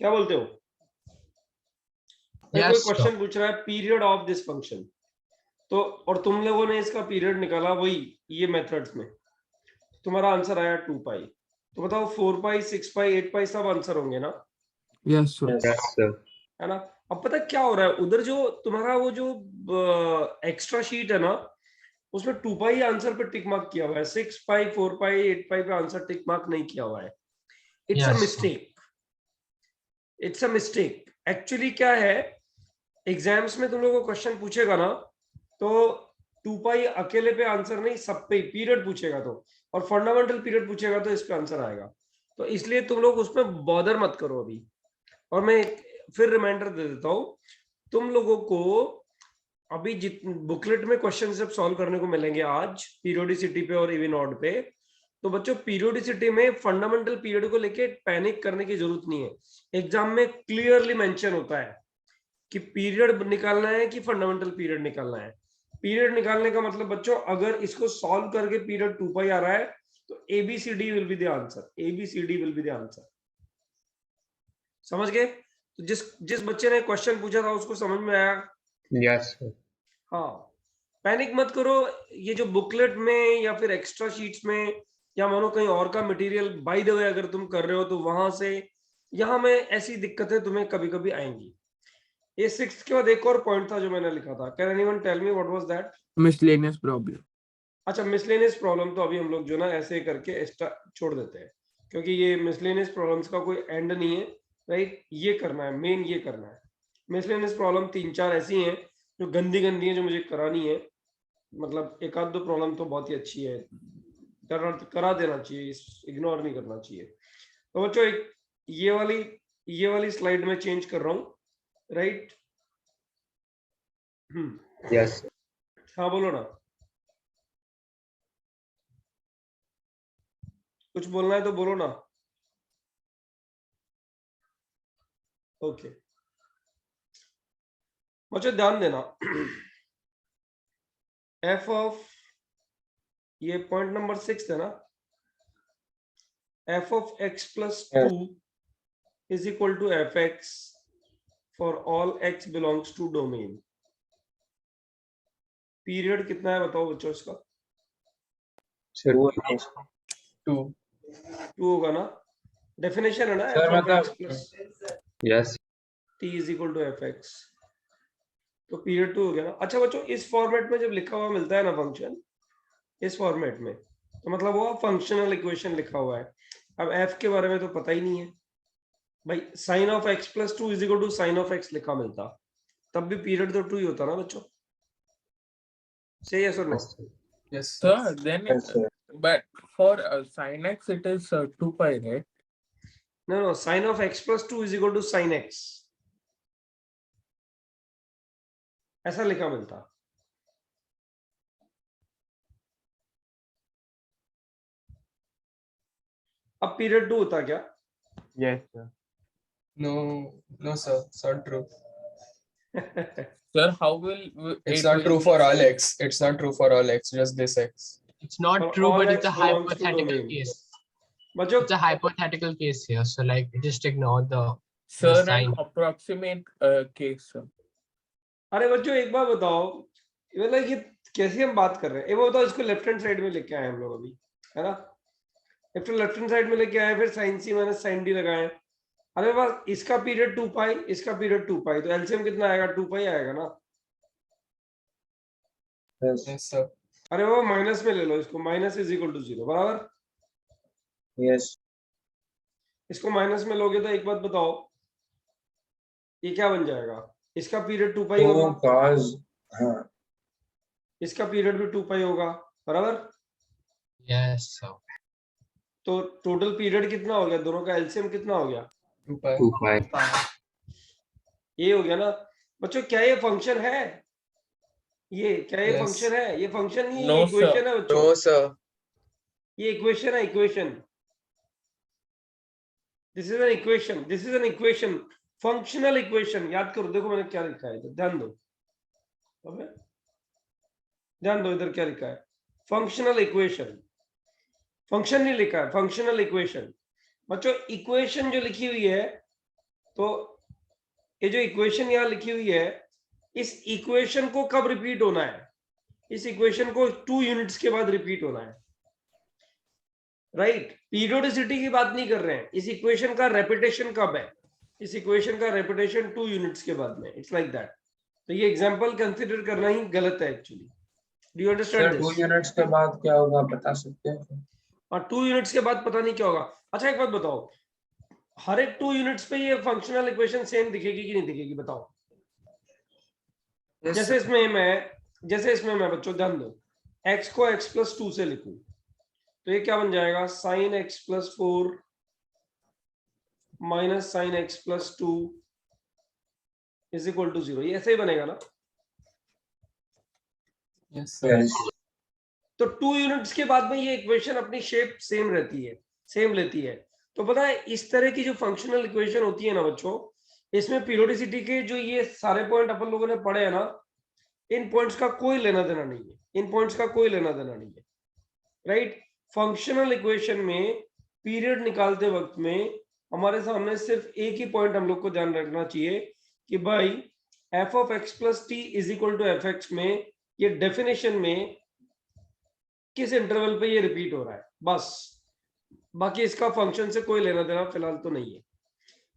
क्या बोलते हो? कोई क्वेश्चन पूछ रहा है पीरियड ऑफ दिस फंक्शन, तो और तुम लोगों ने इसका पीरियड निकाला वही ये मेथड्स में, तुम्हारा आंसर आया 2 पाई, तो बताओ 4 पाई 6 पाई 8 पाई सब आंसर होंगे ना? Yes sir. है ना? अब पता क्या हो रहा है, उधर जो तुम्हारा वो जो एक्स्ट्रा शीट है ना, उसमें 2 पाई आंसर पे टिक मार्क किया हुआ है, 6 पाई 4 पाई 8 पाई पे आंसर टिक मार्क नहीं किया हुआ है। It's a mistake, it's a mistake. Actually क्या है, एग्जाम्स में तुम लोगों को क्वेश्चन पूछेगा ना, तो 2 पाई अकेले पे आंसर नहीं, सब पे पीरियड पूछेगा तो, और फंडामेंटल पीरियड पूछेगा तो इस पे आंसर आएगा। तो इसलिए तुम लोग उसमें बॉदर मत करो अभी। और मैं फिर रिमाइंडर दे देता हूं तुम लोगों को, अभी बुकलेट में क्वेश्चन जब सॉल्व करने को मिलेंगे आज पीरियोडिसिटी पे और इवन ऑड पे, तो बच्चों पीरियोडिसिटी में फंडामेंटल पीरियड को लेके पैनिक करने की जरूरत नहीं है। एग्जाम में क्लियरली मेंशन होता है कि पीरियड निकालना है कि फंडामेंटल पीरियड निकालना है। पीरियड निकालने का मतलब बच्चों, अगर इसको सॉल्व करके पीरियड 2 पाई आ रहा है तो A B C D will be the answer, A B C D will be the answer. समझ गए? तो जिस बच्चे ने क्वेश्चन पूछा था उसको समझ में आया? Yes sir. हाँ, पैनिक मत करो। ये जो बुकलेट में या फिर एक्स्ट्रा शीट्स में या मानो कहीं और का मटेरियल बाय द वे अगर तुम कर रहे हो तो वहां से यहाँ में ऐसी दिक्कतें तुम्हें कभी कभी आएंगी। ये 6th के बाद एक और पॉइंट था जो मैंने लिखा था, can anyone tell me what was that? Miscellaneous problem. अच्छा, मिसलेनियस प्रॉब्लम तो अभी हम लोग जो ना ऐसे करके एक्स्ट्रा छोड़ देते हैं, क्योंकि ये मिसलेनियस प्रॉब्लम्स का कोई एंड नहीं है, राइट? ये करना है, मेन ये करना है। मिसलेनियस प्रॉब्लम 3-4 ऐसी हैं जो गंदी गंदी है, जो मुझे करानी है। मतलब एक आध दो प्रॉब्लम तो बहुत ही अच्छी है, करा देना चाहिए, इग्नोर नहीं करना चाहिए। तो बच्चों एक ये वाली स्लाइड में चेंज कर रहा हूँ, राइट? यस। हाँ बोलो ना, कुछ बोलना है तो बोलो ना। ओके बच्चों ध्यान देना, एफ ऑफ, ये पॉइंट नंबर 6 है ना, F of x plus 2 is equal to F X for all X belongs to domain. Period कितना है बताओ बच्चों इसका? 2 होगा ना? डेफिनेशन है ना, सर एफ ऑफ एक्स मतलब plus yes T is equal to F X, तो पीरियड 2 हो गया ना। अच्छा बच्चों, इस फॉर्मेट में जब लिखा हुआ मिलता है ना फंक्शन, इस फॉर्मेट में, तो मतलब वो फंक्शनल इक्वेशन लिखा हुआ है। अब एफ के बारे में तो पता ही नहीं है भाई, sine of x plus 2 is equal to sine of X लिखा मिलता, तब भी पीरियड तो 2 ही होता ना बच्चों। से यस और no? Yes, sir. Then, but for sin x, it is 2 pi, right? No, sine of x plus 2 is equal to sine X, ऐसा लिखा मिलता। अब पीरियड 2 होता क्या? Yes sir. No, sir. It's not true. Sir, how will It's it not will true be- for all x. It's not true for all x. Just this x. It's not For true, all but x it's a belongs to hypothetical domain. case. बच्चों It's a hypothetical case here. So like just ignore the Sir, sign. an approximate case, sir. अरे बच्चों एक बार बताओ, मतलब ये कैसी हम बात कर रहे हैं? एक बार बताओ, इसको लेफ्ट हैंड साइड में लेके आए हम लोग अभी, है ना? लेफ्ट हैंड साइड में लेके आए, फिर साइन सी माइनस साइन डी लगाए। अरे बस इसका पीरियड 2 पाई, इसका पीरियड 2 पाई, तो एलसीएम कितना आएगा? 2 पाई आएगा ना? Yes, sir. अरे वो माइनस में ले लो इसको, माइनस इज इक्वल टू 0, बराबर? यस। इसको माइनस में लोगे तो एक बात बताओ, ये क्या बन जाएगा? इसका पीरियड 2 पाई होगा, cos हाँ इसका पीरियड भी 2 पाई होगा, बराबर? Yes, sir. तो टोटल पीरियड कितना हो गया? दोनों का एलसीएम कितना हो गया? 2 pi. 2 pi। ये हो गया ना बच्चों? क्या ये फंक्शन है? ये क्या ये Yes. फंक्शन है? ये फंक्शन नहीं, No, ये इक्वेशन है बच्चों। No, sir. ये इक्वेशन है, equation. This is an equation, this is an equation, functional equation. याद करो, देखो मैंने क्या लिखा है, ध्यान दो, ध्यान दो इधर क्या लिखा है, फंक्शनल इक्वेशन। फंक्शन नहीं लिखा है, फंक्शनल इक्वेशन। बच्चों इक्वेशन जो लिखी हुई है तो ये जो इक्वेशन यहाँ लिखी हुई है, इस इक्वेशन को कब रिपीट होना है? इस इक्वेशन को 2 यूनिट्स के बाद रिपीट होना है, राइट? पीरियोडिसिटी की बात नहीं कर रहे हैं, इस इक्वेशन का रेपिटेशन कब है? इस इक्वेशन का रेपिटेशन 2 यूनिट्स के बाद में, इट्स लाइक दैट। तो ये एग्जांपल कंसीडर करना ही गलत है actually. Do you understand sir 2 this? Units के बाद क्या होगा बता सकते हैं? और 2 यूनिट्स के बाद पता नहीं क्या होगा। अच्छा एक बात बताओ, हर एक 2 यूनिट्स पे ये फंक्शनल इक्वेशन सेम दिखेगी कि नहीं दिखेगी, बताओ? जैसे इसमें मैं बच्चों ध्यान दो, x को x+2 से लिखूं तो ये क्या बन जाएगा? sin x+4 minus sin x+2 is equal to 0। ये ऐसे ही बनेगा ना? Yes, sir. Yes. तो 2 यूनिट्स के बाद में ये इक्वेशन अपनी शेप सेम रहती है, सेम लेती है। तो पता है इस तरह की जो फंक्शनल इक्वेशन होती है ना बच्चों, इसमें पीरियोडिसिटी के जो ये सारे पॉइंट अपन लोगों ने पढ़े हैं ना, इन पॉइंट्स का कोई लेना देना नहीं है, इन पॉइंट्स का कोई लेना देना नहीं है, राइट? फंक्शनल इक्वेशन में पीरियड निकालते वक्त में हमारे सामने सिर्फ एक ही पॉइंट हम लोग को ध्यान रखना चाहिए कि भाई f(x+t) is equal to f(x) में ये डेफिनेशन में किस इंटरवल पे ये रिपीट हो रहा है, बस। बाकी इसका फंक्शन से कोई लेना देना फिलहाल तो नहीं है।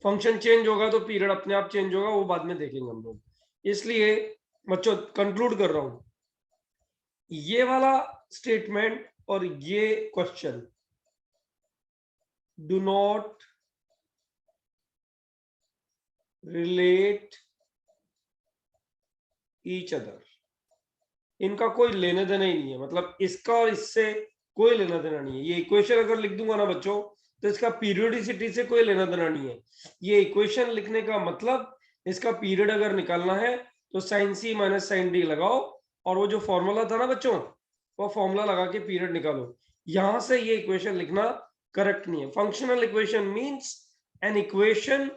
फंक्शन चेंज होगा तो पीरियड अपने आप चेंज होगा, वो बाद में देखेंगे हम लोग। इसलिए बच्चों कंक्लूड कर रहा हूं, ये वाला स्टेटमेंट और ये question do not relate each other, इनका कोई लेने देना ही नहीं है। मतलब इसका और इससे कोई लेना देना नहीं है। ये इक्वेशन अगर लिख दूंगा ना बच्चों तो इसका पीरियोडिसिटी से कोई लेना देना नहीं है। ये इक्वेशन लिखने का मतलब इसका पीरियड अगर निकालना है तो sin c minus sin d लगाओ और वो जो फॉर्मूला था ना बच्चों, वो फॉर्मूला लगा के पीरियड निकालो। यहां से ये इक्वेशन लिखना करेक्ट नहीं है। Functional equation means an equation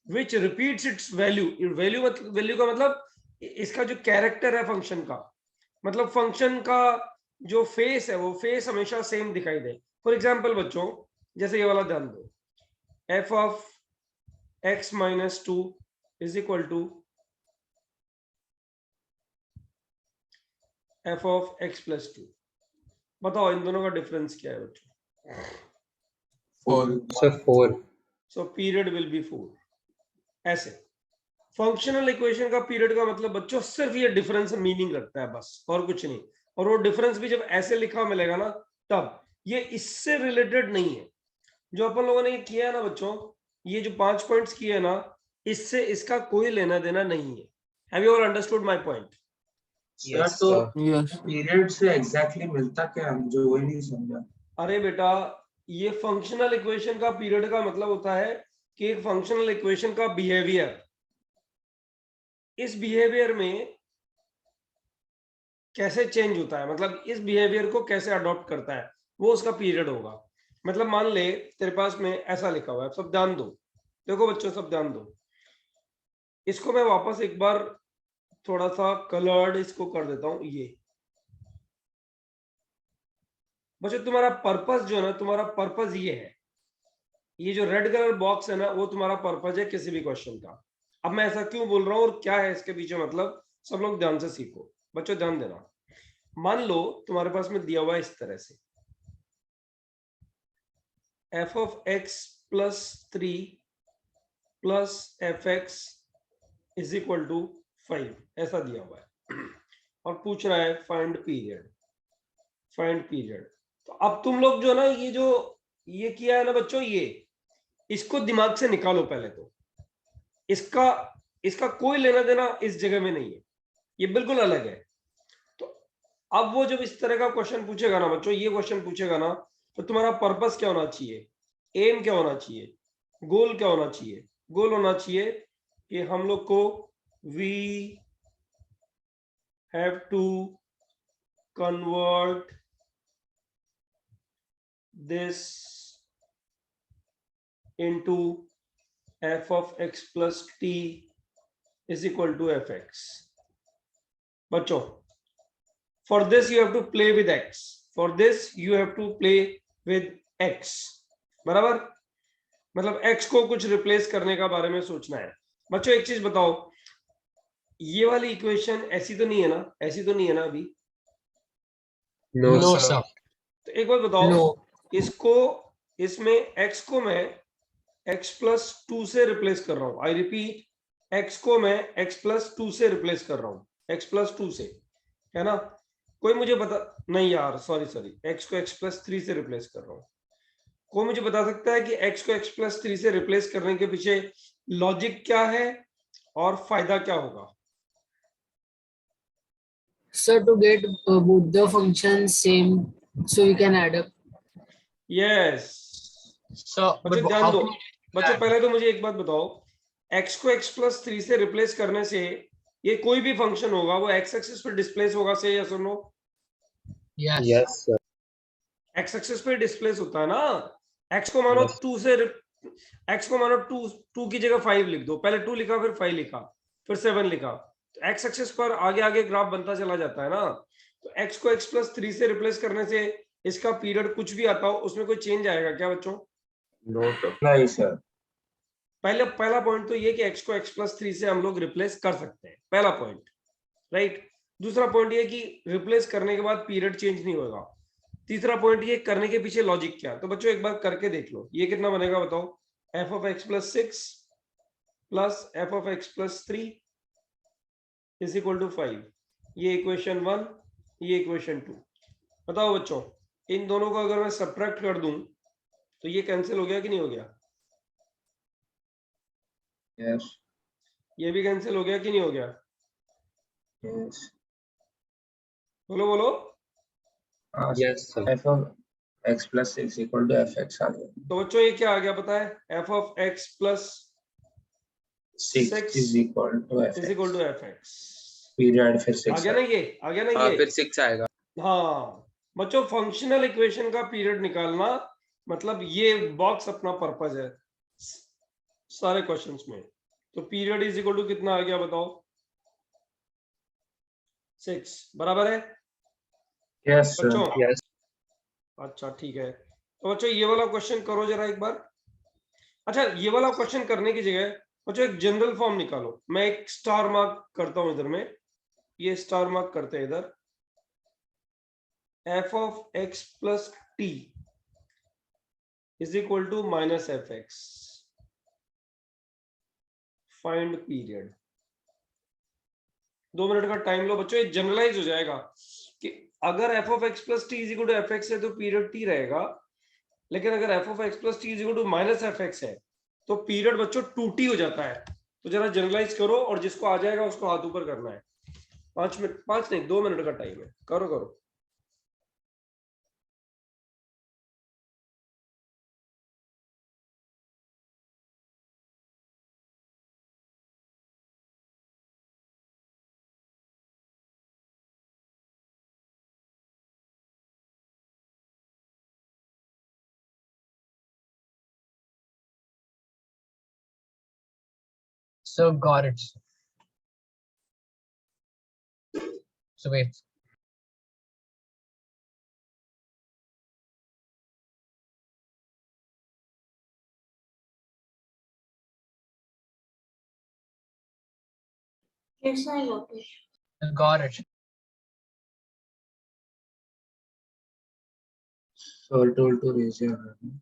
which repeats it's value. Value का मतलब इसका जो कैरेक्टर है फंक्शन का, मतलब फंक्शन का जो फेस है वो फेस हमेशा सेम दिखाई दे। फॉर एग्जाम्पल बच्चों जैसे ये वाला ध्यान दो, f(x-2) is equal to f(x+2). बताओ इन दोनों का डिफरेंस क्या है बच्चों? 4। So period will be 4। ऐसे फंक्शनल इक्वेशन का पीरियड का मतलब बच्चों सिर्फ ये डिफरेंस मीनिंग रखता है, बस और कुछ नहीं। और वो डिफरेंस भी जब ऐसे लिखा मिलेगा ना तब, ये इससे रिलेटेड नहीं है। जो अपन लोगों ने किया है ना बच्चों, ये जो 5 पॉइंट्स किए हैं ना, इससे इसका कोई लेना देना नहीं है। Have you all understood my point? Sir तो Yes. पीरियड से एग्जैक्टली मिलता क्या, मुझे वही नहीं समझा। अरे बेटा, ये फंक्शनल इक्वेशन का पीरियड का मतलब होता है कि एक फंक्शनल इक्वेशन का बिहेवियर, इस बिहेवियर में कैसे चेंज होता है, मतलब इस बिहेवियर को कैसे अडॉप्ट करता है, वो उसका पीरियड होगा। मतलब मान ले तेरे पास में ऐसा लिखा हुआ है, सब ध्यान दो, देखो बच्चों सब ध्यान दो। इसको मैं वापस एक बार थोड़ा सा कलर्ड इसको कर देता हूं। ये बच्चों तुम्हारा पर्पस जो है ना, तुम्हारा पर्पस ये है, ये जो रेड कलर बॉक्स है ना, वो तुम्हारा पर्पस है किसी भी क्वेश्चन का। अब मैं ऐसा क्यों बोल रहा हूँ और क्या है इसके पीछे मतलब, सब लोग ध्यान से सीखो। बच्चों ध्यान देना, मान लो तुम्हारे पास में दिया हुआ है इस तरह से f(x+3) plus f(x) is equal to 5, ऐसा दिया हुआ है और पूछ रहा है फाइंड पीरियड, फाइंड पीरियड। तो अब तुम लोग जो ना ये जो ये किया है ना बच्चों, ये इसको दिमाग से निकालो पहले तो। इसका कोई लेना देना इस जगह में नहीं है, ये बिल्कुल अलग है। तो अब वो जब इस तरह का क्वेश्चन पूछेगा ना बच्चों, ये क्वेश्चन पूछेगा ना, तो तुम्हारा पर्पस क्या होना चाहिए, एम क्या होना चाहिए, गोल क्या होना चाहिए? गोल होना चाहिए कि हम लोग को we have to convert this into f(x+t) is equal to fx. बच्चों for this you have to play with x, for this you have to play with x, बराबर? मतलब x को कुछ रिप्लेस करने का बारे में सोचना है। बच्चों एक चीज बताओ, ये वाली इक्वेशन ऐसी तो नहीं है ना, ऐसी तो नहीं है ना अभी? No, sir. तो एक बात बताओ, No. इसको, इसमें x को मैं x प्लस 2 से रिप्लेस कर रहा हूं। आई रिपीट, x को मैं x प्लस 2 से रिप्लेस कर रहा हूं, x प्लस 2 से, है ना? कोई मुझे बता, नहीं यार सॉरी सॉरी, x को x प्लस 3 से रिप्लेस कर रहा हूं। कोई मुझे बता सकता है कि x को x प्लस 3 से रिप्लेस करने के पीछे लॉजिक क्या है और फायदा क्या होगा? So to get both the functions same, so you can add up. Yes. So, but बच्चों ध्यान how दो, can you do बच्चों that? पहले तो मुझे एक बात बताओ, x को x प्लस 3 से रिप्लेस करने से ये कोई भी फंक्शन होगा वो x एक्सिस पर डिस्प्लेस होगा, से या सुनो? Yes. x एक्सिस पे डिस्प्लेस होता है ना। x को मानो 2 से x को मानो 2 की जगह 5 लिख दो, पहले 2 लिखा फिर 5 लिखा फिर 7 लिखा, तो x एक्सिस पर आगे आगे ग्राफ बनता चला जाता है ना। तो x को x प्लस 3 से रिप्लेस करने से इसका पीरियड कुछ भी आता हो उसमें कोई चेंज आएगा क्या बच्चों? नहीं सर। पहला पॉइंट तो ये कि x को x प्लस 3 से हम लोग रिप्लेस कर सकते हैं, पहला पॉइंट, राइट। दूसरा पॉइंट ये कि रिप्लेस करने के बाद पीरियड चेंज नहीं होगा। तीसरा पॉइंट ये करने के पीछे लॉजिक क्या। तो बच्चों एक बार करके देख लो, ये कितना बनेगा बताओ? f of x plus 6 plus f of x plus 3 is equal to 5। ये इक्वेशन 1, ये इक्वेशन 2। बताओ बच्चों, इन दोनों को अगर मैं सब्ट्रैक्ट कर दूं तो ये कैंसिल हो गया कि नहीं हो गया? यस ये भी कैंसिल हो गया कि नहीं हो गया? यस बोलो बोलो। Yes f of x plus 6 equal to fx आ गया। तो बच्चों ये क्या आ गया पता है? f of x plus 6 is equal to is fx। Equal to fx। पीरियड फिर 6 आ गया ना ये, आ गया ना ये? फिर 6 आएगा। हाँ बच्चों, फंक्शनल इक्वेशन का पीरियड निकालना मतलब ये बॉक्स अपना पर्पस है सारे क्वेश्चंस में। तो पीरियड इज इक्वल टू कितना आ गया बताओ? 6 बराबर है यस बच्चों? यस अच्छा ठीक है, तो बच्चों ये वाला क्वेश्चन करो जरा एक बार। अच्छा ये वाला क्वेश्चन करने की जगह बच्चों एक जनरल फॉर्म निकालो। मैं एक स्टार मार्क करता हूं इधर में, ये स्टार मार्क करते हैं इधर। f of x plus T is equal to minus F X. Find period. 2 minute का टाइम लो बच्चों, ये जनरलाइज हो जाएगा कि अगर f of x plus T is equal to F x है तो पीरियड t रहेगा, लेकिन अगर f of x plus T is equal to minus F x है तो पीरियड बच्चों 2t हो जाता है। तो जरा जनरलाइज करो और जिसको आ जाएगा उसको हाथ ऊपर करना है। 5 मिनट, 5 नहीं 2 मिनट का टाइम है, करो करो। So got it. So wait. Got it. So told to raise your hand।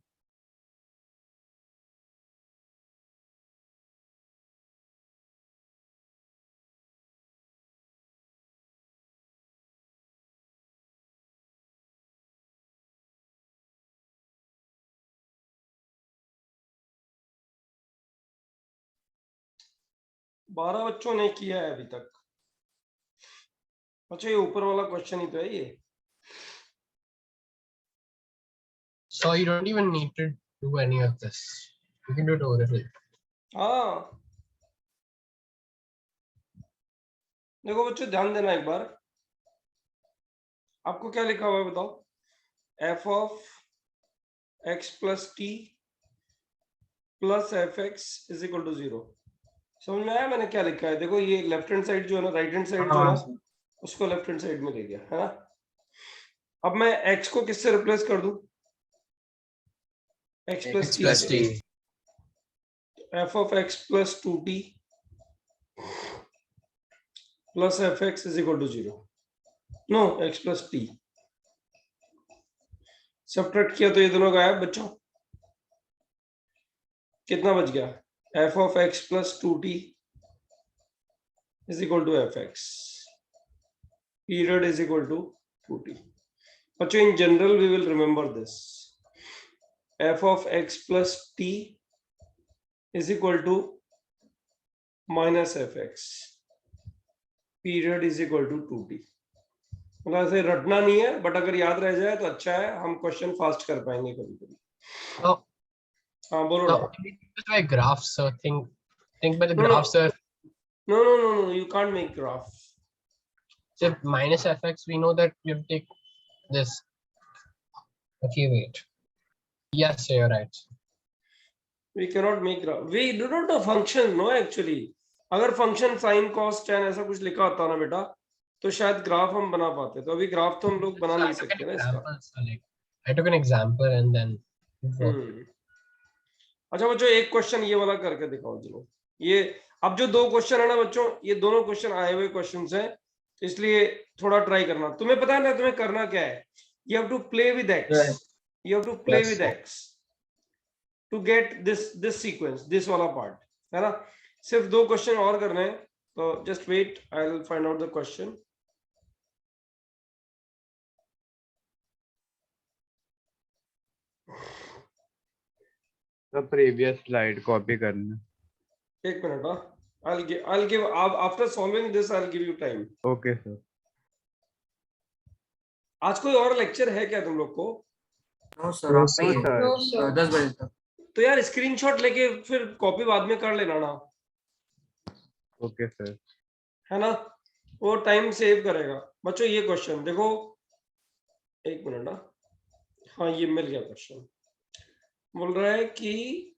बारह बच्चों ने किया है अभी तक। अच्छा ये ऊपर वाला क्वेश्चन ही तो है ये। So you don't even need to do any of this. You can do it orally. हाँ देखो बच्चों ध्यान देना एक बार, आपको क्या लिखा हुआ है बताओ? f of x plus T plus F x is equal to 0। समझ में आया मैंने क्या लिखा है? देखो ये लेफ्ट हैंड साइड जो है ना, राइट हैंड साइड जो है ना, उसको लेफ्ट हैंड साइड में ले गया है ना। अब मैं x को किससे रिप्लेस कर दूं? x plus T. f of x plus 2t plus fx is equal to 0. No, x plus t. Subtract किया तो ये दोनों गायब बच्चों. कितना बच गया? f of x plus 2t is equal to fx. Period is equal to 2t. बच्चों, in general we will remember this. f of x plus t is equal to minus fx. Period is equal to 2t. मतलब ऐसे रटना नहीं है, but अगर याद रह जाए तो अच्छा है, हम क्वेश्चन फास्ट कर पाएंगे कभी कभी. No, हाँ बोलो no, ना. just by graphs, sir. Think by the No, graphs, sir. No, you can't make graph. So minus fx, we know that you take this. Okay, wait. Yes, sir, you're right. We cannot make graph. We do not know function, no actually. अगर function sin cos tan ऐसा कुछ लिखा होता ना बेटा, तो शायद graph हम बना पाते. तो अभी ग्राफ तो हम लोग बना नहीं सकते ना इसका. I took an example and then. अच्छा बच्चों, एक क्वेश्चन ये वाला करके दिखाओ. चलो ये अब जो दो क्वेश्चन है ना बच्चों, ये दोनों क्वेश्चन आए हुए क्वेश्चंस हैं, इसलिए थोड़ा ट्राई करना. तुम्हें पता है ना तुम्हें करना क्या है? You have to play with x. You have to play with x to get this sequence, this वाला part, है ना? सिर्फ दो क्वेश्चन और करने हैं, तो just wait, I'll find out the question. The previous slide copy करना. एक मिनट. हाँ, I'll give after solving this I'll give you time. Okay sir. आज कोई और लेक्चर है क्या तुम लोग को? No sir, आप पे ही है। No, sir. 10 बजे तक। तो यार स्क्रीनशॉट लेके फिर कॉपी बाद में कर लेना ना. Okay sir. है ना, वो टाइम सेव करेगा. बच्चों ये क्वेश्चन देखो, एक मिनट ना. हाँ ये मिल गया क्वेश्चन. बोल रहा है कि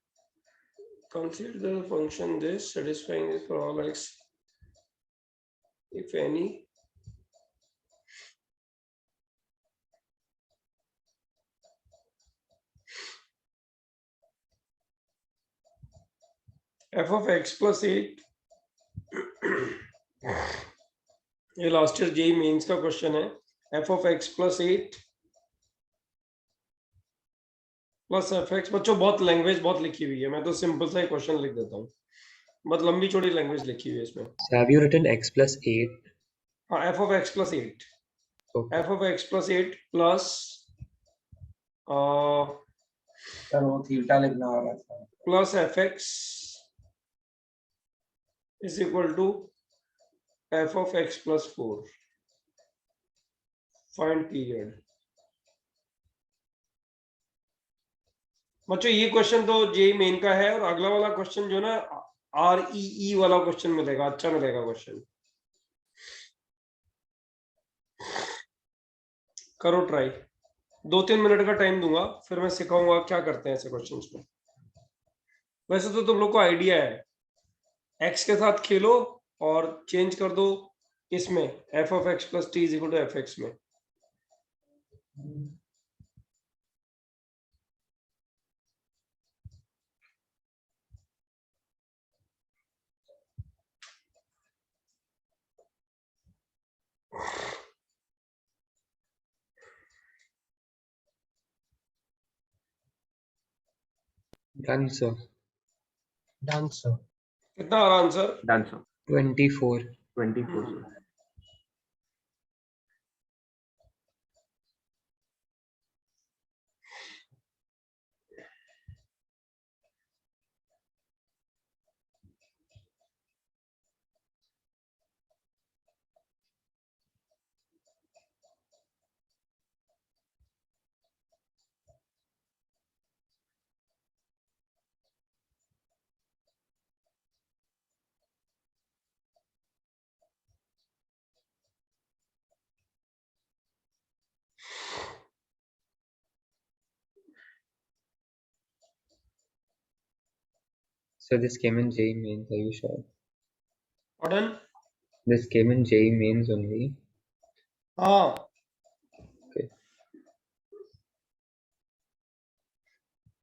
consider the function this satisfying this for all x if any f of x plus 8. ये लास्ट ईयर जेईई मेंस का क्वेश्चन है. f of x plus 8 plus fx. बच्चों बहुत लैंग्वेज बहुत लिखी हुई है, मैं तो सिंपल सा ही क्वेश्चन लिख देता हूँ. बहुत लंबी चौड़ी लैंग्वेज लिखी हुई है इसमें. Have you written x plus 8? हाँ, f of x plus 8. Okay. f of x plus 8 plus sir वो थीटा लिखना वाला था. plus fx is equal to f of x plus 4. Find period. बच्चों ये क्वेश्चन तो जेईई मेन का है, और अगला वाला क्वेश्चन जो ना REE वाला क्वेश्चन मिलेगा, अच्छा मिलेगा क्वेश्चन. करो ट्राई. 2-3 मिनट का टाइम दूंगा, फिर मैं सिखाऊंगा क्या करते हैं ऐसे क्वेश्चंस में. वैसे तो तुम लोग को आइडिया है, x के साथ खेलो और चेंज कर दो इसमें f of x plus t is equal to fx में. Done, sir. Done, sir. कितना आ रहा answer? Done sir. 24. 24 sir. So this came in JEE mains, are you sure? Pardon? This came in JEE mains only. हाँ. Okay.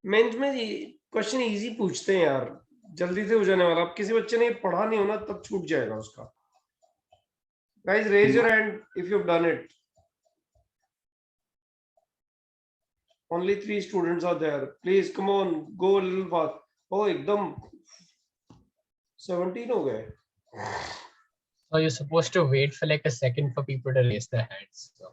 Mains में question easy पूछते हैं यार, जल्दी से हो जाने वाला। अब किसी बच्चे ने ये पढ़ा नहीं होना तब छूट जाएगा उसका। Guys, raise your hand if you've done it. Only 3 students are there. Please come on, go a little fast. Oh, एकदम 17 हो गए। So you're supposed to wait for like a second for people to raise their hands. So.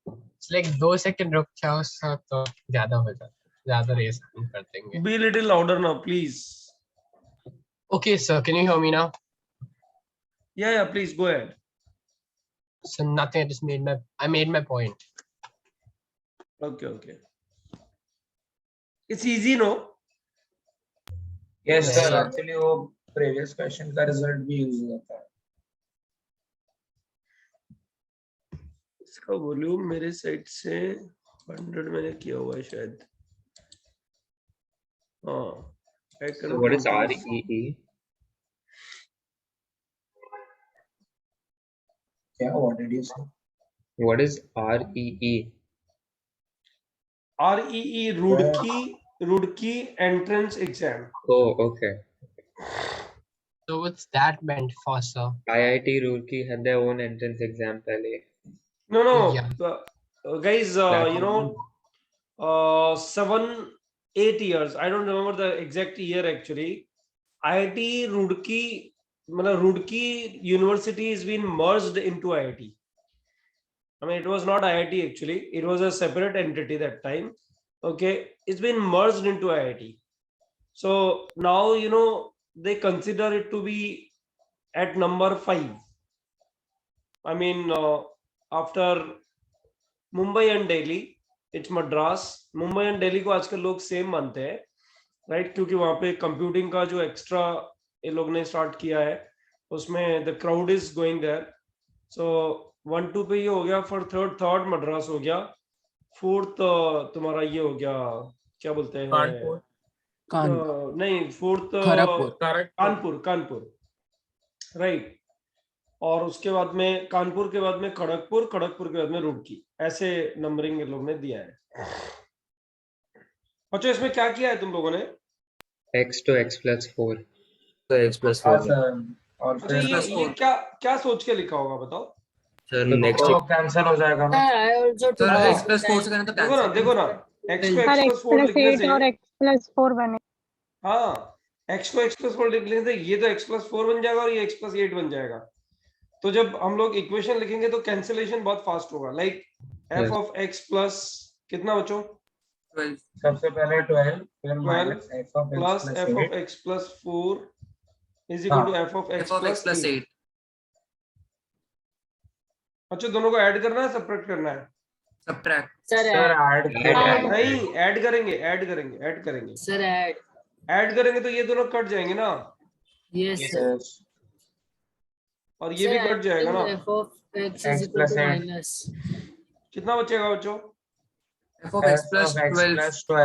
It's like 2 seconds रुक जाओ sir तो ज्यादा हो जाता है, ज्यादा रेस कर देंगे। Be a little louder now, please. Okay, sir, can you hear me now? Yeah, please go ahead. So nothing. I made my point. Okay. It's easy, no? Yes, Yes, sir. sir. Actually, वो previous question का result भी use होता है. इसका volume मेरे side से 100 मैंने किया हुआ है शायद। हाँ। So what is REE? क्या? What did you say? What is REE? REE Roorkee entrance exam. Oh, okay. So what's that meant for, sir? IIT Roorkee had their own entrance exam पहले. No. Yeah. Guys, That you know, 7-8 years. I don't remember the exact year actually. IIT Roorkee, मतलब Roorkee University is been merged into IIT. I mean, it was not IIT actually. It was a separate entity that time. Okay, it's been merged into IIT. So now, you know, they consider it to be at number 5. I mean, after Mumbai and Delhi, it's Madras. Mumbai and Delhi को आजकल लोग same मानते हैं, right? क्योंकि वहां पे computing का जो एक्स्ट्रा ये लोग ने स्टार्ट किया है, उसमें the crowd is going there. So 1-2 पे ये हो गया, फॉर थर्ड मद्रास हो गया, फोर्थ तुम्हारा ये हो गया, क्या बोलते हैं, नहीं, फोर्थ कानपुर, राइट. और उसके बाद में कानपुर के बाद में खड़गपुर के बाद में रुड़की, ऐसे नंबरिंग ये लोग ने दिया है. अच्छा, इसमें क्या किया है तुम लोगों ने? X to X plus 4. तो x plus हाँ 4 सर. और अच्छा, फिर ये क्या सोच के लिखा होगा बताओ? सर तो नेक्स्ट तो कैंसिल हो जाएगा ना. I also took हाँ. this x plus 4 से करना तो देखो ना, x को x plus 4 लिखने से, और x plus 4 बने. हाँ, x को x plus 4 लिखने से ये तो x plus 4 बन जाएगा और ये x plus 8 बन जाएगा. तो जब हम लोग इक्वेशन लिखेंगे तो कैंसिलेशन बहुत फास्ट होगा. Like f of x plus कितना बच्चों? 12 सबसे पहले 12 फिर minus f of plus x f plus of 8. x plus 4 is equal to f of x plus 8. अच्छा, दोनों को ऐड करना है, सब्ट्रैक्ट करना है? subtract सर ऐड नहीं, ऐड करेंगे. Sir, add. ऐड करेंगे तो ये दोनों कट जाएंगे ना, Yes, sir. और ये Sir, भी कट जाएगा ना. f of x is X equal plus to 8. minus. कितना बचेगा बच्चों? f of x plus 12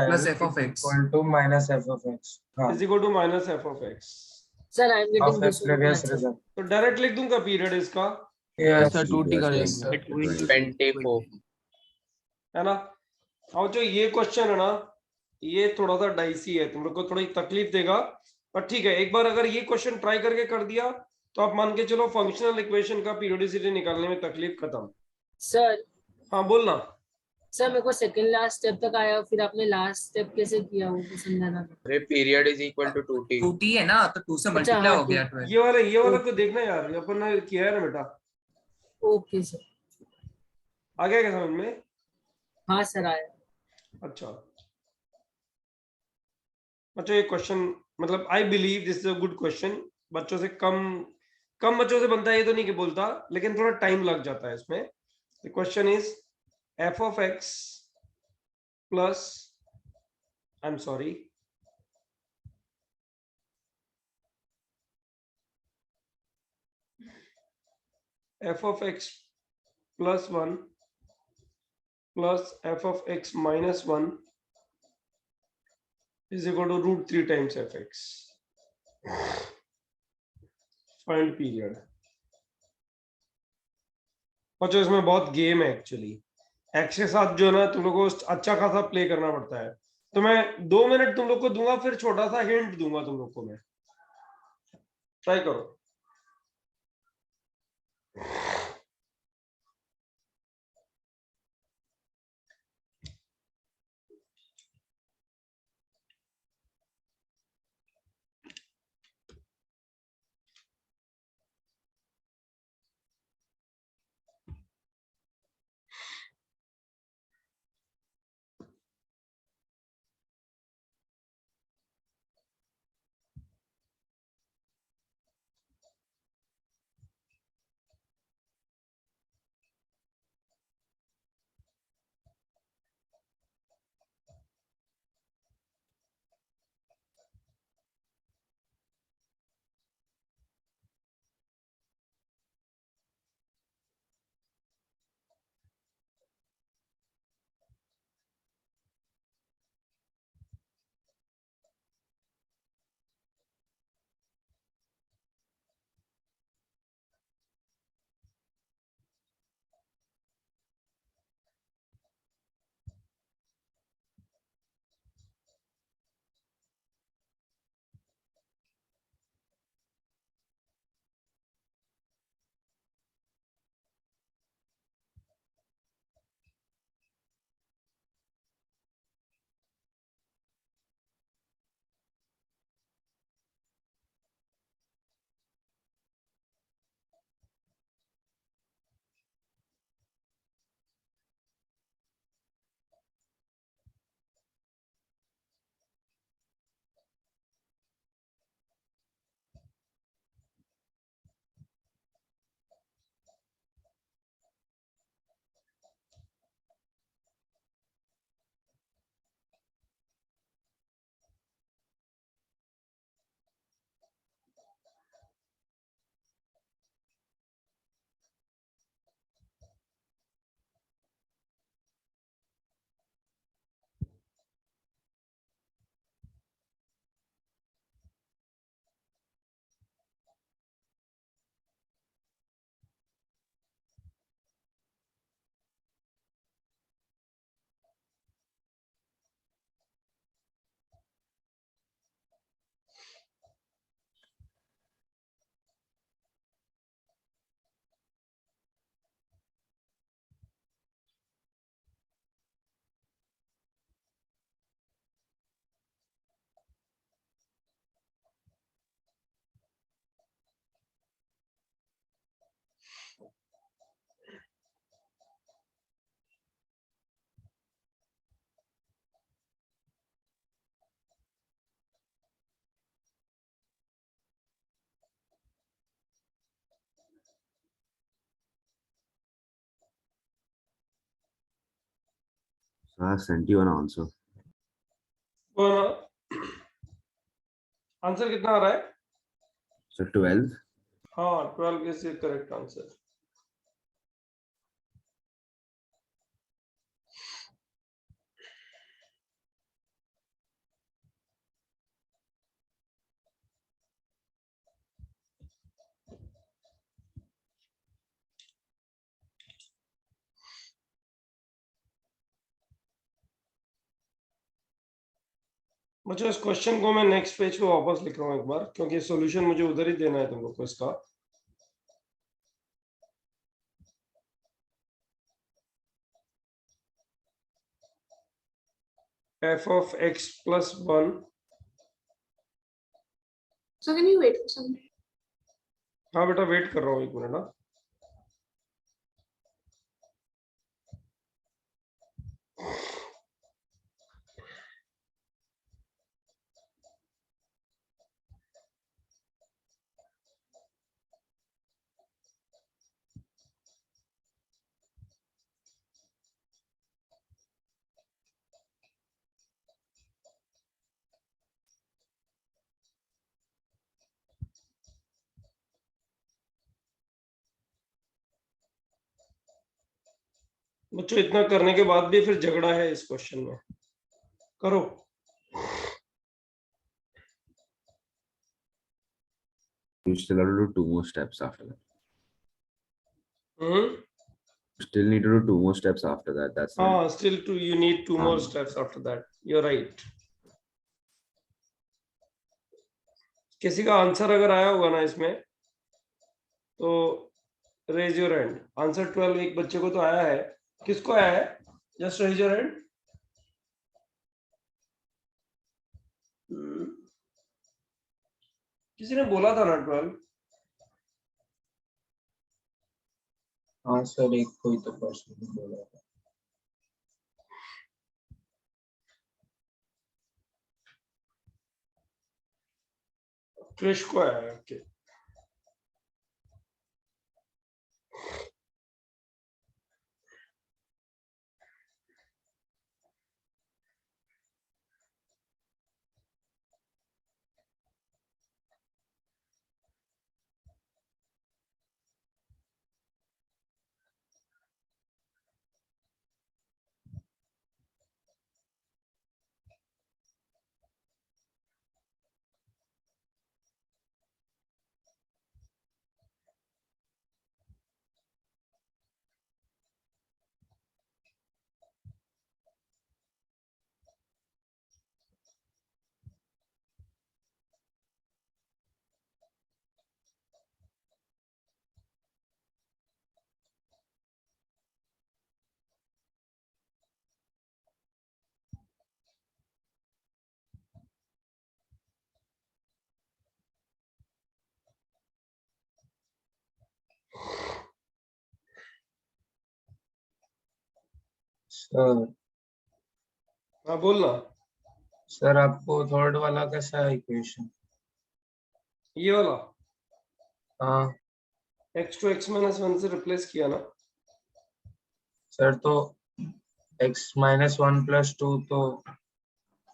plus f of x equal to minus f of x. हाँ. is equal to minus f of x. Sir, I'm getting Of this the one. previous answer. result. तो direct लिख दूंगा period इसका, Yes. Sir 2t कर yes, देंगे. 24. है ना? और जो ये क्वेश्चन है ना, ये थोड़ा सा डाइसी है, तुम लोग को थोड़ी तकलीफ देगा, पर ठीक है. एक बार अगर ये क्वेश्चन ट्राई करके कर दिया तो आप मान के चलो फंक्शनल इक्वेशन का पीरियोडिसिटी निकालने में तकलीफ खत्म. Sir, हाँ, बोलना. सर मेरे को सेकंड लास्ट स्टेप तक आया, फिर आपने लास्ट स्टेप कैसे किया वो पसंद है ना. अरे period is equal to 2t. 2t है ना, तो 2 से अच्छा, मल्टीप्लाई हाँ, हो गया 12. ये वाला को देखना यार, अपन ने किया है ना बेटा. Okay sir. आ गया क्या समझ में? हाँ सर आया. अच्छा, ये क्वेश्चन, मतलब I believe this is a good question. बच्चों से कम बच्चों से बनता है ये तो नहीं कि बोलता, लेकिन थोड़ा टाइम लग जाता है इसमें. The question is f of x plus, I'm sorry, f of x plus 1 plus f of x minus 1 is equal to root 3 times fx. Find period. बच्चों इसमें बहुत गेम है एक्चुअली. एक्स के साथ जो है ना तुम लोगों को अच्छा खासा प्ले करना पड़ता है. तो मैं 2 मिनट तुम लोग को दूंगा, फिर छोटा सा हिंट दूंगा तुम लोग को मैं। ट्राई करो। So I sent you an answer. Answer कितना आ रहा है? So 12. हाँ, 12 is the correct answer. बच्चों, इस क्वेश्चन को मैं नेक्स्ट पेज पे वापस लिख रहा हूँ एक बार, क्योंकि सॉल्यूशन मुझे उधर ही देना है तुम लोग को इसका। f of x plus 1। So can you wait for some time? हाँ बेटा, वेट कर रहा हूँ 1 मिनट। हाँ, बच्चों इतना करने के बाद भी फिर झगड़ा है इस क्वेश्चन में। करो। You still have to do 2 more steps after that. Still need to do 2 more steps after that. That's it. Still you need 2 more हाँ. steps after that. You're right. किसी का आंसर अगर आया होगा ना इसमें तो रेज योर हैंड. आंसर 12 एक बच्चे को तो आया है. किसको आया है? Just raise your hand. किसी ने बोला था ना 12. हाँ सर, एक कोई तो पर्सन बोला था. क्रिश को आया है. ओके. सर हाँ बोलना. सर आपको थर्ड वाला कैसा है इक्वेशन? ये वाला हाँ x को x minus 1 से रिप्लेस किया ना. सर, तो x - 1 + 2 तो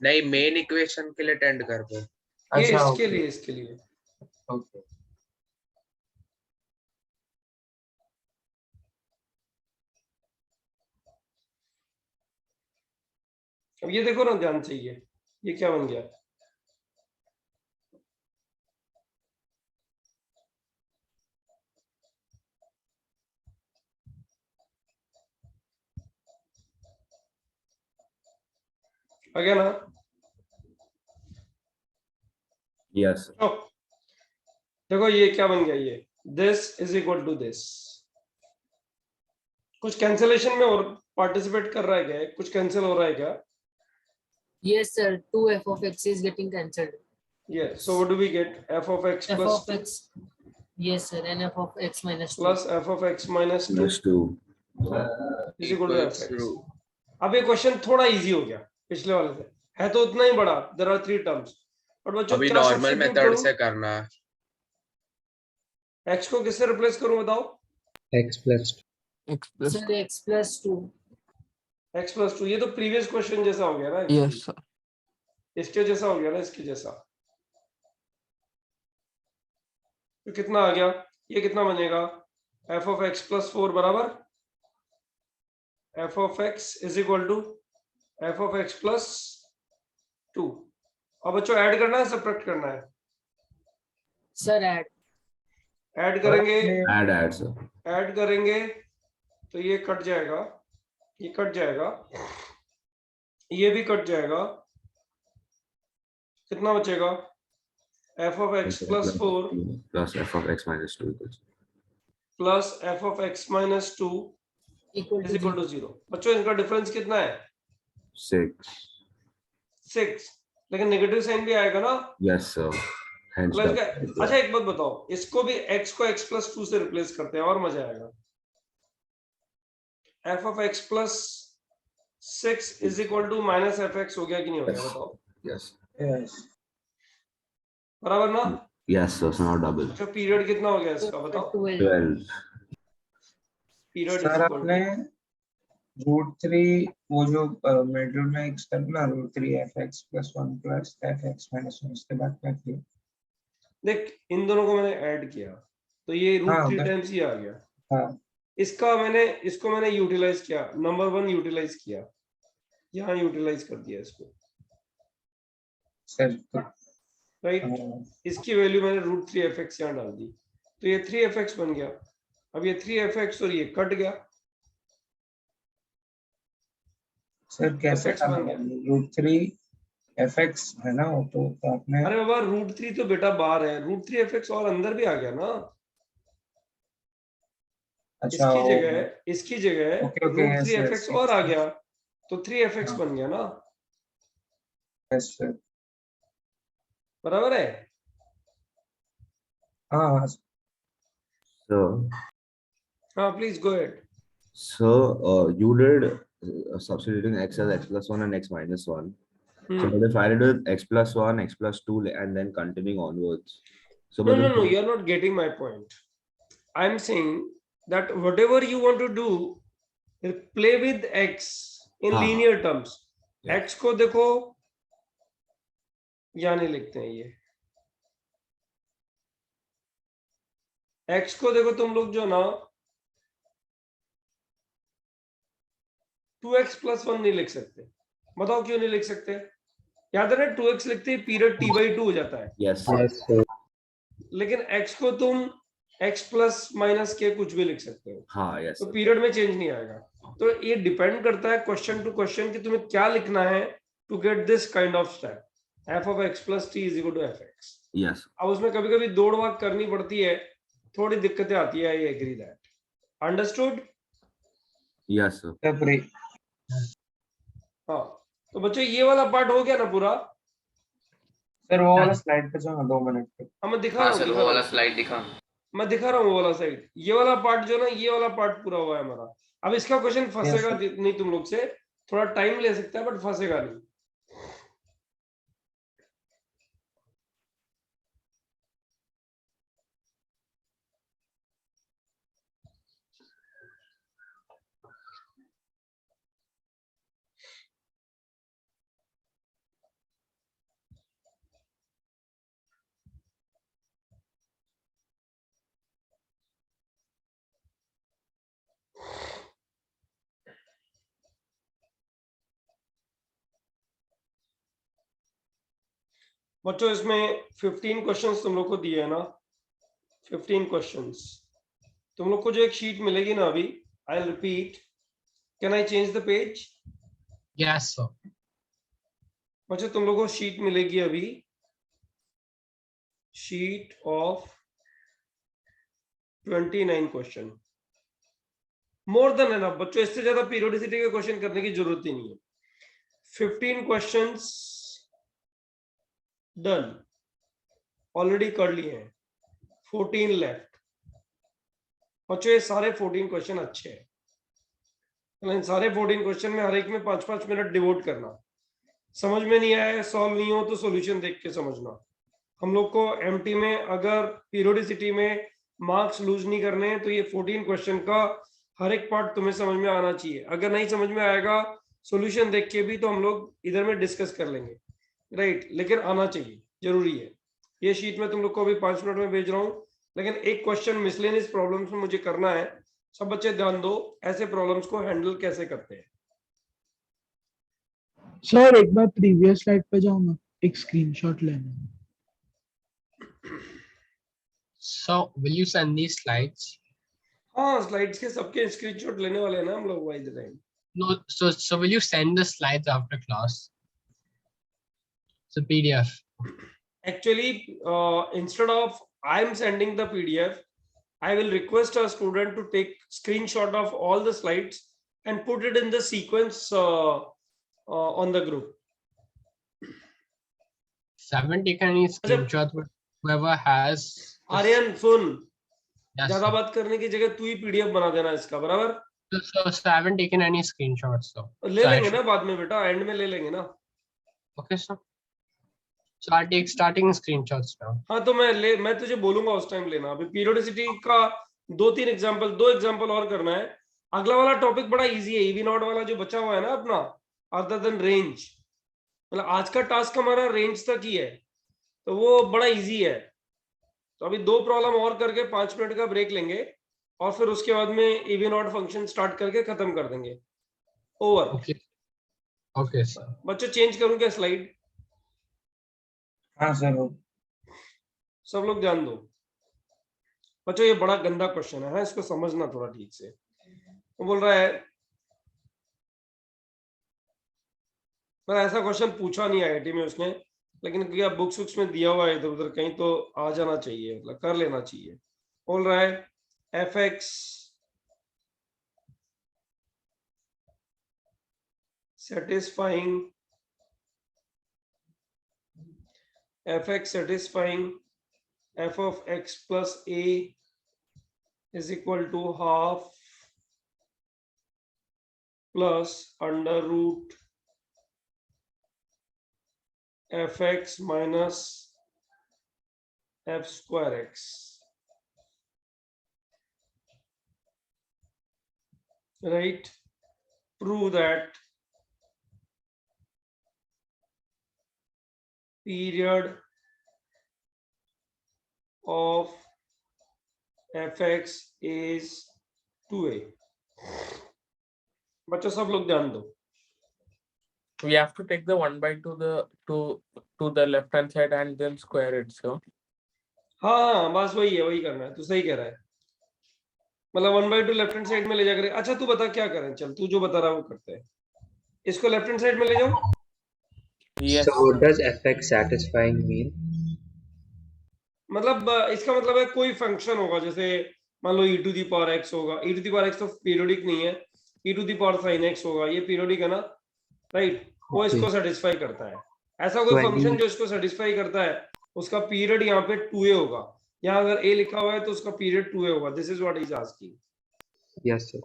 नहीं, मेन इक्वेशन के लिए टेंड कर दो. ये अच्छा, इसके लिए ओके. अब ये देखो ना ध्यान से. ये क्या बन गया? आ गया ना? Yes. तो देखो ये क्या बन गया. ये this is equal to this. कुछ कैंसिलेशन में और पार्टिसिपेट कर रहा है क्या? कुछ कैंसिल हो रहा है क्या? Yes, sir. 2f of x is getting cancelled. Yeah. So what do we get? F of x F plus of x. Yes, sir. And f of x minus 2. plus f of x minus 2 Plus 2. is equal to fx. अब ये question थोड़ा easy हो गया पिछले वाले से. है तो उतना ही बड़ा. There are 3 terms. और बच्चों अभी क्या नॉर्मल substitute मेथड करूं? से करना है. x को किससे रिप्लेस करूं बताओ? x plus 2. X plus Sir, x plus 2. x plus 2. ये तो प्रीवियस क्वेश्चन जैसा हो गया ना. yes sir. इसके जैसा हो गया ना. इसके जैसा. तो कितना आ गया? ये कितना बनेगा? f of x plus 4 बराबर f of x is equal to f of x plus 2. अब बच्चों ऐड करना है सब्ट्रैक्ट करना है? Sir, add. ऐड करेंगे. Add, sir. ऐड करेंगे तो ये कट जाएगा. ये कट जाएगा. ये भी कट जाएगा. कितना बचेगा? f of x plus 4 Plus f of x minus 2 equals. plus f of x minus 2 Equal is to equal 0. to 0. बच्चों इनका डिफरेंस कितना है? 6. 6. लेकिन नेगेटिव साइन भी आएगा ना. Yes, sir. Hence plus the. का. अच्छा एक बात बताओ. इसको भी x को x plus 2 से रिप्लेस करते हैं और मजा आएगा. f of x plus 6 is equal to minus fx हो गया कि नहीं हो गया Yes. बताओ. Yes. यस. बराबर ना? Yes, sir. So now double. अच्छा पीरियड कितना हो गया इसका बताओ. 12. 12. पीरियड सर आपने √3 वो जो मिडिल में x करना √3 fx + 1 + fx - 1 उसके बाद क्या किया? देख इन दोनों को मैंने ऐड किया तो ये हाँ, √3 but- टाइम्स ही आ गया. हाँ इसको मैंने यूटिलाइज किया. नंबर 1 यूटिलाइज किया. यहाँ यूटिलाइज कर दिया इसको. सर. राइट. इसकी वैल्यू मैंने √3 fx यहाँ डाल दी तो ये 3 fx बन गया. अब ये 3 fx और ये कट गया. सर कैसे fx बन गया। √3 fx है ना वो तो आपने अरे बाबा √3 तो बेटा बाहर है, √3 fx और अंदर भी आ गया ना। अच्छा इसकी जगह ओके ओके √3 fx और आ गया, तो 3 fx हाँ। बन गया ना, यस सर बराबर है। हाँ So, हाँ please go ahead. you did substituting x as x plus 1 and x minus 1. So, but if I did with x plus 1, x plus 2, and then continuing onwards. So, No, but no, no, you're not getting my point. I'm saying that whatever you want to do, play with x in हाँ, linear terms. Yes. x को देखो, यानी लिखते हैं ये x को देखो तुम लोग जो ना 2x plus 1 नहीं लिख सकते। बताओ क्यों नहीं लिख सकते? याद है ना 2x लिखते ही पीरियड t/2 हो जाता है। yes. Yes, sir. लेकिन x को तुम x प्लस माइनस के कुछ भी लिख सकते हो, हाँ, yes. तो sir. पीरियड में चेंज नहीं आएगा। तो ये डिपेंड करता है क्वेश्चन टू क्वेश्चन कि तुम्हें क्या लिखना है to get this kind of step. f of x plus t is equal to fx। Yes. अब उसमें कभी कभी दौड़ भाग करनी पड़ती है, थोड़ी दिक्कतें आती है। I agree that. Understood? Yes, sir. हाँ तो बच्चों ये वाला पार्ट हो गया ना पूरा? सर वो वाला स्लाइड पे जाओ ना 2 मिनट पे। हाँ मैं दिखा रहा हूँ, वो वाला स्लाइड दिखा, मैं दिखा रहा हूँ वो वाला साइड। ये वाला पार्ट जो ना, ये वाला पार्ट पूरा हुआ है हमारा। अब इसका क्वेश्चन फंसेगा नहीं तुम लोग से, थोड़ा टाइम ले सकता है बट फंसेगा नहीं। बच्चों इसमें 15 क्वेश्चंस तुम लोग को दिए है ना, 15 क्वेश्चंस। तुम लोग को जो एक शीट मिलेगी ना अभी, आई will repeat, can I change the page? Yes, sir. बच्चों तुम लोग को शीट मिलेगी अभी, sheet of 29 question. More than enough बच्चों, इससे ज्यादा पीरियोडिसिटी के क्वेश्चन करने की जरूरत ही नहीं है। 15 क्वेश्चंस डन, ऑलरेडी कर लिए हैं, 14 लेफ्ट। बच्चों ये सारे 14 क्वेश्चन अच्छे हैं, इन सारे 14 क्वेश्चन में हर एक में 5-5 मिनट डिवोट करना। समझ में नहीं आया, सॉल्व नहीं हो तो सॉल्यूशन देख के समझना। हम लोग को एमटी में अगर पीरियोडिसिटी में मार्क्स लूज नहीं करने हैं तो ये 14 क्वेश्चन का हर एक पार्ट तुम्हें समझ में आना चाहिए। अगर नहीं समझ में आएगा सॉल्यूशन देख के भी तो हम लोग इधर में डिस्कस कर लेंगे, राइट, लेकिन आना चाहिए, जरूरी है। ये शीट में तुम लोग को अभी 5 मिनट में भेज रहा हूँ, लेकिन एक क्वेश्चन मिसलेनियस प्रॉब्लम्स में मुझे करना है। सब बच्चे ध्यान दो, ऐसे प्रॉब्लम्स को हैंडल कैसे करते हैं। सर एक बार प्रीवियस स्लाइड पे जाओ ना, एक स्क्रीनशॉट लेना। So, will you send these slides? हाँ स्लाइड्स के सबके स्क्रीनशॉट लेने वाले हैं ना हम लोग wise time. No, so will you send the slides after class? It's a PDF. Actually, instead of I'm sending the PDF, I will request a student to take screenshot of all the slides and put it in the sequence on the group. Haven't taken any screenshots, but whoever has. Aryan सुन, Yes, ज्यादा sir. बात करने की जगह तू ही PDF बना देना इसका, बराबर? So I haven't taken any screenshots, so. ले So I लेंगे should- ना बाद में बेटा, एंड में ले लेंगे ना। Okay, sir. So I'll take starting screenshots now. हाँ तो मैं तुझे बोलूंगा उस टाइम लेना। अभी पीरियोडिसिटी का 2-3 एग्जांपल, 2 एग्जांपल और करना है। अगला वाला टॉपिक बड़ा इजी है, ईवी नॉट वाला जो बचा हुआ है ना अपना, अदर देन रेंज। मतलब आज का टास्क हमारा रेंज तक ही है, तो वो बड़ा इजी है। तो अभी 2 प्रॉब्लम और करके 5 मिनट का ब्रेक लेंगे और फिर उसके बाद में ईवी नॉट फंक्शन स्टार्ट करके खत्म कर देंगे। ओवर। Okay. Okay, sir. बच्चों चेंज करूं क्या स्लाइड? हाँ सर। सब लोग ध्यान दो। बच्चों ये बड़ा गंदा क्वेश्चन है, इसको समझना थोड़ा ठीक से। वो बोल रहा है पर ऐसा क्वेश्चन पूछा नहीं आईआईटी में उसने, लेकिन क्या बुक्स बुक्स में दिया हुआ है इधर उधर कहीं, तो आ जाना चाहिए, मतलब कर लेना चाहिए। बोल रहा है fx satisfying f of x plus a is equal to half plus under root fx minus f square x, right? Prove that period of fx is 2a। बच्चों सब लोग ध्यान दो। We have to take the 1/2 to the left hand side and then square it. So हाँ बस वही है, वही करना है, तू सही कह रहा है। मतलब 1/2 लेफ्ट हैंड साइड में ले जाकर। अच्छा तू बता क्या करें, चल तू जो बता रहा है वो करते हैं। इसको लेफ्ट हैंड साइड में ले जाओ। yes, So what does fx satisfying mean? मतलब इसका मतलब है कोई फंक्शन होगा, जैसे मान लो e to the power x होगा। e to the power x तो पीरियोडिक नहीं है, e to the power sin x होगा, ये पीरियोडिक है ना, राइट? वो इसको सेटिस्फाई करता है। ऐसा कोई फंक्शन जो इसको सेटिस्फाई करता है उसका पीरियड यहाँ पे 2a होगा। यहाँ अगर a लिखा हुआ है तो उसका पीरियड 2a होगा। This is what is asking. Yes, sir.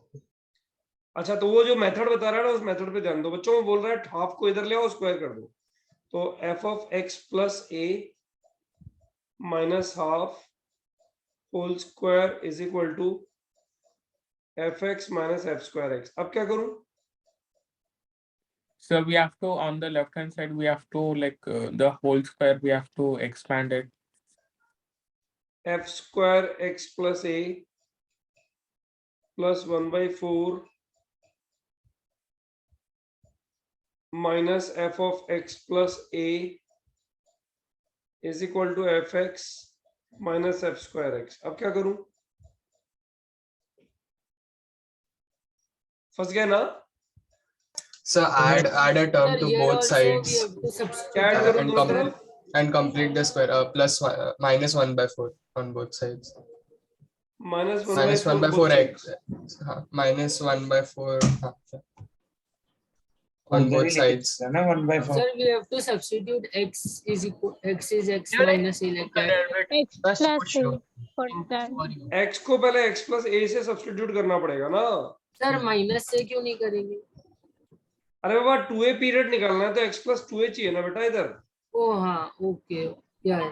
अच्छा तो वो जो मेथड बता रहा है ना, उस मेथड पे ध्यान दो बच्चों। वो बोल रहा है हाफ को इधर ले आओ, स्क्वायर कर दो। तो f of x plus a minus half whole square is equal to fx minus f square x। अब क्या करूं? so we have to, on the left hand side we have to like the whole square we have to expand it. f square x plus a plus 1/4 minus f of x plus a is equal to fx minus f square x। अब क्या करूं? फंस गया ना? So add a term Sir, to here both also sides we have to substitute. क्या add करूं दोनों तरफ? and complete the square plus minus 1/4 on both sides. minus Minus 1/4 1/4 both x. sides। Minus 1/4 on उधर both ही लिख sides. सकते हैं ना 1/4। Sir, we have to substitute x is equal x is x minus a like that. X plus A for that. x को पहले x plus a से substitute करना पड़ेगा ना। सर माइनस से क्यों नहीं करेंगे? अरे बाबा 2a पीरियड निकालना है तो x plus 2a चाहिए ना बेटा इधर। ओ हाँ ओके, क्या है?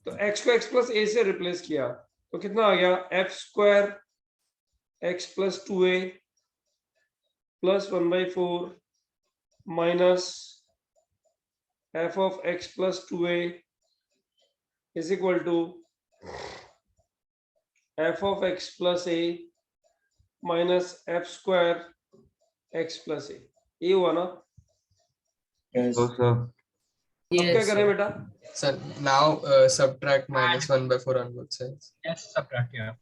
तो x को x plus a से रिप्लेस किया तो कितना आ गया? f square x plus 2a plus 1/4 minus f of x plus 2a is equal to f of x plus a minus f square x plus a। ये हुआ ना? Yes. So, sir, अब क्या करें बेटा? So now subtract minus 1/4 on both sides. Yes, subtract, yeah.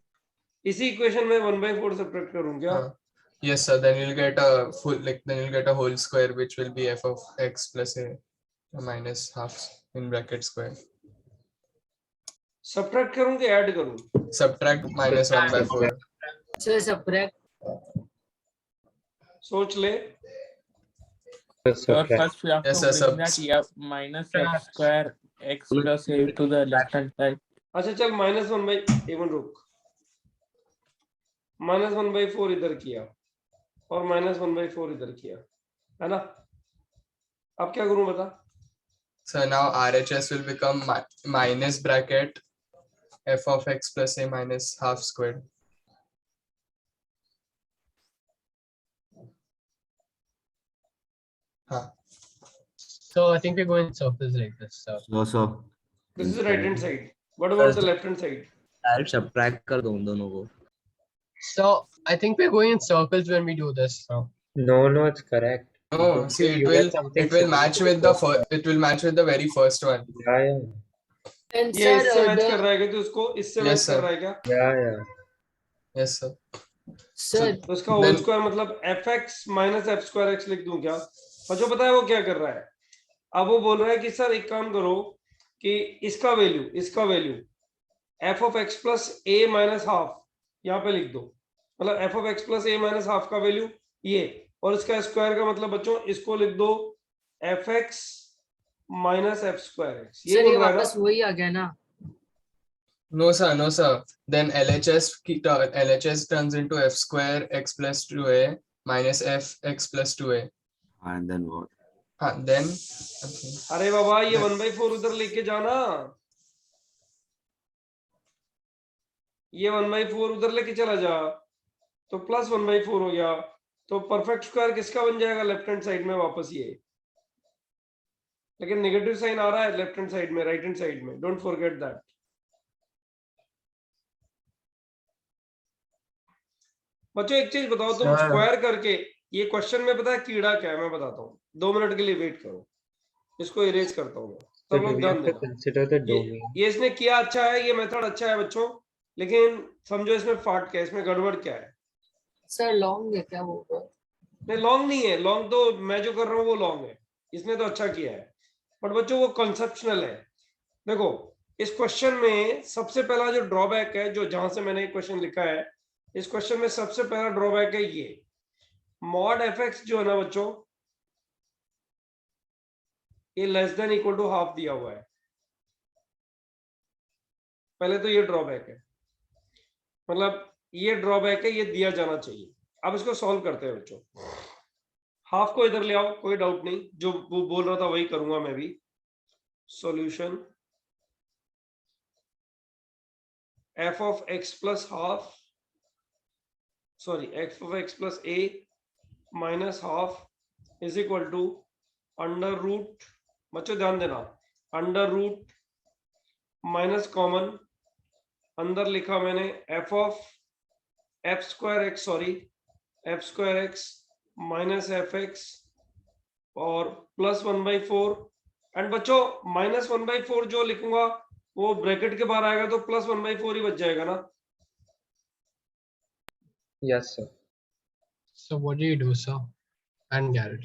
इसी equation में 1/4 subtract करूं क्या? Yes, sir. Then you'll get a then you'll get a whole square, which will be f of x plus a minus half in bracket square. Subtract करूं कि add करूं? Subtract minus 1/4. Sir subtract. सोच ले। So Subtract. first we have Yes, to sir, bring that f minus f square x plus a to the left hand side. अच्छा चल -1/1 रुक, -1/4 इधर किया और -1/4 इधर किया, है ना? अब क्या करूं बता? So now RHS will become minus bracket f of x plus a minus half squared. So I think we're going in circles like this. so This is the right hand side. What about the left hand side? I'll subtract कर दो उन दोनों को. So I think we're going in circles when we do this. So No, it's correct. No, see, it will match with the very first one. Yeah. And ये इससे sir, match कर रहा है क्या? तो उसको इससे मैच Yes, कर sir. रहा है क्या? Yeah. Yes, sir. sir, तो उसका होल स्क्वायर मतलब fx minus f square x लिख दूं क्या? बच्चों पता है वो क्या कर रहा है? अब वो बोल रहा है कि सर एक काम करो कि इसका value F of x plus A minus half यहाँ पे लिख दो, मतलब F of x plus A minus half का वैल्यू ये, और इसका स्क्वायर का मतलब बच्चों इसको लिख दो f x minus F square x. ये सर ये बोल रहा है वापस ना? वही आ गया ना? No sir, no sir. Then LHS turns into f square x plus 2a minus f x plus 2a. And then what? Then अरे बाबा ये 1/4 उधर लेके जाना, ये 1/4 उधर लेके चला जा तो प्लस 1/4 हो गया, तो परफेक्ट स्क्वायर किसका बन जाएगा लेफ्ट हैंड साइड में वापस ये, लेकिन नेगेटिव साइन आ रहा है लेफ्ट हैंड साइड में, राइट हैंड साइड में, डोंट फॉरगेट दैट। बच्चों एक चीज बताओ, तुम स्क्वायर करके ये क्वेश्चन में पता है कीड़ा क्या है मैं बताता हूँ, 2 मिनट के लिए वेट करो, इसको इरेज करता हूँ मैं, सब लोग ध्यान देना। Consider the domain. ये इसने किया अच्छा है, ये मेथड अच्छा है बच्चों, लेकिन समझो इसमें फाट क्या है, इसमें गड़बड़ क्या है। सर लॉन्ग है क्या वो? नहीं लॉन्ग नहीं है, लॉन्ग तो मैं जो कर रहा हूँ वो लॉन्ग है, इसने तो अच्छा किया है, बट बच्चों वो कॉन्सेप्शनल है। देखो इस क्वेश्चन में सबसे पहला जो ड्रॉबैक है, जो जहां से मैंने क्वेश्चन लिखा है, इस क्वेश्चन में सबसे पहला ड्रॉबैक है ये मॉड एफ एक्स जो है ना बच्चों, ये less than equal to half दिया हुआ है, पहले तो ये ड्रॉबैक है, मतलब ये ड्रॉबैक है, ये दिया जाना चाहिए। अब इसको सॉल्व करते हैं बच्चों, हाफ को इधर ले आओ, कोई डाउट नहीं, जो वो बोल रहा था वही करूंगा मैं भी। Solution F of x plus half, sorry F of x plus A minus half is equal to under root, बच्चों ध्यान देना, अंडर रूट माइनस कॉमन, अंदर लिखा मैंने F of F square x, sorry F square x minus F x और plus 1/4, and बच्चों minus 1/4 जो लिखूंगा वो ब्रैकेट के बाहर आएगा तो प्लस 1/4 ही बच जाएगा ना। Yes, sir. So what do you do, sir? And Garrett.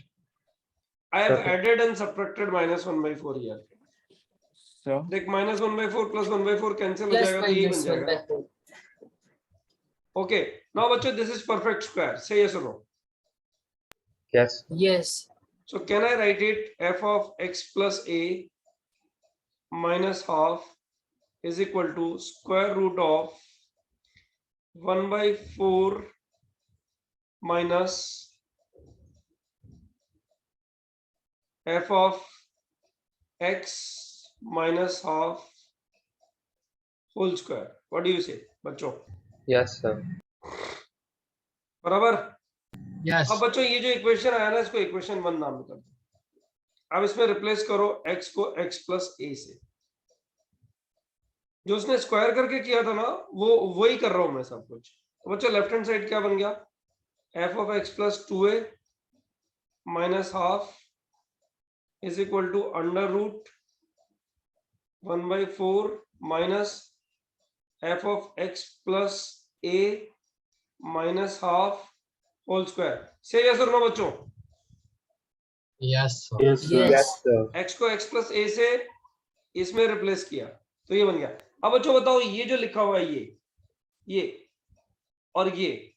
I have added and subtracted minus 1/4 here. So देख माइनस 1/4 प्लस 1/4 कैंसिल हो प्लस जाएगा तो यही बन माइनस जाएगा। ओके नाउ बच्चों दिस इज परफेक्ट स्क्वायर, से यस और no? Yes. Yes. So can I write it f of x plus a minus half is equal to square root of 1/4 minus f of x minus half whole square? What do you say बच्चों? Yes, sir. बराबर। Yes. अब बच्चों ये जो equation आया ना, इसको equation 1 नाम कर दो। अब इसमें रिप्लेस करो x को x प्लस a से, जो उसने स्क्वायर करके किया था ना वो वही कर रहा हूं मैं सब कुछ। तो बच्चों लेफ्ट हैंड साइड क्या बन गया, f of x plus 2a minus half is equal to under root 1/4 minus f of x plus a minus half whole square. से यस और नो बच्चों? Yes, sir. Yes, sir. x को x plus a से इसमें replace किया तो ये बन गया। अब बच्चों बताओ ये जो लिखा हुआ है ये और ये,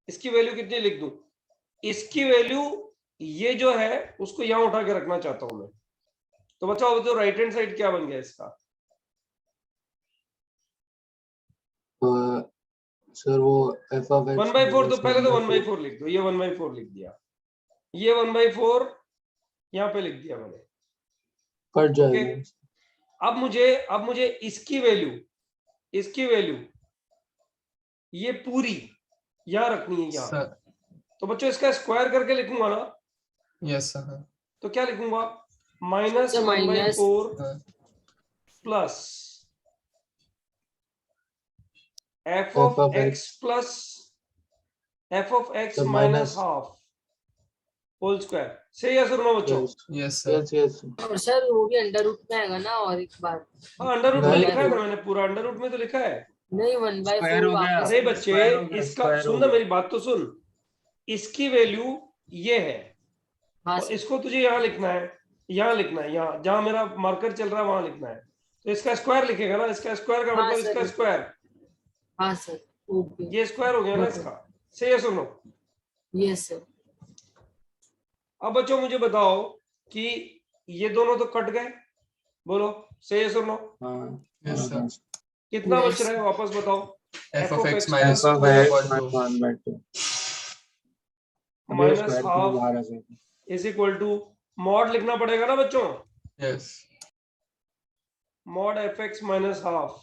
इसकी वैल्यू कितनी लिख दूं? इसकी वैल्यू ये जो है उसको यहां उठा के रखना चाहता हूं मैं। तो बच्चों अब तो राइट हैंड साइड क्या बन गया इसका? सर वो f of x 1/4, तो पहले तो 1/4 लिख दो, ये 1/4 लिख दिया, ये 1/4 यहाँ पे लिख दिया मैंने, कट ओके। अब मुझे इसकी वैल्यू ये पूरी यहाँ रखनी है यहाँ। Sir. तो बच्चों इसका स्क्वायर करके लिखूंगा ना, Yes sir. तो क्या लिखूंगा? माइनस तो minus- 1/4 plus f of x plus f of x तो minus minus- half whole square. से यस और नो बच्चों? Yes sir. yes और सर वो भी अंडर रूट में आएगा ना? और एक बार हाँ अंडर रूट में नहीं, लिखा है ना मैंने, पूरा अंडर रूट में तो लिखा है। नहीं, 1/4 वापस। अरे बच्चे इसका सुन ना, मेरी बात तो सुन, इसकी वैल्यू ये है हाँ और सर इसको तुझे यहाँ लिखना है, यहाँ लिखना है, यहाँ जहाँ मेरा मार्कर चल रहा है वहां लिखना है। तो इसका स्क्वायर लिखेगा ना, इसका स्क्वायर का हाँ मतलब सर, इसका स्क्वायर, हाँ सर ओके ये स्क्वायर हो गया ना इसका। से यस और नो? यस सर अब बच्चों मुझे बताओ कि ये दोनों तो कट गए, बोलो से यस और नो? Yes, sir. कितना Yes, बच रहा है वापस बताओ? F of x plus minus f of 2 x upon minus 2. 1 by 2 minus square half बाहर आ जाएगा। इज इक्वल टू मॉड लिखना पड़ेगा ना बच्चों, Yes. Mod F x minus half.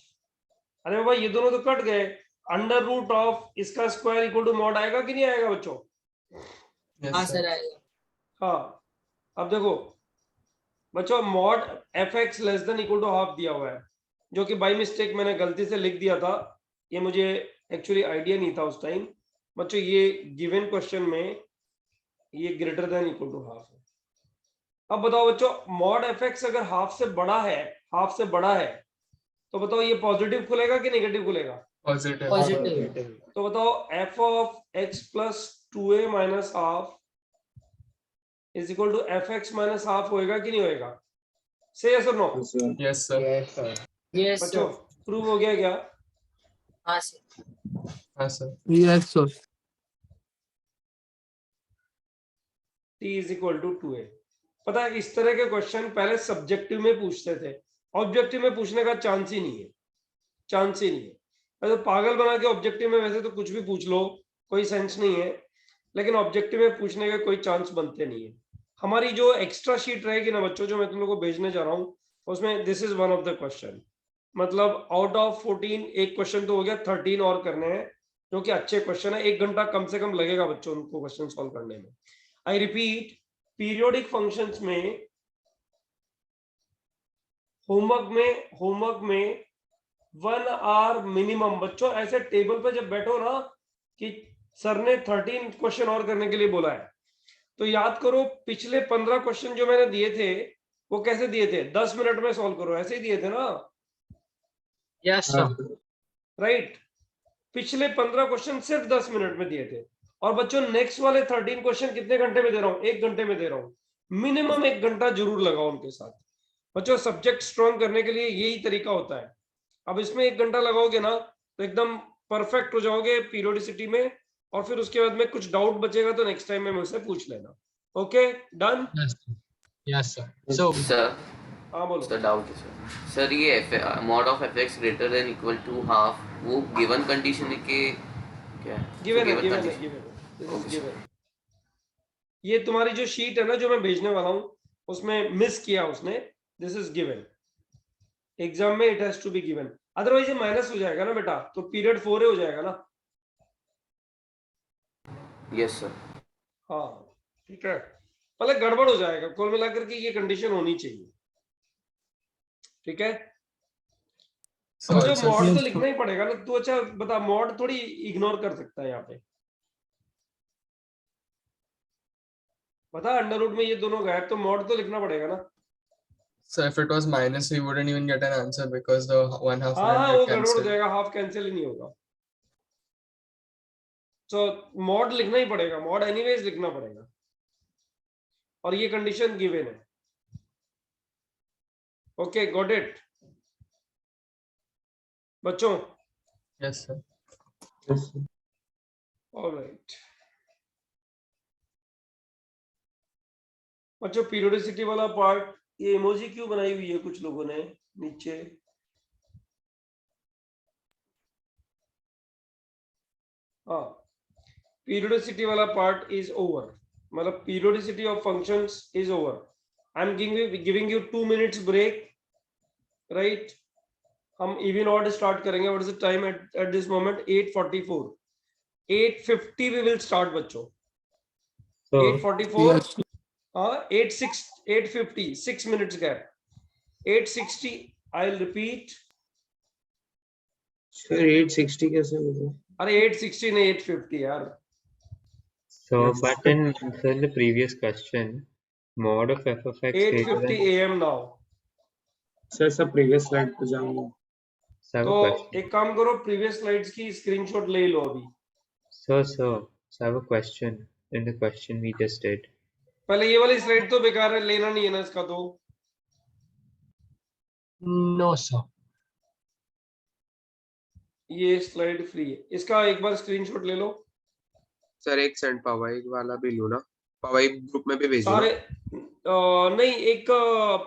अरे बाबा ये दोनों तो कट गए, अंडर रूट ऑफ इसका स्क्वायर इक्वल टू मॉड आएगा कि नहीं आएगा बच्चों? Yes, हाँ sir. सर आएगा। हाँ, अब देखो बच्चों mod F X less than equal to half दिया हुआ है, जो कि बाई मिस्टेक मैंने गलती से लिख दिया था, ये मुझे एक्चुअली आइडिया नहीं था उस टाइम। बच्चों ये गिवन क्वेश्चन में ये greater than equal to half है। अब बताओ बच्चों मॉड एफ एक्स अगर हाफ से बड़ा है, हाफ से बड़ा है, तो बताओ ये पॉजिटिव खुलेगा कि नेगेटिव खुलेगा? Positive. पॉजिटिव तो बताओ F of x plus 2a minus half is equal to F x minus half होएगा कि नहीं होएगा? से यस और no? Yes, sir. Yes, sir. Yes बच्चों सर प्रूव हो गया क्या? हाँ सर हाँ, sir. Yes, sir. t is equal to 2a। पता है इस तरह के क्वेश्चन पहले सब्जेक्टिव में पूछते थे, ऑब्जेक्टिव में पूछने का चांस ही नहीं है, चांस ही नहीं है। तो पागल बना के ऑब्जेक्टिव में वैसे तो कुछ भी पूछ लो, कोई सेंस नहीं है, लेकिन ऑब्जेक्टिव में पूछने के कोई चांस बनते नहीं है। हमारी जो एक्स्ट्रा शीट रहेगी ना बच्चों, जो मैं तुम लोगों को भेजने जा रहा हूँ, उसमें this is one of the question. मतलब आउट ऑफ 14 एक क्वेश्चन तो हो गया, 13 और करने हैं जो कि अच्छे क्वेश्चन है। 1 घंटा कम से कम लगेगा बच्चों उनको क्वेश्चन सॉल्व करने में। आई रिपीट, पीरियोडिक फंक्शंस में होमवर्क में 1 आवर मिनिमम। बच्चों ऐसे टेबल पे जब बैठो ना कि सर ने 13 क्वेश्चन और करने के लिए बोला है, तो याद करो पिछले 15 क्वेश्चन जो मैंने दिए थे वो कैसे दिए थे? 10 मिनट में सॉल्व करो, ऐसे ही दिए थे ना? Yes, sir. राइट, पिछले 15 क्वेश्चन सिर्फ 10 मिनट में दिए थे। और बच्चों नेक्स्ट वाले 13 क्वेश्चन कितने घंटे में दे रहा हूं? 1 घंटे में दे रहा हूं। मिनिमम 1 घंटा जरूर लगाओ उनके साथ। बच्चों सब्जेक्ट स्ट्रॉन्ग करने के लिए यही तरीका होता है। अब इसमें 1 घंटा लगाओगे ना तो एकदम परफेक्ट हो जाओगे पीरियोडिसिटी में, और फिर उसके बाद में कुछ डाउट बचेगा तो नेक्स्ट टाइम में मुझसे पूछ लेना। Okay done? Yes, sir. Yes, sir. So, sir हाँ बोलो। सर डाउट है सर। सर ये mod of F X greater than equal to half, वो गिवन कंडीशन है कि क्या है? गिवन है, So, गिवन है, condition- गिवन है, दिस इज Okay, गिवन। ये तुम्हारी जो शीट है ना जो मैं भेजने वाला हूं, उसमें मिस किया उसने, दिस इज गिवन। एग्जाम में it has to be given, otherwise ये माइनस हो जाएगा ना बेटा, तो पीरियड 4 हो जाएगा ना। Yes sir. हाँ ठीक है, मतलब गड़बड़ हो जाएगा। कुल मिलाकर के ये कंडीशन होनी चाहिए, ठीक है? So मुझे also, मॉड तो लिखना ही पड़ेगा ना। तू अच्छा बता, मॉड थोड़ी इग्नोर कर सकता है यहाँ पे। बता अंडर रूट में ये दोनों गायब, तो मॉड तो लिखना पड़ेगा ना। so if it was minus, we wouldn't even get an answer because the 1/2 हाँ हाँ, will वो get गड़बड़ हो cancelled. जाएगा, हाफ कैंसिल ही नहीं होगा। तो मॉड लिखना ही पड़ेगा, मॉड एनीवेज लिखना पड़ेगा, और ये कंडीशन गिवन है। ओके गॉट इट बच्चों? Yes, sir. ऑलराइट बच्चों, पीरियोडिसिटी वाला पार्ट, ये इमोजी क्यों बनाई हुई है कुछ लोगों ने नीचे? हाँ, पीरियोडिसिटी वाला पार्ट इज ओवर, मतलब periodicity of functions is over. I am giving you 2 minutes break, right? हम इवन ऑड स्टार्ट करेंगे। What is the time at this moment? 8:44। 8:50 we will start बच्चों। 8:44, Yes. हाँ 8:50, 6 minutes gap. 8:60 I will repeat. Sir 860 कैसे होगा? अरे 8:60 नहीं 8:50 यार। So, but in the previous question, mod of f of x greater 8:50 than. AM now। Sir previous slide पे जाऊंगा। So I have तो a question. एक काम करो, प्रीवियस स्लाइड्स की स्क्रीनशॉट ले लो अभी। So I have a question in the question we just did. पहले ये वाली स्लाइड तो बेकार है, लेना नहीं है ना इसका तो। No, sir. ये स्लाइड फ्री है, इसका एक बार स्क्रीनशॉट ले लो सर एक सेंड पवाई वाला भी लो ना, पवाई ग्रुप में भी भेजो ना। सारे। नहीं, एक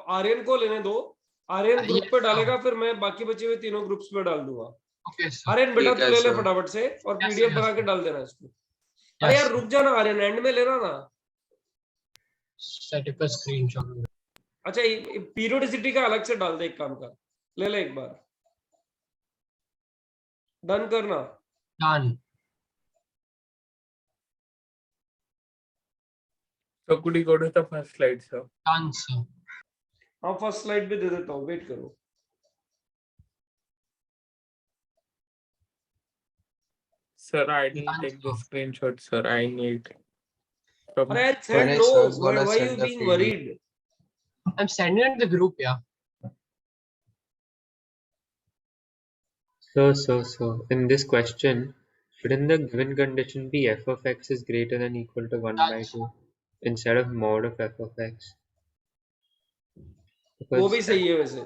आर्यन को लेने दो, आर्यन ग्रुप पे डालेगा, फिर मैं बाकी बचे हुए तीनों ग्रुप्स पे डाल दूंगा। Okay, sir. आर्यन बेटा ठीक तू है ले ले सर। फटाफट से, और Yes, पीडीएफ sir, बना yes, के sir. डाल देना इसको। अरे Yes, यार sir. रुक जाना आर्यन, एंड में लेना ना। Set up a screenshot. अच्छा पीरियोडिसिटी का अलग से डाल दे, एक काम कर, ले ले एक बार, डन करना। Done. So could you go to the first slide, sir? Done, sir. हाँ फर्स्ट स्लाइड भी दे देता हूँ, वेट करो। Sir, I didn't Done, take the sir. screenshot, sir. I need from अरे I said Ganesh no, sir is why gonna you send the being PDF. worried? I'm sending it to the group, yeah. So, in this question, shouldn't the given condition be f of x is greater than equal to 1 by 2 instead of mod of f of x? वो भी Because सही है वैसे,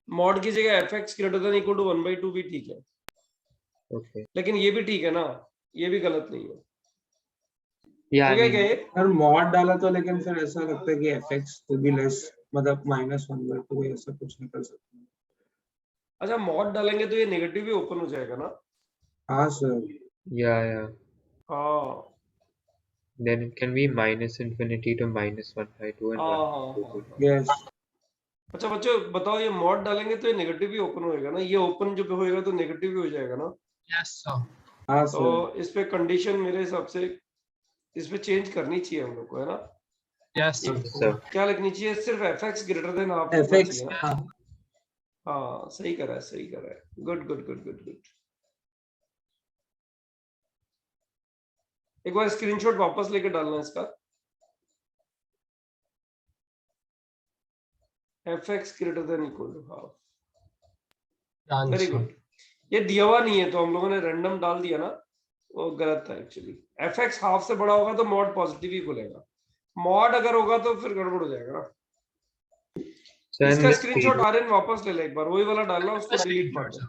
mod की जगह F X greater than equal to 1/2 भी ठीक है, okay, लेकिन ये भी ठीक है ना, ये भी गलत नहीं है। yeah, हो I गया mean, क्या ये? और मॉड डाला तो लेकिन फिर ऐसा लगता है कि fx to be less, मतलब -1/2 ऐसा कुछ निकल सकता है। अच्छा मॉड डालेंगे तो ये नेगेटिव भी ओपन हो जाएगा ना? हाँ सर। yeah. हाँ Then it can be minus infinity to -1/2 and हाँ 1 हाँ by हाँ 2. हाँ। यस। अच्छा बच्चों बताओ, ये मॉड डालेंगे तो ये नेगेटिव भी ओपन होएगा ना? ये ओपन जब होएगा तो नेगेटिव भी हो जाएगा ना? Yes, sir. हाँ तो सर। इस पे कंडीशन मेरे हिसाब से इस पे चेंज करनी चाहिए हम लोग को, है ना? Yes, sir. So, क्या लिखनी चाहिए? सिर्फ F X greater than half होना fx चाहिए ना? हाँ हाँ सही करा है, सही करा है, good good good good good. एक बार स्क्रीनशॉट वापस लेके डालना इसका, F X greater than equal to half. Done, very sir. Good. ये दिया हुआ नहीं है तो हम लोगों ने रैंडम डाल दिया ना, वो गलत था एक्चुअली। एफ एक्स हाफ से बड़ा होगा तो मॉड पॉजिटिव ही खुलेगा, मॉड अगर होगा तो फिर गड़बड़ हो जाएगा ना। so in इसका this स्क्रीनशॉट period, आर्यन वापस ले ले एक बार, वही वाला डालना, उसको डिलीट मार दो।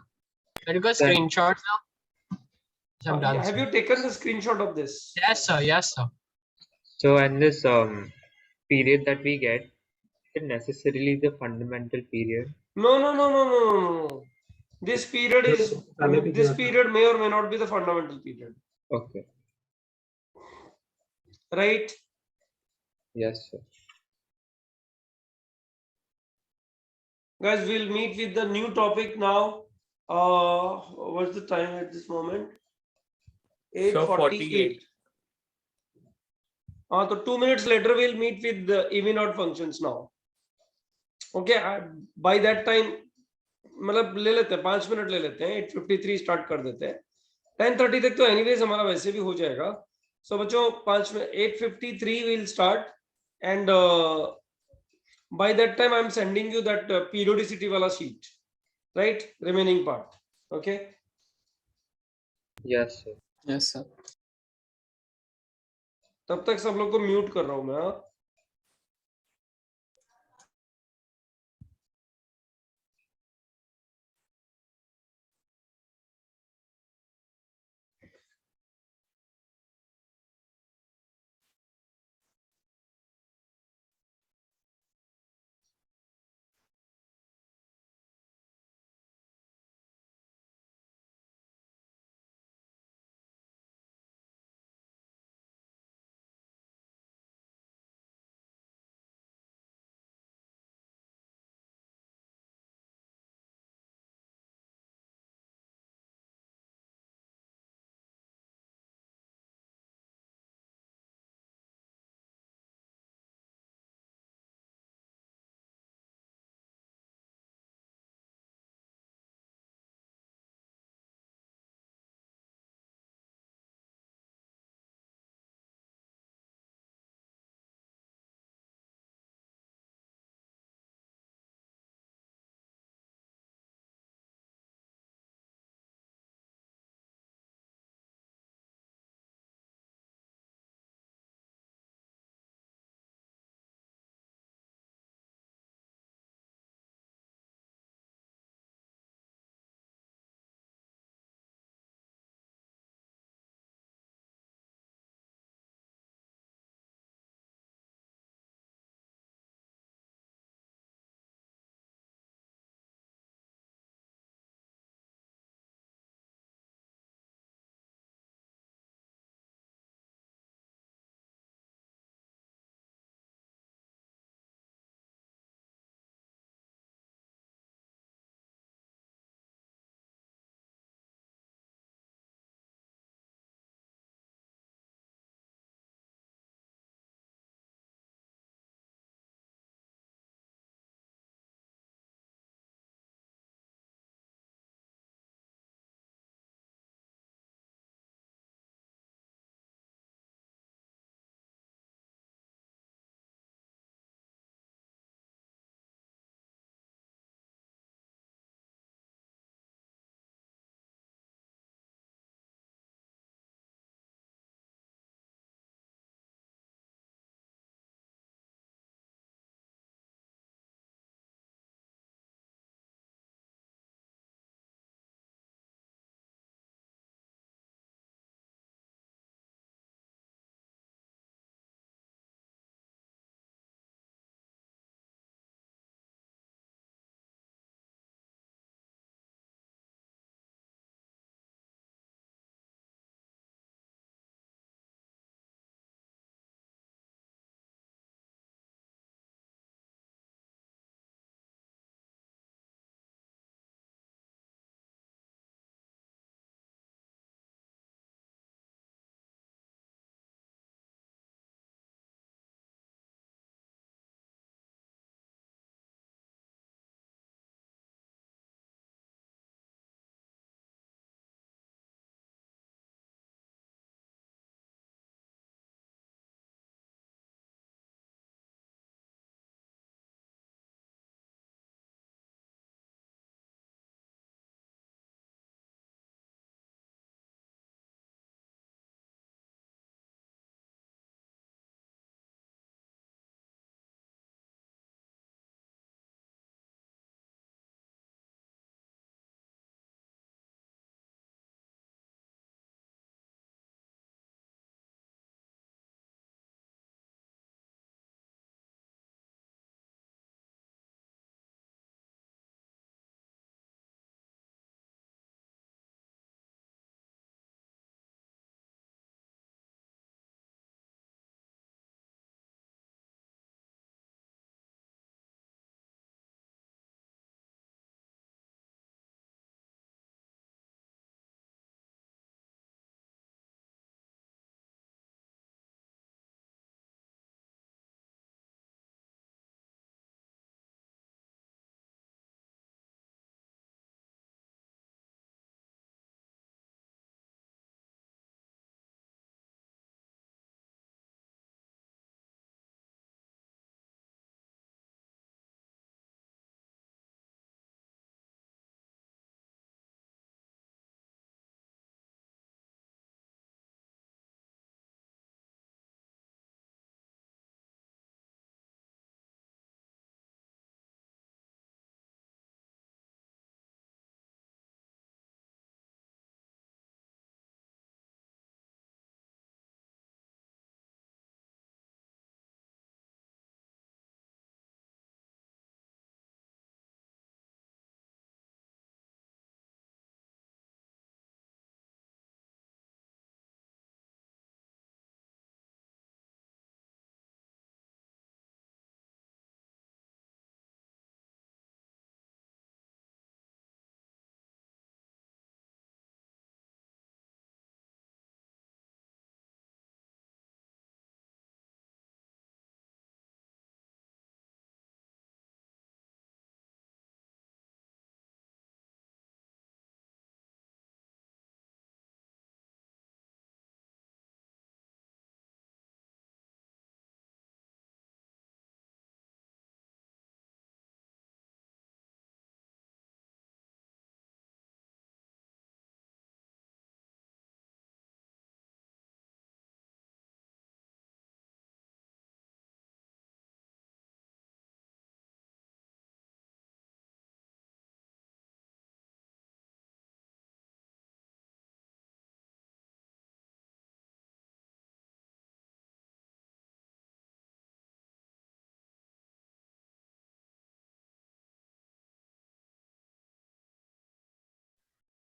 Can you go Then- screenshot now? I'm done, Have sir. you taken the screenshot of this? Yes, sir. Yes, sir. so in this period that we get, is necessarily the fundamental period. No, no, no, no, no, no, no. This period is, this period may or may not be the fundamental period, Okay. right? Yes, sir. Guys, we'll meet with the new topic now. What's the time at this moment? 8:48. So 2 minutes later we'll meet with the even odd functions now. Okay, by that time मतलब ले लेते हैं 5 minute ले लेते हैं, 8:53 start कर देते हैं, 10:30 तक तो एनीवेज हमारा वैसे भी हो जाएगा। सो बच्चों 5 में 8:53 will start, and by that time I'm sending you that periodicity वाला sheet, right? Remaining part, okay? Yes, sir. Yes, sir. तब तक सब लोग को म्यूट कर रहा हूं मैं, हाँ?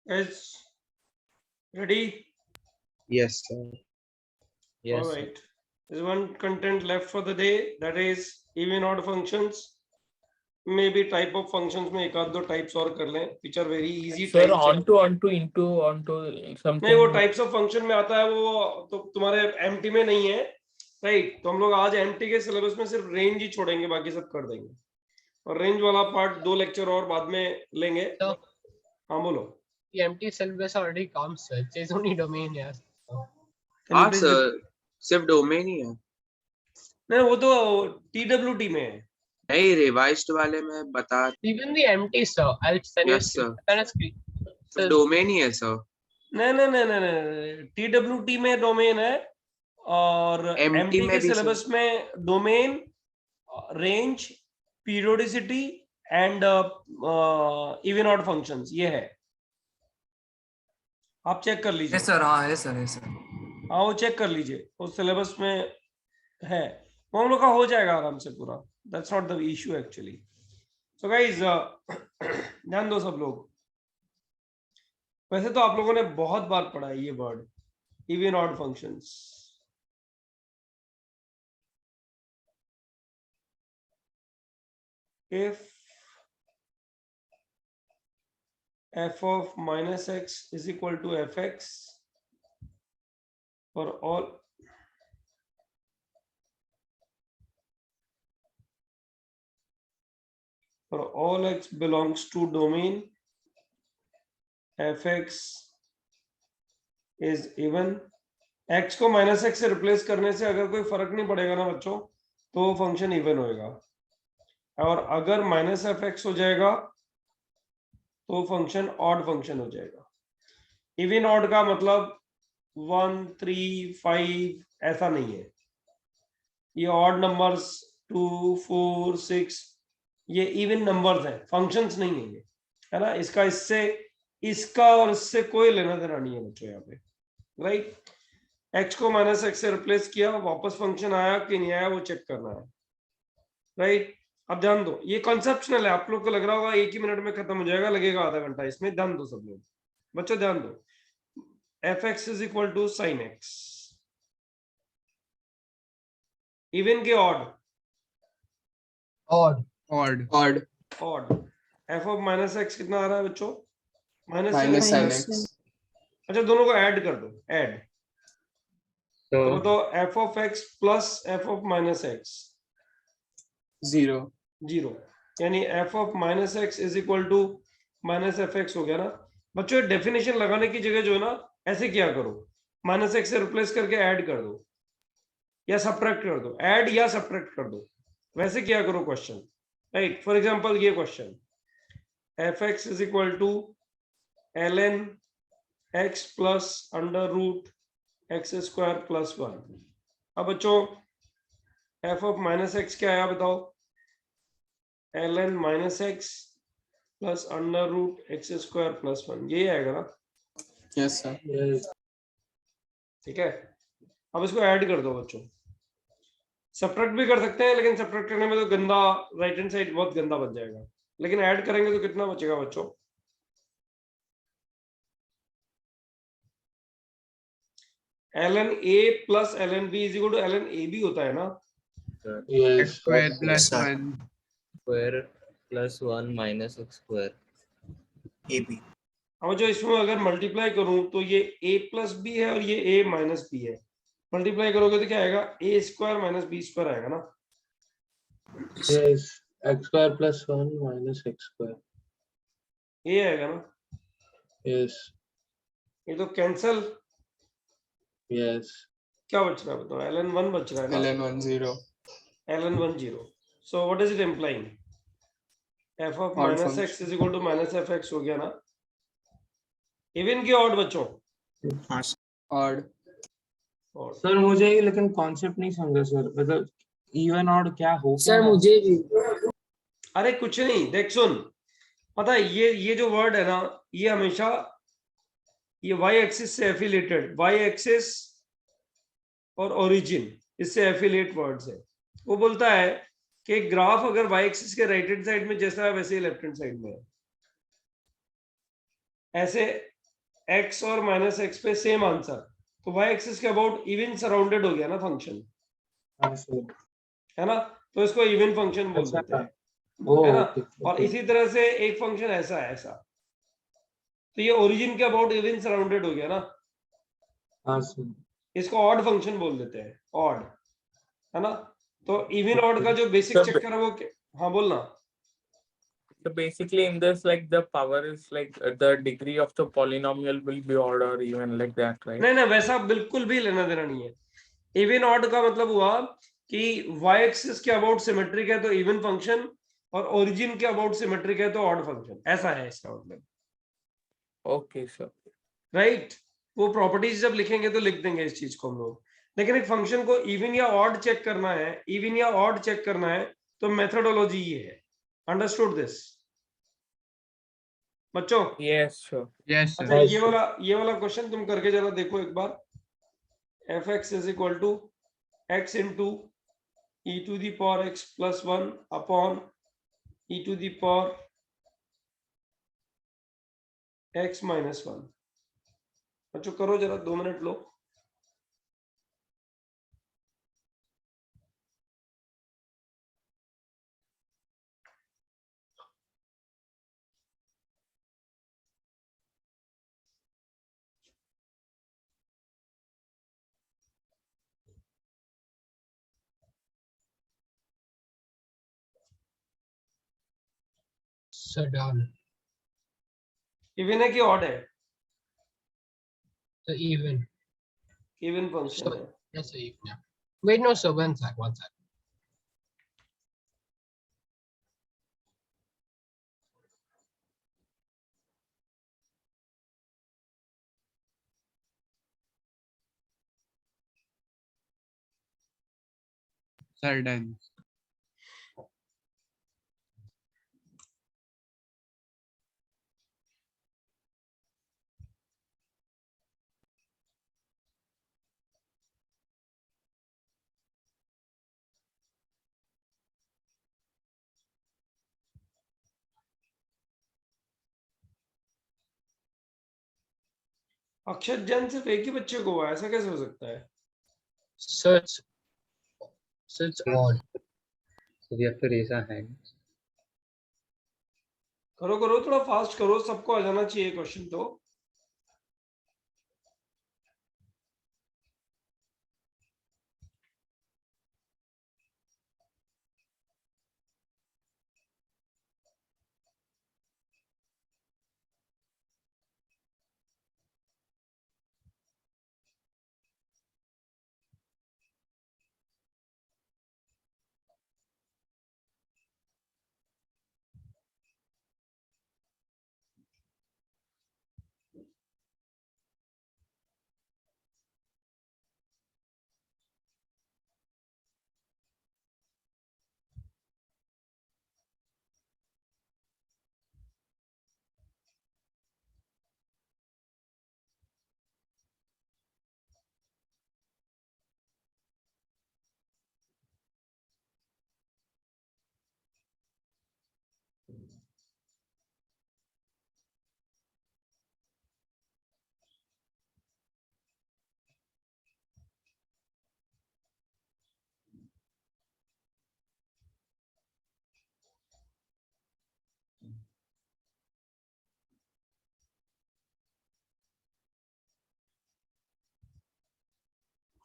Guys, ready? Yes, sir. All right. There's one content left for the day, that is even odd functions. Maybe type of functions में एक आध दो types और कर लें, which are very easy Sir, types. onto, into, onto something. नहीं, वो types of function में आता है, वो तो तुम्हारे MT में नहीं है, right? तो हम लोग आज MT के syllabus में सिर्फ range ही छोड़ेंगे, बाकी सब कर देंगे. और range वाला part 2 lecture और बाद में लेंगे. हाँ बोलो. The empty syllabus already comes, sir. It says only domain, yes. हाँ सर, सिर्फ डोमेन ही है. नहीं, वो तो TWT में है. नहीं, रिवाइज्ड वाले में बता. Even the empty, sir. I'll send you Yes, sir. a screen. Sir, domain ही है सर. नहीं, TWT में डोमेन है और MT MT में के भी सिलेबस में domain, range, periodicity and even odd functions, ये है. आप चेक कर लीजिए. Yes sir, हाँ है सर, है सर. हाँ, वो चेक कर लीजिए, उस सिलेबस में है, वो हम लोग का हो जाएगा आराम से पूरा. That's not the issue actually. So guys, ध्यान दो सब लोग. वैसे तो आप लोगों ने बहुत बार पढ़ा है ये word, even odd functions. If f of minus x is equal to fx for all x belongs to domain, fx is even. x को माइनस x से रिप्लेस करने से अगर कोई फर्क नहीं पड़ेगा ना बच्चों, तो फंक्शन इवन होएगा. और अगर माइनस एफ एक्स हो जाएगा तो फंक्शन ऑड फंक्शन हो जाएगा. इवन ऑड का मतलब 1, 3, 5 ऐसा नहीं है. ये ऑड नंबर्स 2, 4, 6 ये इवन नंबर्स हैं, फंक्शंस नहीं है ये, है ना. इसका और इससे कोई लेना देना नहीं है बच्चों यहाँ पे, राइट. एक्स को माइनस एक्स से रिप्लेस किया, वापस फंक्शन आया कि नहीं आया वो चेक करना है, राइट. अब ध्यान दो, ये कॉन्सेप्शनल है. आप लोग को लग रहा होगा 1 ही मिनट में खत्म हो जाएगा, लगेगा आधा घंटा इसमें. ध्यान दो सब लोग, बच्चों ध्यान दो. F x is equal to sine x, even के odd, odd. F of minus x कितना आ रहा है बच्चों? Minus sine x. अच्छा, दोनों को ऐड कर दो, ऐड. तो बताओ F of x plus f of minus x 0. यानी f of minus x is equal to minus F x हो गया ना बच्चों. डेफिनेशन लगाने की जगह जो है ना, ऐसे क्या करो, माइनस एक्स से रिप्लेस करके ऐड कर दो या सब्ट्रैक्ट कर दो. ऐड या सब्ट्रैक्ट कर दो, वैसे क्या करो क्वेश्चन, राइट. फॉर एग्जांपल ये question, F x is equal to ln x plus under root X square plus 1. अब बच्चों एफ ऑफ माइनस एक्स क्या है बताओ? ln minus X plus under root X square plus 1, यही आएगा ना? Yes sir. ठीक है. अब इसको ऐड कर दो बच्चों. सब्ट्रैक्ट भी कर सकते हैं, लेकिन सब्ट्रैक्ट करने में तो गंदा, राइट हैंड साइड बहुत गंदा बन जाएगा. लेकिन ऐड करेंगे तो कितना बचेगा बच्चों? ln a plus ln b is equal to ln a b होता है ना? x square plus 1 square plus 1 minus x square ab. अब जो इसमें अगर मल्टीप्लाई करूं तो ये a प्लस बी है और ये a माइनस बी है. मल्टीप्लाई करोगे तो क्या आएगा? a square minus B square आएगा ना? Yes, x square plus 1 minus x square. ये आएगा ना? Yes. ये तो कैंसल. Yes. क्या बच रहा है बताओ? ln1 बच रहा है ना? ln1 0. ln1 0. So what is it implying? f of Odd minus function. x is equal to minus fx हो गया ना? इवन की ऑड बच्चों? Odd. सर मुझे लेकिन कॉन्सेप्ट नहीं समझा सर, मतलब इवन ऑड क्या हो? सर मुझे भी. अरे कुछ नहीं, देख सुन, पता है ये जो वर्ड है ना, ये हमेशा ये y एक्सिस से एफिलेटेड, y एक्सिस और ओरिजिन इससे एफिलेट वर्ड्स है. वो बोलता है कि ग्राफ अगर y एक्सिस के राइट हैंड साइड में जैसा है वैसे ही लेफ्ट हैंड साइड में है. ऐसे x और माइनस एक्स पे सेम आंसर, तो y एक्सिस के अबाउट इवन सराउंडेड हो गया ना फंक्शन, है ना, तो इसको इवन फंक्शन बोल देते हैं, है ना। और इसी तरह से एक फंक्शन ऐसा है ऐसा, तो ये ओरिजिन के अबाउट इवन सराउंडेड हो गया ना, इसको ऑड फंक्शन बोल देते हैं, ऑड, है ना। तो इवन ऑड का जो बेसिक So चक्कर है वो हाँ बोलना। So basically in this, like the power is like the degree of the polynomial will be odd or even like that, right? नहीं वैसा बिल्कुल भी लेना देना नहीं है। इवन ऑड का मतलब हुआ कि y एक्सिस के अबाउट सिमेट्रिक है तो इवन फंक्शन, और ओरिजिन के अबाउट सिमेट्रिक है तो ऑड फंक्शन, ऐसा है इसका मतलब। Okay, sir. राइट, वो प्रॉपर्टीज जब लिखेंगे तो लिख देंगे इस चीज को हम लोग, लेकिन एक फंक्शन को इवन या ऑड चेक करना है, इवन या ऑड चेक करना है तो मेथोडोलॉजी ये है। अंडरस्टूड दिस बच्चों? Yes, sure. Yes, अच्छा ये वाला क्वेश्चन तुम करके जरा देखो एक बार। F x is equal to x into e to the power x plus 1 upon e to the power x minus 1। बच्चों करो जरा, 2 मिनट लो। So done. इवन है कि ऑड है? So even. इवन फंक्शन है। Yes, so even. Yeah. Wait, no, so one sec. Sir, done. अक्षत जैन सिर्फ एक ही बच्चे को हुआ, ऐसा कैसे हो सकता है? So it's odd. So we have to raise our hands. करो थोड़ा फास्ट करो, सबको आ जाना चाहिए क्वेश्चन तो।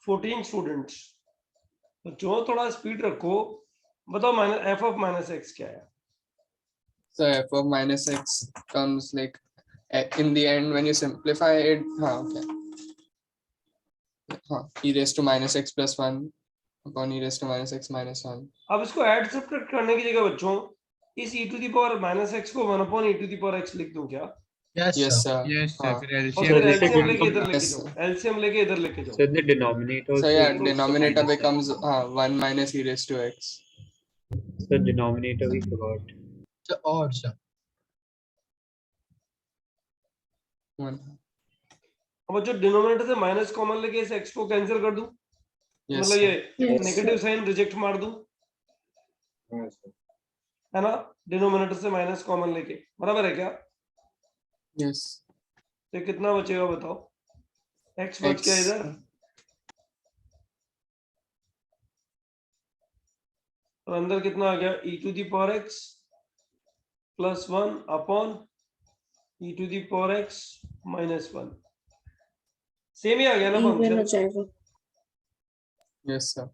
फोर्टीन स्टूडेंट्स, तो जो थोड़ा स्पीड रखो। बताओ minus f of minus x क्या है? So f of minus x comes like in the end when you simplify it, okay. E raised to minus x plus 1 upon e raised to minus x minus 1. अब इसको add subtract करने की जगह बच्चों इस e to the power minus x को 1 upon e to the power x लिख दूं क्या? Yes, Yes, sir. sir. Yes, sir. फिर और LCM फिर Yes, LCM sir. लेके इधर लेके Yes, जाओ, LCM लेके इधर लेके जाओ। So in the denominator. So yeah, also denominator minus becomes 1 minus e raised to x. x. So denominator we forgot. So odd, sir. 1. अब जो डिनोमिनेटर से माइनस कॉमन लेके इस x को कैंसिल कर दूं, Yes, मतलब sir. ये नेगेटिव साइन रिजेक्ट मार दूं, है ना, डिनोमिनेटर से माइनस कॉमन लेके, बराबर है क्या? Yes. तो कितना बचेगा बताओ? x बच गया इधर, और अंदर कितना आ गया? e to the power x plus 1 upon e to the power x minus 1। Same ही आ गया ना फंक्शन? Yes sir.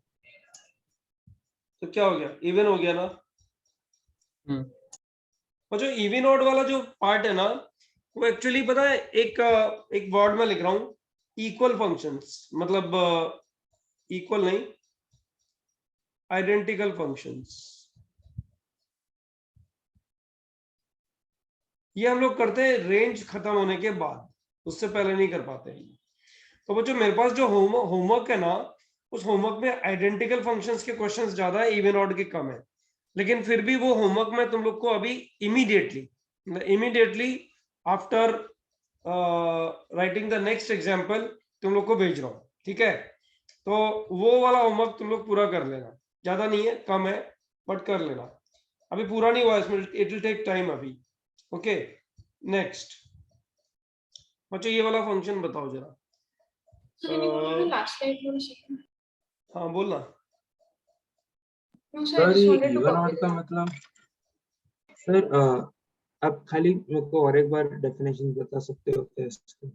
तो क्या हो गया? इवन हो गया ना? और जो इवन ऑड वाला जो पार्ट है ना, वो एक्चुअली पता है एक वर्ड में लिख रहा हूं, इक्वल फंक्शंस, मतलब इक्वल नहीं, आइडेंटिकल फंक्शंस। ये हम लोग करते हैं रेंज खत्म होने के बाद, उससे पहले नहीं कर पाते हैं। तो बच्चों मेरे पास जो होमवर्क है ना, उस होमवर्क में आइडेंटिकल फंक्शंस के क्वेश्चंस ज्यादा है, इवन ऑड के कम है। लेकिन फिर भी वो होमवर्क में तुम लोग को अभी immediately after writing the next example तुम लोग को भेज रहा हूँ, ठीक है? तो वो वाला होमवर्क तुम लोग पूरा कर लेना, ज्यादा नहीं है, कम है, बट कर लेना। अभी पूरा नहीं हुआ इसमें, इट विल टेक टाइम अभी। ओके, नेक्स्ट बच्चों ये वाला फंक्शन बताओ जरा। हाँ बोलना। सर ये इवन ऑड का मतलब सर आप खाली मेरे को और एक बार डेफिनेशन बता सकते हो क्या इसका?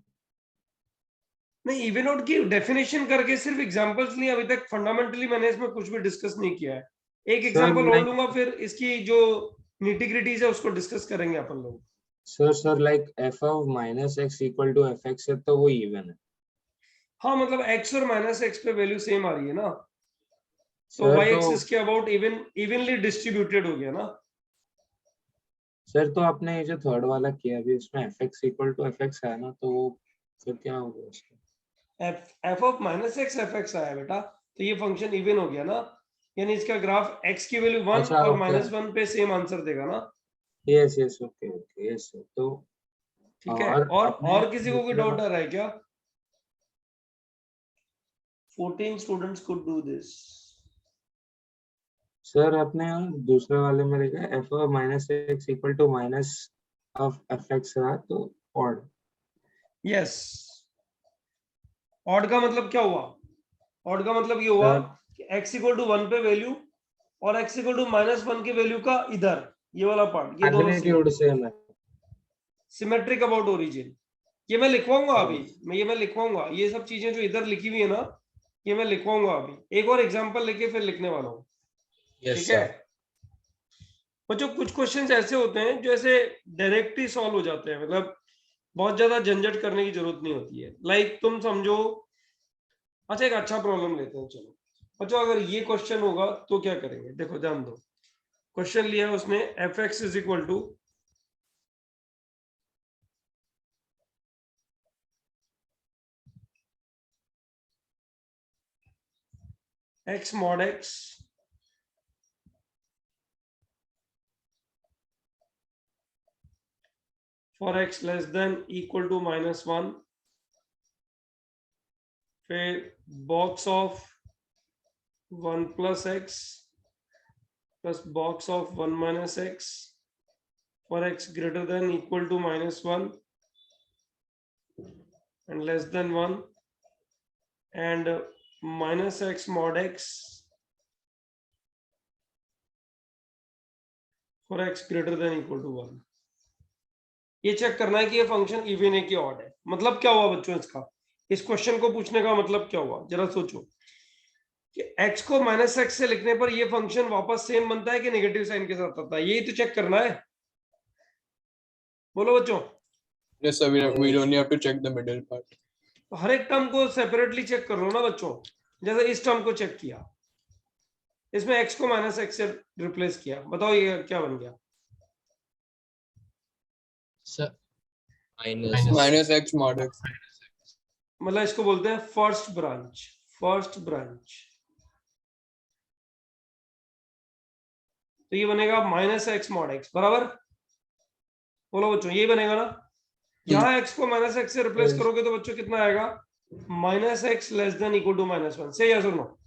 नहीं, इवन आउट की डेफिनेशन करके सिर्फ एग्जांपल्स लिए, अभी तक फंडामेंटली मैंने इसमें कुछ भी डिस्कस नहीं किया है। एक एग्जांपल और लूंगा, फिर इसकी जो निटी-ग्रिटीज है उसको डिस्कस करेंगे अपन लोग। Sir like f of minus x equal to fx है तो वो इवन है। हाँ मतलब x और माइनस x पे वैल्यू सेम आ रही है ना, तो y एक्सिस के अबाउट इवनली डिस्ट्रीब्यूटेड हो गया ना। सर तो आपने ये जो थर्ड वाला किया अभी उसमें fx equal to fx है ना, तो वो फिर क्या होगा उसका? f of minus x fx आया बेटा, तो ये फंक्शन इवन हो गया ना, यानी इसका ग्राफ x की वैल्यू 1 और माइनस 1 पे सेम आंसर देगा ना। Yes okay yes sir. तो ठीक है, और किसी को कोई डाउट आ रहा है क्या? 14 students could do this. Sir आपने दूसरे वाले में लिखा f of minus x equal to minus of fx रहा तो ऑड। यस, ऑड का मतलब क्या हुआ? ऑड का मतलब ये हुआ कि x इक्वल टू 1 पे वैल्यू और x इक्वल टू माइनस 1 की वैल्यू का इधर ये वाला पार्ट, ये दोनों सेम है, सिमेट्रिक अबाउट ओरिजिन। ये मैं लिखवाऊंगा अभी, मैं लिखवाऊंगा ये सब चीजें जो इधर लिखी हुई है ना, ये मैं लिखवाऊंगा अभी। एक और एग्जांपल लेके फिर लिखने वाला हूँ, ठीक है? बच्चों कुछ क्वेश्चंस ऐसे होते हैं जो ऐसे डायरेक्टली सॉल्व हो जाते हैं, मतलब बहुत ज्यादा झंझट करने की जरूरत नहीं होती है। लाइक तुम समझो, अच्छा एक अच्छा प्रॉब्लम लेते हैं, चलो बच्चों अगर ये क्वेश्चन होगा तो क्या करेंगे? देखो ध्यान दो, क्वेश्चन लिया उसने fx is equal to x mod x for x less than equal to minus 1, फिर box of 1 plus x plus box of 1 minus x for x greater than equal to minus 1 and less than 1, and minus x mod x for x greater than equal to 1। ये check करना है कि ये function even है कि odd है। मतलब क्या हुआ बच्चों इसका, इस क्वेश्चन को पूछने का मतलब क्या हुआ? जरा सोचो कि x को माइनस एक्स से लिखने पर ये फंक्शन वापस सेम बनता है कि नेगेटिव साइन के साथ आता है, यही तो चेक करना है। बोलो बच्चों। Yes sir, we only have to check the middle part. तो हर एक टर्म को सेपरेटली चेक कर लो ना बच्चों। जैसे इस टर्म को चेक किया, इसमें x को माइनस एक्स से रिप्लेस किया, बताओ ये क्या बन गया? Minus x mod x। मतलब इसको बोलते हैं फर्स्ट ब्रांच। तो ये बनेगा माइनस एक्स मॉड एक्स बराबर। बोलो बच्चों, ये बनेगा ना। यहाँ x को माइनस एक्स से रिप्लेस करोगे तो बच्चों कितना आएगा? Minus X less than equal to minus 1। से यस और नो?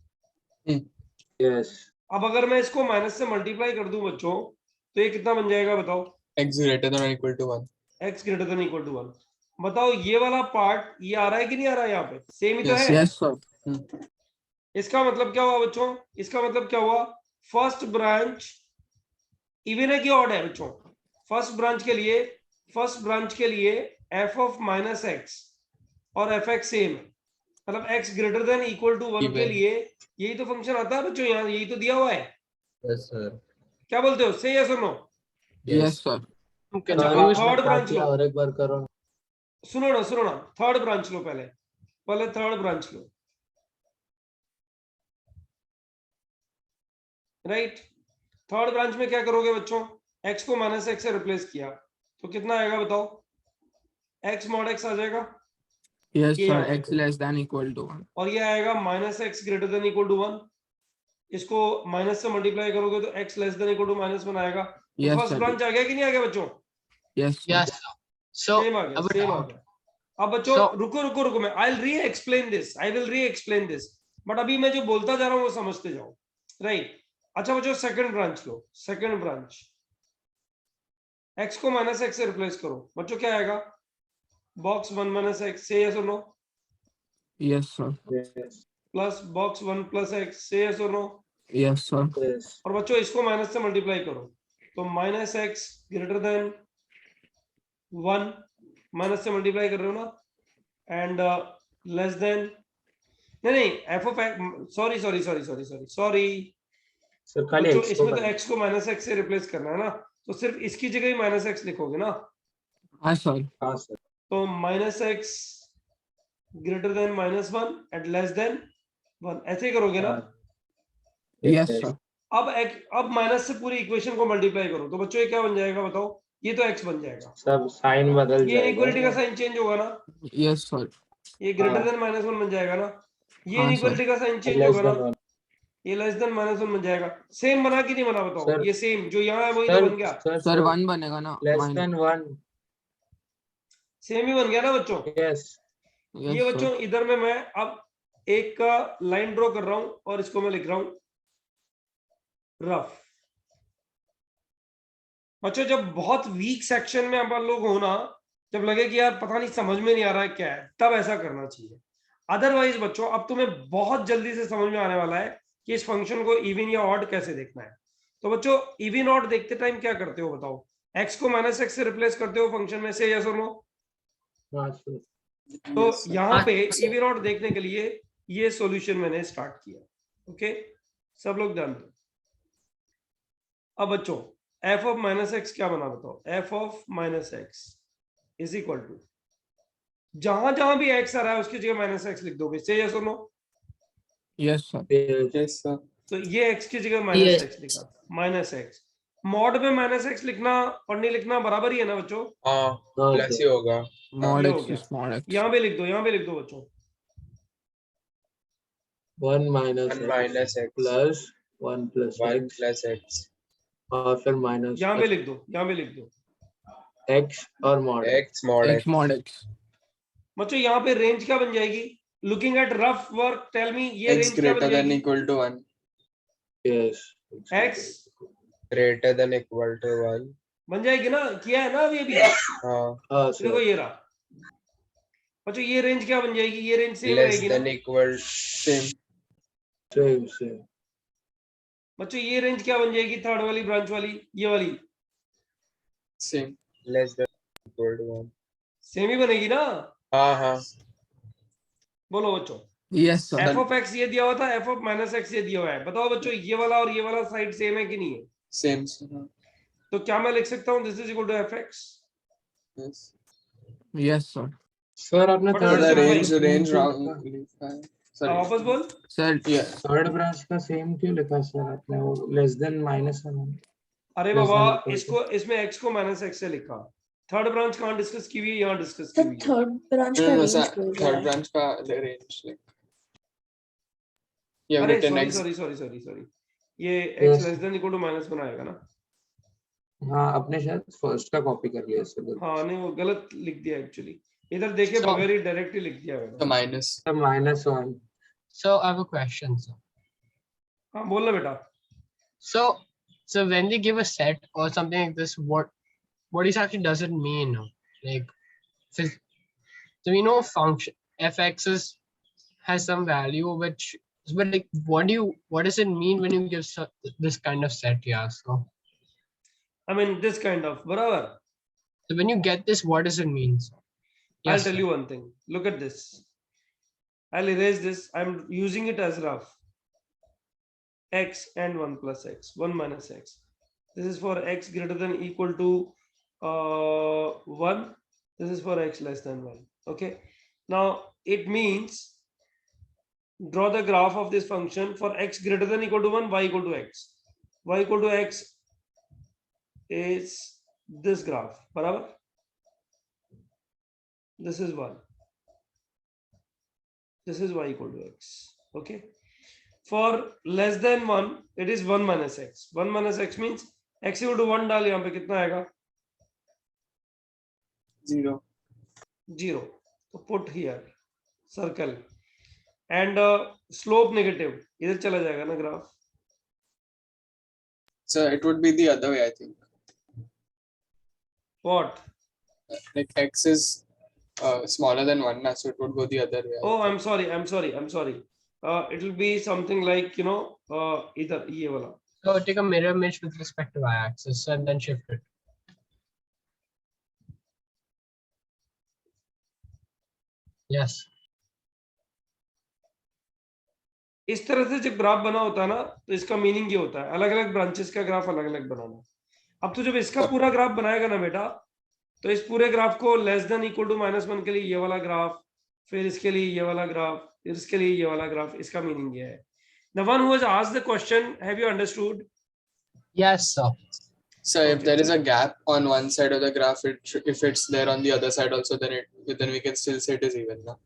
यस। अब अगर मैं इसको माइनस से मल्टीप्लाई कर दूं बच्चों, तो ये कितना बन जाएगा बताओ? x greater than or equal to 1। x greater than equal to 1। बताओ ये वाला पार्ट ये आ रहा है कि नहीं आ रहा है? यहाँ पे सेम ही तो है। Yes, sir. इसका मतलब क्या हुआ बच्चों? इसका मतलब क्या हुआ? फर्स्ट ब्रांच इवन है कि ऑड है बच्चों? फर्स्ट ब्रांच के लिए एफ ऑफ माइनस एक्स और एफ एक्स सेम है, मतलब x greater than equal to 1 के लिए यही तो फंक्शन आता है बच्चों, यहाँ यही तो दिया हुआ है। Yes, sir. क्या बोलते हो? से यस और नो? Yes, sir. अच्छा, अब थर्ड ब्रांच लो। और एक बार करो। सुनो ना, थर्ड ब्रांच लो, पहले थर्ड ब्रांच लो, राइट। थर्ड ब्रांच में क्या करोगे बच्चों? x को माइनस एक्स से रिप्लेस किया तो कितना आएगा बताओ? x मॉड x आ जाएगा। Yes, ये sir. आएगा। X less than equal to 1. और ये आएगा minus x greater than equal to 1। इसको माइनस से मल्टीप्लाई करोगे तो x less than equal to -1 आएगा। Yes, first sir. ब्रांच आ गया कि नहीं आ गया बच्चों? Yes, sir. Yes. So same आ गया, अब सेम आ doubt. गया। अब बच्चों So- रुको मैं आई विल री एक्सप्लेन दिस, बट अभी मैं जो बोलता जा रहा हूँ वो समझते जाओ, राइट। अच्छा बच्चों, सेकंड ब्रांच लो, सेकंड ब्रांच x को माइनस एक्स से रिप्लेस करो, बच्चों क्या आएगा? बॉक्स 1 माइनस एक्स, से यस और no? Yes, sir. Plus box 1 plus x, से यस और नो? Yes, sir. और बच्चों इसको माइनस से मल्टीप्लाई करो तो minus x greater than 1, minus से मल्टीप्लाई कर रहे हो ना, एंड लेस देन नहीं एफ ऑफ सॉरी सर खाली बच्चों x इसमें तो x को माइनस एक्स से रिप्लेस करना है ना, तो सिर्फ इसकी जगह ही माइनस एक्स लिखोगे ना। हाँ sir. हाँ सर। तो minus x greater than -1 at less than 1 ऐसे ही करोगे ना। Yes, sir. अब माइनस से पूरी इक्वेशन को मल्टीप्लाई करो तो बच्चों ये क्या बन जाएगा बताओ? ये तो x बन जाएगा, सब साइन बदल ये जाएगा। इनइक्वालिटी का साइन चेंज होगा ना, Yes, sir. ये ग्रेटर देन -1 बन जाएगा ना, ये हाँ, इनइक्वालिटी का साइन चेंज लेस होगा ना, देन 1। ये लेस देन -1 बन जाएगा। सेम बना कि नहीं बना बताओ? सर- ये सेम जो यहाँ है वही तो बन गया, Sir, 1 बनेगा ना? Less Minus. देन 1। सेम ही बन गया ना बच्चों। यस। Yes, ये sir. बच्चों इधर में मैं अब एक का लाइन ड्रॉ कर रहा हूं और इसको मैं लिख रहा हूं रफ। बच्चों जब बहुत वीक सेक्शन में अपन लोग हो ना, जब लगे कि यार पता नहीं समझ में नहीं आ रहा है क्या है, तब ऐसा करना चाहिए। अदरवाइज बच्चों अब तुम्हें बहुत जल्दी से समझ में आने वाला है कि इस फंक्शन को इवन या ऑड कैसे देखना है। तो बच्चों इवन ऑड देखते टाइम क्या करते हो बताओ? एक्स को माइनस एक्स से रिप्लेस करते हो फंक्शन में, से यस और नो? तो यहाँ पे इवन ऑड देखने के लिए ये सॉल्यूशन मैंने स्टार्ट किया। ओके, सब लोग ध्यान दो। अब बच्चों एफ ऑफ माइनस एक्स क्या बना बताओ? F of minus x is equal to, जहां जहां भी एक्स आ रहा है उसकी जगह माइनस एक्स लिख दोगे, से यस और no? Yes, sir. Yes, sir. तो ये एक्स की जगह माइनस Yes. एक्स लिखा, माइनस एक्स। मॉड में माइनस एक्स लिखना और नहीं लिखना बराबर ही है ना बच्चों? हाँ प्लस ही होगा। Mod ये हो X गया। is mod X. यहाँ पे लिख दो, यहाँ पे लिख दो बच्चों, 1 minus 1 minus X plus 1 plus 1 x plus x और फिर माइनस यहाँ पे लिख दो, यहाँ पे लिख दो एक्स और mod x mod X x mod X. बच्चों। यहाँ पे रेंज क्या बन जाएगी? Looking at rough work tell me, ये X रेंज क्या बन greater than जाएगी? equal to 1. Yes x greater than equal to 1। बन जाएगी ना, किया है ना अभी अभी। हाँ हाँ देखो सर ये रहा बच्चों, ये रेंज क्या बन जाएगी? ये रेंज सेम लेस रहेगी ना देन इक्वल Same. सेम बच्चों? ये रेंज क्या बन जाएगी? थर्ड वाली ब्रांच वाली, ये वाली Same. Less than equal to 1। Same ही बनेगी ना? हाँ हाँ बोलो बच्चों। Yes, sir. F of x ये दिया हुआ था, एफ ऑफ माइनस एक्स ये दिया हुआ है। बताओ बच्चों ये वाला और ये वाला साइड सेम है कि नहीं है? Same, sir. तो क्या मैं लिख सकता हूँ this is equal to F x? Yes. Yes, sir. Sir आपने But So Sir, the sir, range क्यों wrong. लिखा? Sorry. वापस बोल। Sir, Yeah. थर्ड ब्रांच का सेम क्यों लिखा सर आपने? वो लेस देन माइनस है। अरे Less Baba than equal to. इसको इसमें एक्स को माइनस एक्स से लिखा। थर्ड ब्रांच कहाँ डिस्कस की हुई है? यहाँ डिस्कस की हुई है। थर्ड ब्रांच No, का no, रेंज sir. बोल रहा Third है। branch का range. Like, you have अरे written sorry X. Sorry sorry sorry sorry, ये x less than equal to minus बनाएगा ना? हाँ आपने शायद फर्स्ट का कॉपी कर लिया सर। हाँ नहीं, वो गलत लिख दिया एक्चुअली, इधर देखे So- बगैर ही डायरेक्टली लिख दिया The मैंने। minus. -1 So I have a question, sir. हाँ बोल ना बेटा। So when they give a set or something like this, what exactly does it mean? Like, So we know function fx has some value which, but like what does it mean when you give this kind of set? Yeah, so I mean this kind of barabar. so when you get this, what does it mean? I'll Yes, tell sir. you one thing. Look at this. I'll erase this. I'm using it as rough. X and 1 plus x, 1 minus x. This is for x greater than equal to 1. This is for x less than 1. Okay. Now it means draw the graph of this function for x greater than equal to 1, y equal to x. Y equal to x is this graph. Barabar? This is 1. This is y equal to x. Okay. For less than 1, it is 1 minus x. 1 minus x means x equal to 1 डाल यहाँ पे कितना आएगा? 0. 0. So put here circle and slope negative. इधर चला जाएगा ना graph. So it would be the other way, I think. What? Like x is smaller than 1, so it would go the other way. Oh, I'm sorry. It will be something like, you know, इधर ये वाला. So take a mirror image with respect to y-axis and then shift it. Yes. इस तरह से जब graph बना होता है ना, तो इसका मीनिंग ये होता है अलग अलग ब्रांचेस का ग्राफ अलग अलग बनाना. अब तो जब इसका पूरा ग्राफ बनाएगा ना बेटा, तो इस पूरे ग्राफ को लेस देन इक्वल टू -1 के लिए ये वाला ग्राफ, फिर इसके लिए ये वाला ग्राफ, फिर इसके लिए ये वाला ग्राफ. इसका मीनिंग ये है. The one who has asked the question, have you understood? Yes, sir. So if there is a gap on one side of the graph, if it's there on the other side also, then we can still say it is even, no?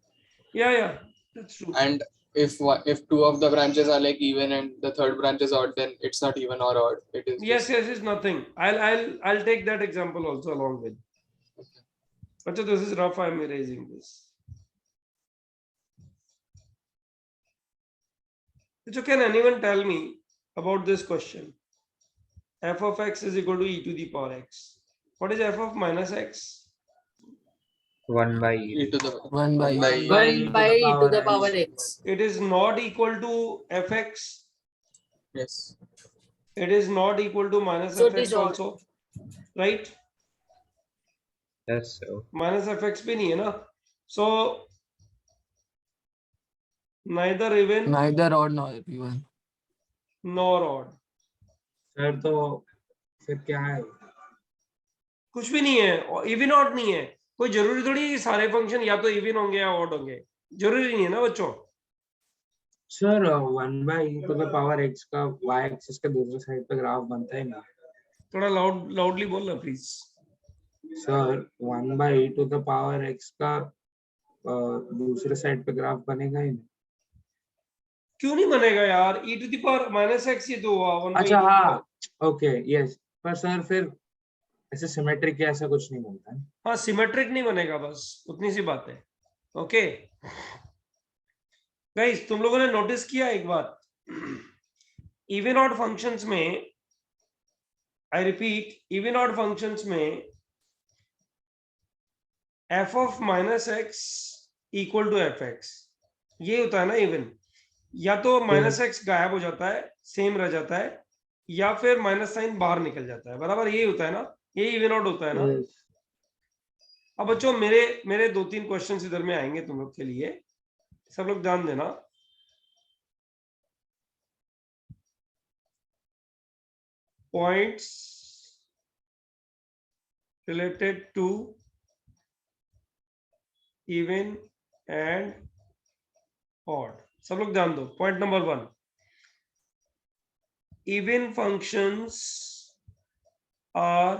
Yeah, that's true. And if two of the branches are like even and the third branch is odd, then it's not even or odd. It is Yes, it's nothing. I'll take that example also along with. But this is rough. I'm erasing this. So can anyone tell me about this question? F of x is equal to e to the power x. What is f of minus x? 1 by e to the 1 by e to the power x. It is not equal to fx. Yes. It is not equal to minus So it fx is odd. also, right? yes so Minus fx भी नहीं है ना. So neither even Neither odd nor even. nor odd. Sir तो फिर क्या है? कुछ भी नहीं है. इवन ऑड नहीं है. कोई जरूरी थोड़ी है कि सारे फंक्शन या तो इवन होंगे या ऑड होंगे. जरूरी नहीं है ना बच्चों. Sir 1 by e to the power x का y एक्सिस के दूसरे साइड पे ग्राफ बनता है ना? थोड़ा लाउडली बोलना please. Sir 1 by e to the power x का दूसरे साइड पे ग्राफ बनेगा ही नहीं. क्यों नहीं बनेगा यार? e to the power minus x ये तो हुआ 1 by अच्छा e to the हाँ, power. Okay yes. पर सर फिर ऐसे सिमेट्रिक या ऐसा कुछ नहीं बनता है. हाँ सिमेट्रिक नहीं बनेगा, बस उतनी सी बात है. ओके गाइस, तुम लोगों ने नोटिस किया एक बात, इवन ऑड फंक्शंस में, I repeat, even odd functions में f of minus x equal to fx ये होता है ना इवन. या तो माइनस एक्स गायब हो जाता है, सेम रह जाता है, या फिर माइनस साइन बाहर निकल जाता है. बराबर ये होता है ना, ये इवन ऑड होता है ना. अब बच्चों मेरे 2-3 क्वेश्चंस इधर में आएंगे तुम लोग के लिए, सब लोग ध्यान देना. Points related to even and odd. सब लोग ध्यान दो. Point number 1, even functions are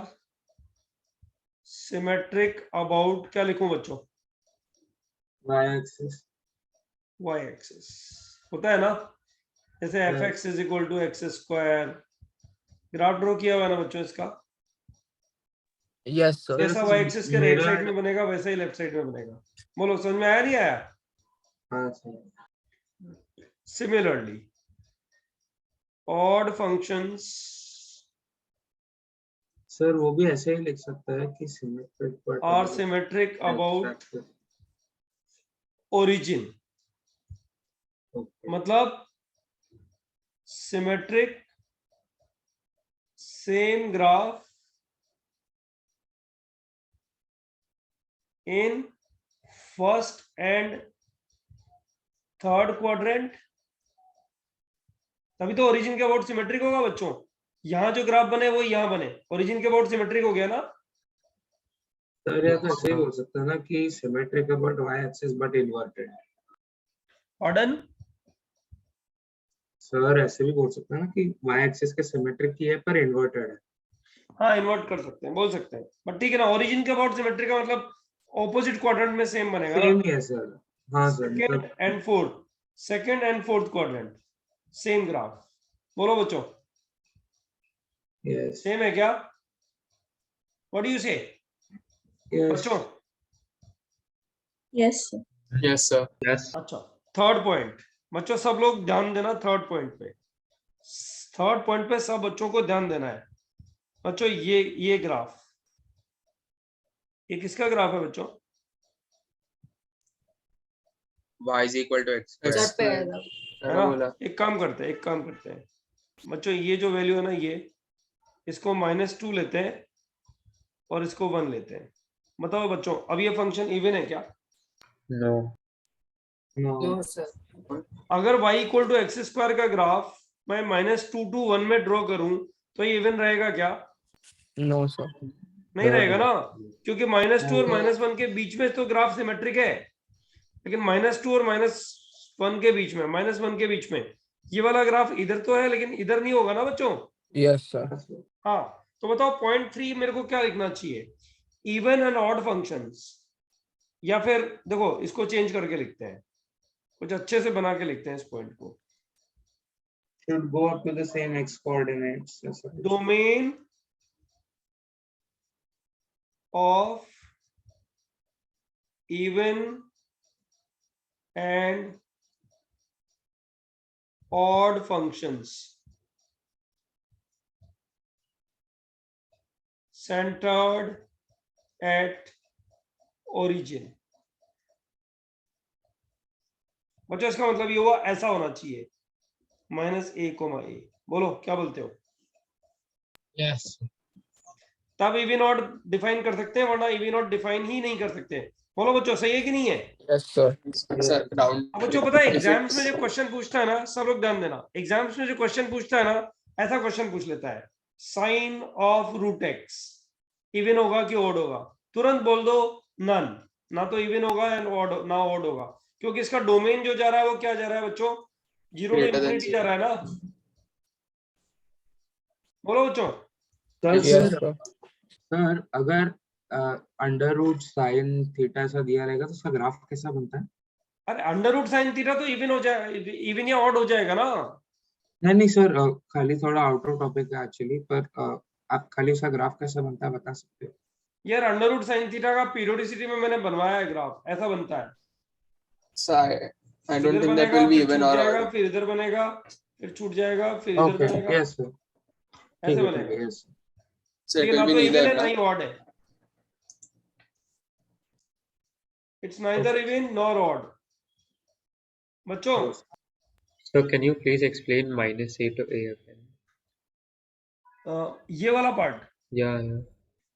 symmetric about, क्या लिखूं बच्चों? y axis. y एक्सिस होता है ना, जैसे fx is equal to x square. Graph draw किया हुआ है ना बच्चों इसका? Yes, sir. जैसा y एक्सिस के राइट साइड में बनेगा वैसा ही लेफ्ट साइड में बनेगा. बोलो समझ में आया नहीं आया? हाँ sir. Similarly, odd functions sir वो भी ऐसे ही लिख सकता है कि symmetric are symmetric about origin, मतलब symmetric same graph in first and third quadrant, तभी तो ओरिजिन के अबाउट सिमेट्रिक होगा बच्चों। यहां जो ग्राफ बने वो यहां बने, ओरिजिन के अबाउट सिमेट्रिक हो गया ना। सर या तो ऐसे ही बोल सकते हैं ना कि symmetric about y axis but inverted. ऑर्डन सर ऐसे भी बोल सकते हैं ना कि y एक्सिस के सिमेट्रिक की है पर इन्वर्टेड है। हाँ इन्वर्ट कर सकते हैं, बोल सकते हैं, बट ठीक है ना। ओरिजिन के अबाउट सिमेट्रिक का मतलब ऑपोजिट क्वाड्रेंट में सेम बनेगा सेम ना। ही है सर। हाँ सर, सेकंड मतलब and fourth, second and fourth quadrant same graph. बोलो बच्चों, यस सेम है क्या? व्हाट डू यू से यस बच्चों? Yes, sir. Yes, sir. Yes. अच्छा, थर्ड पॉइंट बच्चों, सब लोग ध्यान देना थर्ड पॉइंट पे। थर्ड पॉइंट पे सब बच्चों को ध्यान देना है बच्चों। ये ग्राफ, ये किसका ग्राफ है बच्चों? y is equal to x square. Sir, पे आएगा। है ना? एक काम करते हैं बच्चों, ये जो वैल्यू है ना, ये इसको -2 लेते हैं और इसको 1 लेते हैं। बताओ बच्चों, अब ये फंक्शन इवन है क्या? No. No No, sir. अगर y equal to x square का ग्राफ मैं -2 to 1 में ड्रॉ करूं तो ये इवन रहेगा क्या? No, sir. नहीं No. रहेगा ना, क्योंकि -2 और -1 के बीच में तो ग्राफ सिमेट्रिक है, लेकिन -2 और -1 के बीच में, -1 के बीच में ये वाला ग्राफ इधर तो है लेकिन इधर नहीं होगा ना बच्चों। Yes, sir. हाँ, तो बताओ पॉइंट 3 मेरे को क्या लिखना चाहिए? इवन एंड ऑड फंक्शंस, या फिर देखो इसको चेंज करके लिखते हैं, कुछ अच्छे से बना के लिखते हैं इस पॉइंट को। should go up to the same x coordinates. Yes, sir. Domain of even and odd functions centered at origin। बच्चों इसका मतलब ये हुआ, ऐसा होना चाहिए -a, a। बोलो क्या बोलते हो? Yes. तब इवन ऑड डिफाइन कर सकते हैं, वरना इवन ऑड डिफाइन ही नहीं कर सकते। बोलो बच्चों, सही है कि नहीं है? Yes, sir. Sir, round. अब बच्चों पता है एग्जाम्स में जो क्वेश्चन पूछता है ना, सब लोग ध्यान देना, एग्जाम्स में जो क्वेश्चन पूछता है ना, ऐसा क्वेश्चन पूछ लेता है, sine of root x even होगा कि ऑड होगा? तुरंत बोल दो नन, ना तो इवन होगा एंड ना ऑड होगा, क्योंकि इसका डोमेन जो जा रहा है वो क्या जा रहा है बच्चों? 0 to Greater than infinity जा रहा है ना। बोलो बच्चों। Yes, sir. सर अगर अंडर रूट साइन थीटा ऐसा दिया रहेगा तो उसका ग्राफ कैसा बनता है? अरे अंडर रूट साइन थीटा तो इवन हो जाए, इवन या ऑड हो जाएगा ना। नहीं सर, खाली थोड़ा आउट ऑफ टॉपिक है एक्चुअली, पर आप खाली उसका ग्राफ कैसा बनता है बता सकते हो? यार अंडर रूट साइन थीटा का पीरियोडिसिटी में मैंने बनवाया है ग्राफ, ऐसा बनता है। So I don't इधर think that बनेगा, will be फिर even छूट or जाएगा, odd. फिर इधर बनेगा, फिर छूट जाएगा, फिर इधर ओके बनेगा, यस सर, ऐसे ठीक बनेगा। है यस। So it ना will तो be इवन है neither. ना Na? ही ऑड है। It's neither even nor odd. बच्चों So can you please explain -a to a again? ये वाला पार्ट Yeah, yeah.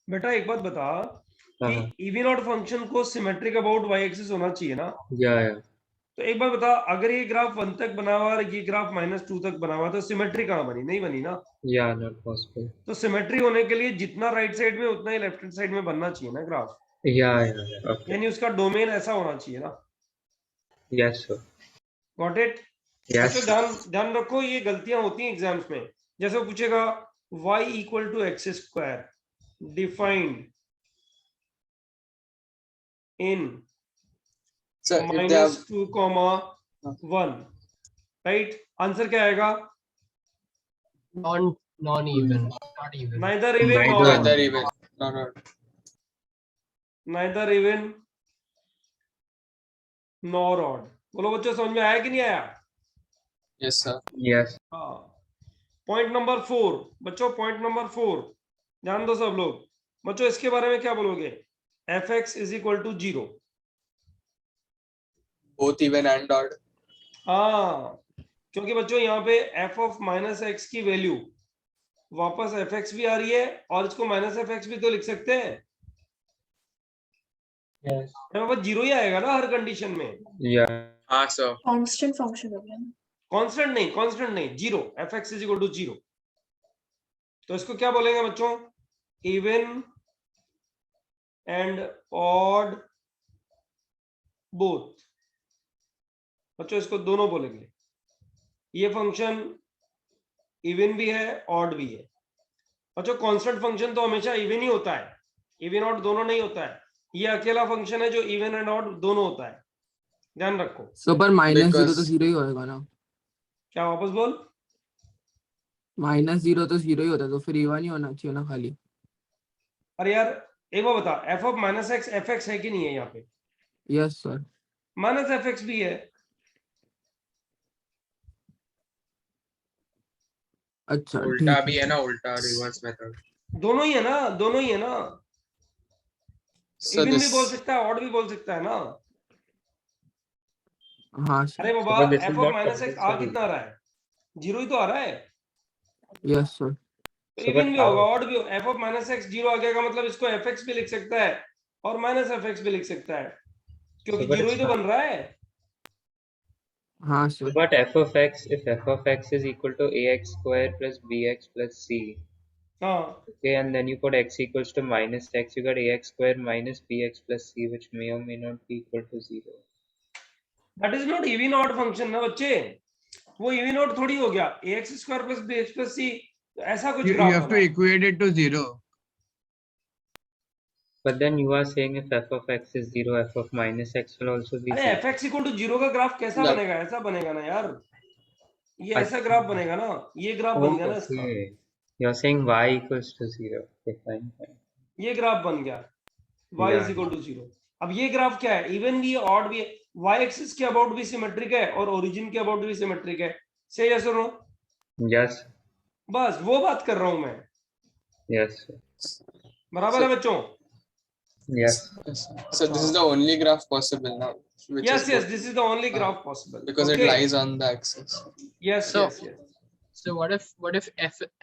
बेटा एक बात बता हाँ, कि इवन ऑड फंक्शन को सिमेट्रिक अबाउट y एक्सिस होना चाहिए ना। yeah. तो एक बार बता, अगर ये ग्राफ 1 तक बना हुआ और ये ग्राफ -2 तक बना हुआ, तो सिमेट्री कहाँ बनी? नहीं बनी ना। Yeah, not possible. तो सिमेट्री होने के लिए जितना राइट साइड में उतना ही लेफ्ट हैंड साइड में बनना चाहिए ना ग्राफ, Yeah. Okay. यानी उसका डोमेन ऐसा होना चाहिए ना। Yes, sir. Got it? Yes. अच्छा ध्यान रखो, ये गलतियां होती हैं एग्जाम्स में। जैसे वो पूछेगा y equal to x square defined in So if they have -2, 1, right? Answer क्या आएगा? Non even, not even. Neither even Neither. Nor neither even nor odd. Neither even nor odd. बोलो बच्चों, समझ में आया कि नहीं आया? Yes, sir. Yes. हाँ। पॉइंट नंबर 4 बच्चों, पॉइंट नंबर 4 ध्यान दो सब लोग। बच्चों इसके बारे में क्या बोलोगे? f(x) = 0। both even and odd. हाँ, क्योंकि बच्चों यहाँ पे f ऑफ माइनस एक्स की वैल्यू वापस fx भी आ रही है और इसको माइनस fx भी तो लिख सकते हैं। Yes. बाबा जीरो ही आएगा ना हर कंडीशन में। Yeah. हाँ सर। कांस्टेंट फंक्शन हो गया ना। कांस्टेंट नहीं, zero. fx is equal to zero. तो इसको क्या बोलेंगे बच्चों? Even and odd both. बच्चों इसको दोनों बोलेंगे। ये फंक्शन इवन भी है, ऑड भी है। बच्चों कांस्टेंट फंक्शन तो हमेशा इवन ही होता है, इवन ऑड दोनों नहीं होता है। ये अकेला फंक्शन है जो इवन एंड ऑड दोनों होता है, ध्यान रखो। सो पर -0 तो Because- 0 ही होएगा ना। क्या वापस बोल? -0 तो 0 ही होता है, तो फिर इवन ही होना चाहिए ना खाली। अरे यार एक बार बता, F of minus x F x है कि नहीं है यहाँ पे? Yes sir. Minus F x भी है। अच्छा उल्टा ठीक भी है ना, उल्टा रिवर्स मेथड। दोनों ही है ना, दोनों ही है ना। So इवन भी this बोल सकता है, ऑड भी बोल सकता है ना। हाँ सर। अरे बाबा But this is f of not minus x आ compulsory. कितना आ रहा है? जीरो ही तो आ रहा है। Yes sir. तो So, इवन but भी होगा, how- ऑड भी होगा। F of minus x zero आ गया का मतलब इसको एफ एक्स भी लिख सकता है और माइनस एफ एक्स भी लिख सकता है, क्योंकि So, but जीरो ही तो it's बन रहा है। हाँ So, sir. but f of x, if f of x is equal to ax square plus bx plus c, हाँ, okay, and then you put x equals to minus x, you got ax square minus bx plus c, which may or may not be equal to 0. That is not even odd function ना बच्चे, वो even odd थोड़ी हो गया। ax square plus bx plus c, तो ऐसा कुछ You graph have to बना। equate it to 0. But then you are saying if f of x is 0, f of minus x will also be अरे 0. F x equal to zero का graph कैसा No. बनेगा? ऐसा बनेगा ना यार, ये ऐसा अच्छा। ग्राफ बनेगा ना, ये ग्राफ बन गया ना इसका। Okay. You're saying y equals to 0. Okay, fine, fine. ये ग्राफ बन गया y Yeah. Is equal to zero. अब ये ग्राफ क्या है? इवन भी है, ऑड भी है। y एक्सिस के अबाउट भी सिमेट्रिक है और ओरिजिन के अबाउट भी सिमेट्रिक है। से यस और नो? Yes. बस वो बात कर रहा हूं मैं। Yes. बराबर है बच्चों? Yes. So this is the only graph possible now, which yes is yes, good, this is the only graph possible because it lies on the axis. Yes So- yes yes. So what if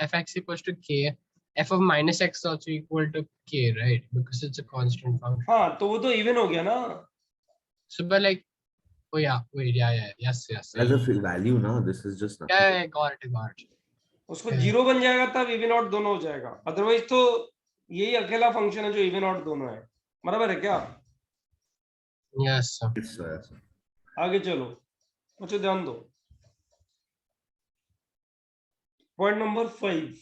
fx equals to k, f of minus x is also equal to k, right? Because it's a constant function. हाँ, तो वो तो even हो गया ना। So but like, oh yeah, wait, yeah, yes. As a value, no, this is just nothing. Yeah, got it. उसको Yeah. Zero बन जाएगा तब इवन ऑड दोनों हो जाएगा, अदरवाइज तो यही अकेला फंक्शन है जो इवन ऑड दोनों है। बराबर है क्या? Yes, sir. Yes, sir, yes, sir. आगे चलो, मुझे ध्यान दो। Point number 5।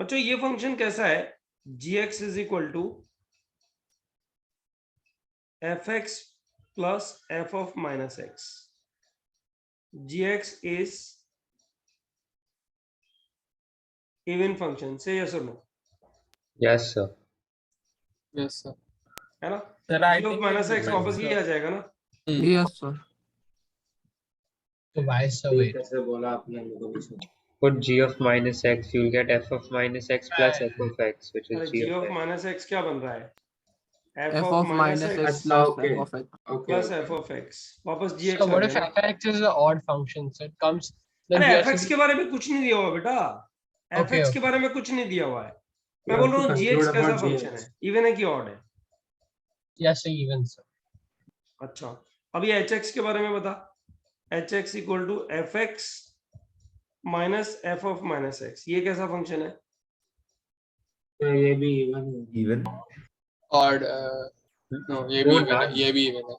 बच्चों ये फंक्शन कैसा है? gx is equal to fx plus f of minus x. gx is even function. से यस और no? Yes, sir. Yes, sir. है ना? Sir, I g of think minus it x depends, वापस ये आ जाएगा ना। Yes sir. So why so wait? कैसे बोला आपने मेरे को बीच में? Put g of minus x, you'll get f of minus x plus f of x, which अरे is g g of of x. Minus x क्या बन रहा है? f of minus x अच्छा, plus okay. f of x। Okay, plus okay. f of x, वापस gx So uh what गया if ना। fx is an odd function? So it comes. Then अरे we fx actually- के बारे में कुछ नहीं दिया हुआ बेटा, Okay, fx के okay. बारे में कुछ नहीं दिया हुआ है। मैं You बोल have रहा to हूँ gx conclude कैसा about फंक्शन GX. है, इवन है कि ऑड है? Yes, sir, even sir. अच्छा, अब ये hx के बारे में बता। hx equal to fx minus f of minus x, ये कैसा फंक्शन है? तो ये भी इवन है। Even. Odd. No, ये भी No, even है, not. ये भी even है.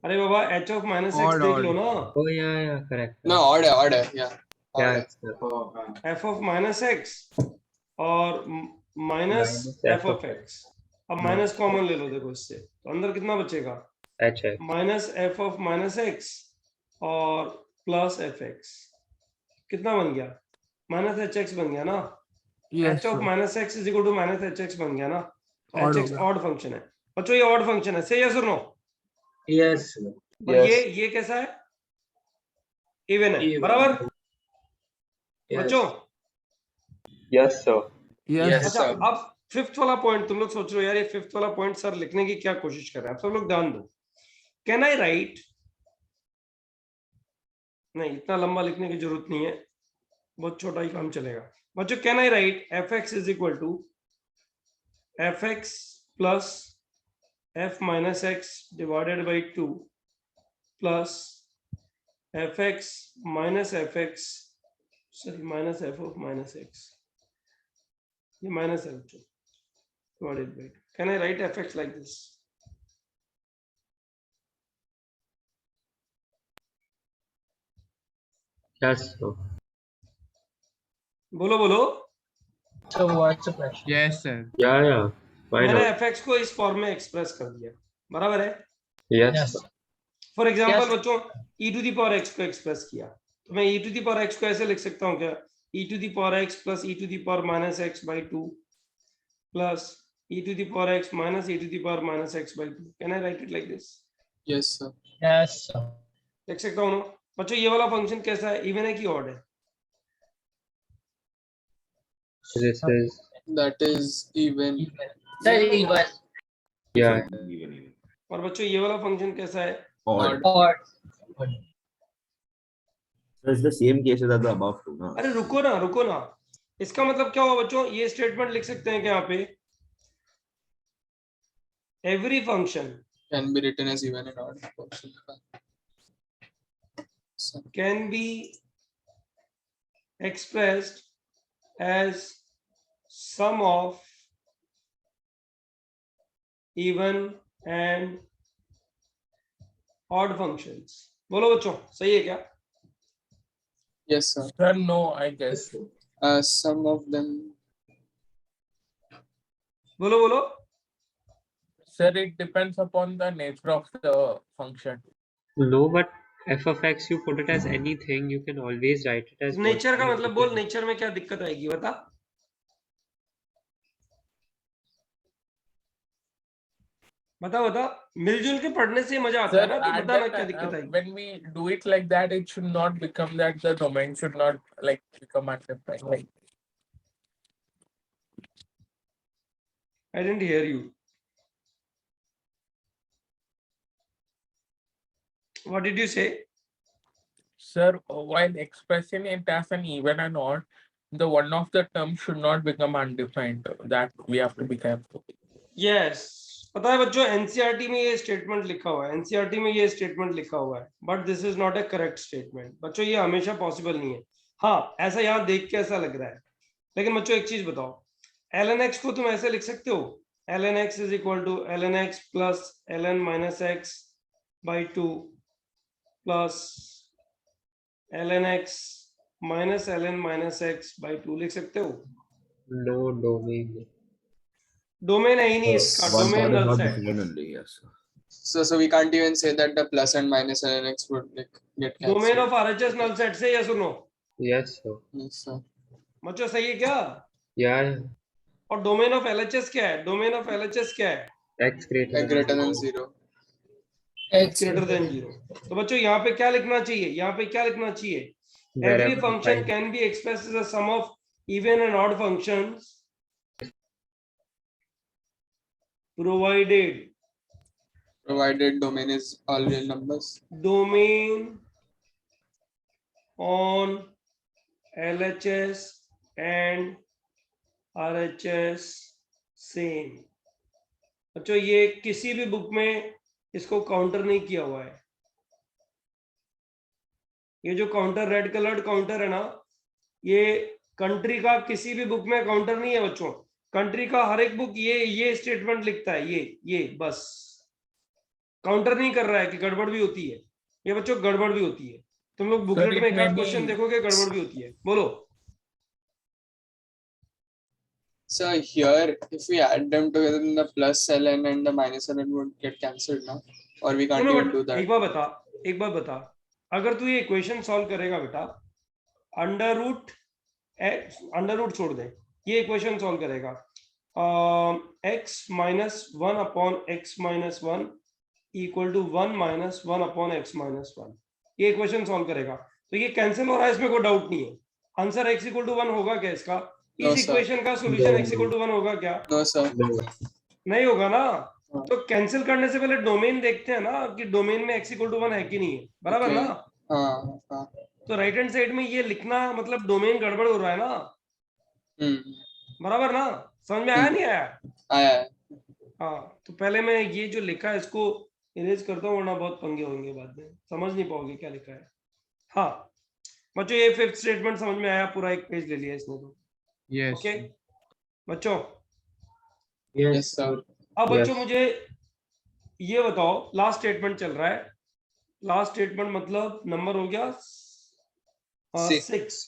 अरे बाबा h of minus x Odd, देख odd. लो ना। Oh, yeah, correct. No, odd है, yeah. Odd Yeah, है. it's the Oh, हाँ. f ऑफ माइनस x और minus Minus f f of of x। अब माइनस कॉमन ले लो, देखो इससे तो अंदर कितना बचेगा? h x. Minus f of minus x और प्लस fx। कितना बन गया? माइनस hx बन गया ना। Yes h of sir. Minus x is equal to minus hx बन गया ना। Odd हो hx गया। ऑड फंक्शन है बच्चों, ये ऑड फंक्शन है। से यस और नो? Yes. और ये कैसा है? इवन है। Even. बराबर Yes. बच्चों? Yes, sir. Yes, अच्छा sir. अब फिफ्थ वाला पॉइंट तुम लोग सोच रहे हो यार ये फिफ्थ वाला पॉइंट सर लिखने की क्या कोशिश कर रहे हैं, आप सब लोग ध्यान दो. कैन आई राइट, नहीं इतना लंबा लिखने की जरूरत नहीं है, बहुत छोटा ही काम चलेगा बच्चों. Can I write f x is equal to F x plus f minus x divided by 2 plus F x minus F x, sorry minus f of minus x, ये माइनस है बच्चों, divided by 2. Can I write fx like this? Yes, sir. बोलो बोलो. So what's the question? Yes, sir. Yeah. Why मैंने not? fx को इस form में express कर दिया, बराबर है. Yes. Yes. For example Yes. बच्चों e to the power x को एक्सप्रेस किया, तो मैं e to the power x को ऐसे लिख सकता हूँ क्या, e to the power x plus e to the power minus x by 2 plus e to the power x minus e to the power minus x by 2. Can I write it like this? Yes, sir. Yes, sir. लिख सकता हूँ ना बच्चों. ये वाला function कैसा है, even है कि ऑड है? This is That is even. Sir, even. yeah. और बच्चों ये वाला फंक्शन कैसा है? Odd. Odd. So it's the same case as the above two, na? अरे रुको ना, इसका मतलब क्या हुआ बच्चों, ये स्टेटमेंट लिख सकते हैं क्या यहाँ पे, every function Can be written as even and odd. So, can be expressed as sum of even and odd functions. बोलो बच्चों, सही है क्या? yes, sir. Sir, no, I guess. Some of them. बोलो. Sir, it depends upon the nature of the function. No, but f of x you put it as anything. You can always write it as nature का whatever मतलब it बोल, is. Nature में क्या दिक्कत आएगी बता. बता मिलजुल के पढ़ने से मजा आता Sir, है ना, तो at बता ना that क्या time, दिक्कत आएगी. when we do it like that, it should not become that the domain should not like become undefined. Like, I didn't hear you. What did you say? sir, while expressing it as an even and odd, the one of the terms should not become undefined. That we have to be careful. Yes. पता है बच्चों, NCERT में ये statement लिखा हुआ है, NCERT में ये स्टेटमेंट लिखा हुआ है, but this is not A correct statement. बच्चों ये हमेशा पॉसिबल नहीं है. हाँ ऐसा यहाँ देख के ऐसा लग रहा है, लेकिन बच्चों एक चीज बताओ, ln x को तुम ऐसे लिख सकते हो, ln x is equal to ln x plus ln minus x by 2 plus ln x minus ln minus x by 2 लिख सकते हो. No domain. डोमेन है ही नहीं इसका, One domain part is null not set. defined only, yes. So we can't even say that the plus and minus ln x would like get cancelled. Domain of RHS null set से, या सुनो Yes, sir. Yes, sir. बच्चों सही है क्या? Yeah. और domain of LHS क्या है, डोमेन ऑफ एलएचएस क्या है? X greater Greater than than 0. 0. x greater than 0. तो बच्चों यहाँ पे क्या लिखना चाहिए, यहाँ पे क्या लिखना चाहिए? Every Wherever function defined. can be expressed as a sum of even and odd functions Provided domain is all real numbers. domain on LHS and RHS same. बच्चों ये किसी भी बुक में इसको काउंटर नहीं किया हुआ है. ये जो काउंटर रेड कलर्ड काउंटर है ना, ये कंट्री का किसी भी बुक में काउंटर नहीं है बच्चों. कंट्री का हर एक बुक ये स्टेटमेंट लिखता है, ये बस काउंटर नहीं कर रहा है कि गड़बड़ भी होती है. ये बच्चों गड़बड़ भी होती है, तुम लोग बुकलेट it में एक may आध be- क्वेश्चन देखोगे गड़बड़ भी होती है. बोलो. So here, if we add them together, then the plus ln and the minus ln would get cancelled now, or we can't No, even but do that. एक बार बता, अगर तू ये इक्वेशन सॉल्व करेगा बेटा, अंडर रूट छोड़ दे, ये इक्वेशन सॉल्व करेगा, x minus 1 upon x minus 1 equal to 1 minus 1 upon x minus 1, ये इक्वेशन सॉल्व करेगा. तो ये कैंसिल हो रहा है, इसमें कोई डाउट नहीं है. आंसर x इक्वल टू 1 होगा क्या इसका? No, इस sir. इक्वेशन का सॉल्यूशन x इक्वल टू 1 होगा क्या? No, sir. नहीं होगा ना। तो कैंसिल करने से पहले डोमेन देखते हैं ना कि डोमेन में x इक्वल टू 1 है कि नहीं है, बराबर Okay. ना? हाँ. तो राइट हैंड साइड में ये लिखना मतलब डोमेन गड़बड़ हो रहा है ना, बराबर ना? समझ में आया नहीं आया? आया। हाँ, तो पहले मैं ये जो लिखा है इसको इरेज करता हूँ, वरना बहुत पंगे होंगे बाद में, समझ नहीं पाओगे क्या लिखा है। हाँ बच्चों, ये फिफ्थ स्टेटमेंट समझ में आया? पूरा एक पेज ले लिया इसने तो। Yes. ओके बच्चों, Yes, sir. अब बच्चों मुझे ये बताओ, लास्ट स्टेटमेंट चल रहा है। लास्ट स्टेटमेंट मतलब नंबर हो गया 6।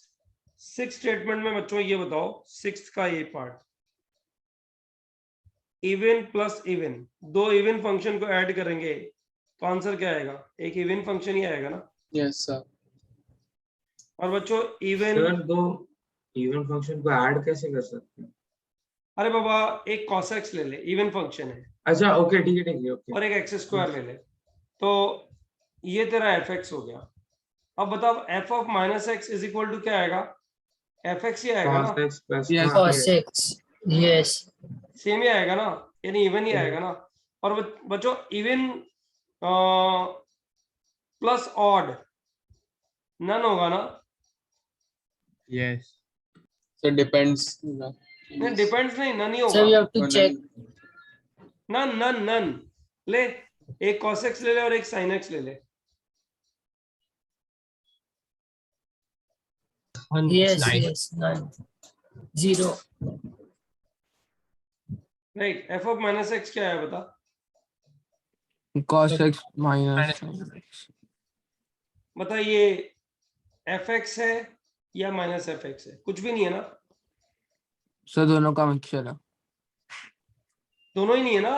6 स्टेटमेंट में बच्चों ये बताओ, 6 का ये पार्ट, इवन प्लस इवन, दो इवन फंक्शन को ऐड करेंगे तो आंसर क्या आएगा? एक इवन फंक्शन ही आएगा ना? Yes, sir. और बच्चों इवन, सर दो इवन फंक्शन को ऐड कैसे कर सकते हैं? अरे बाबा एक cos x ले ले, इवन फंक्शन है। अच्छा ओके, ठीक है ओके। और एक x स्क्वायर ले ले, तो ये तेरा fx हो गया। अब बताओ f of minus x is equal to क्या आएगा? fx ही आएगा ना? cos x plus cos x, yes. Same ही आएगा ना, यानी इवन ही आएगा ना। और बच्चों इवन प्लस ऑड नन होगा ना? Yes. So depends. नहीं डिपेंड्स नहीं, नन ही So we होगा। have to check. None none none ले, एक cos x ले ले और एक sin x ले ले। Yes, yes, none. 0. Right, f of minus x क्या है बता? cos x minus sin x. बता ये fx है या माइनस fx है? कुछ भी नहीं है ना, सर दोनों का मिक्सचर है। दोनों ही नहीं है ना,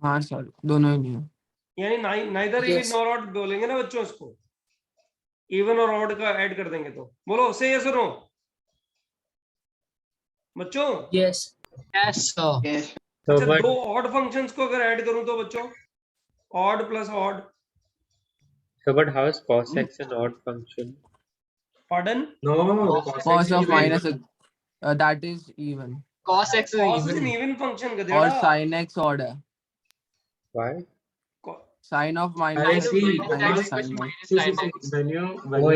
हाँ सर दोनों ही नहीं है। यानी neither even Yes. Nor odd बोलेंगे ना बच्चों इसको, इवन और ऑड का ऐड कर देंगे तो। बोलो से यस और नो बच्चों। Yes. Yes, sir. So अच्छा but दो ऑड फंक्शंस को अगर ऐड करूं तो बच्चों, odd plus odd, how is cos x an odd function? Pardon? No, cos of minus x, that is even. Cos x is cos is even. an even function और गधेड़ा। sin x odd है। Why? sin of I minus see. minus sin x. See, when you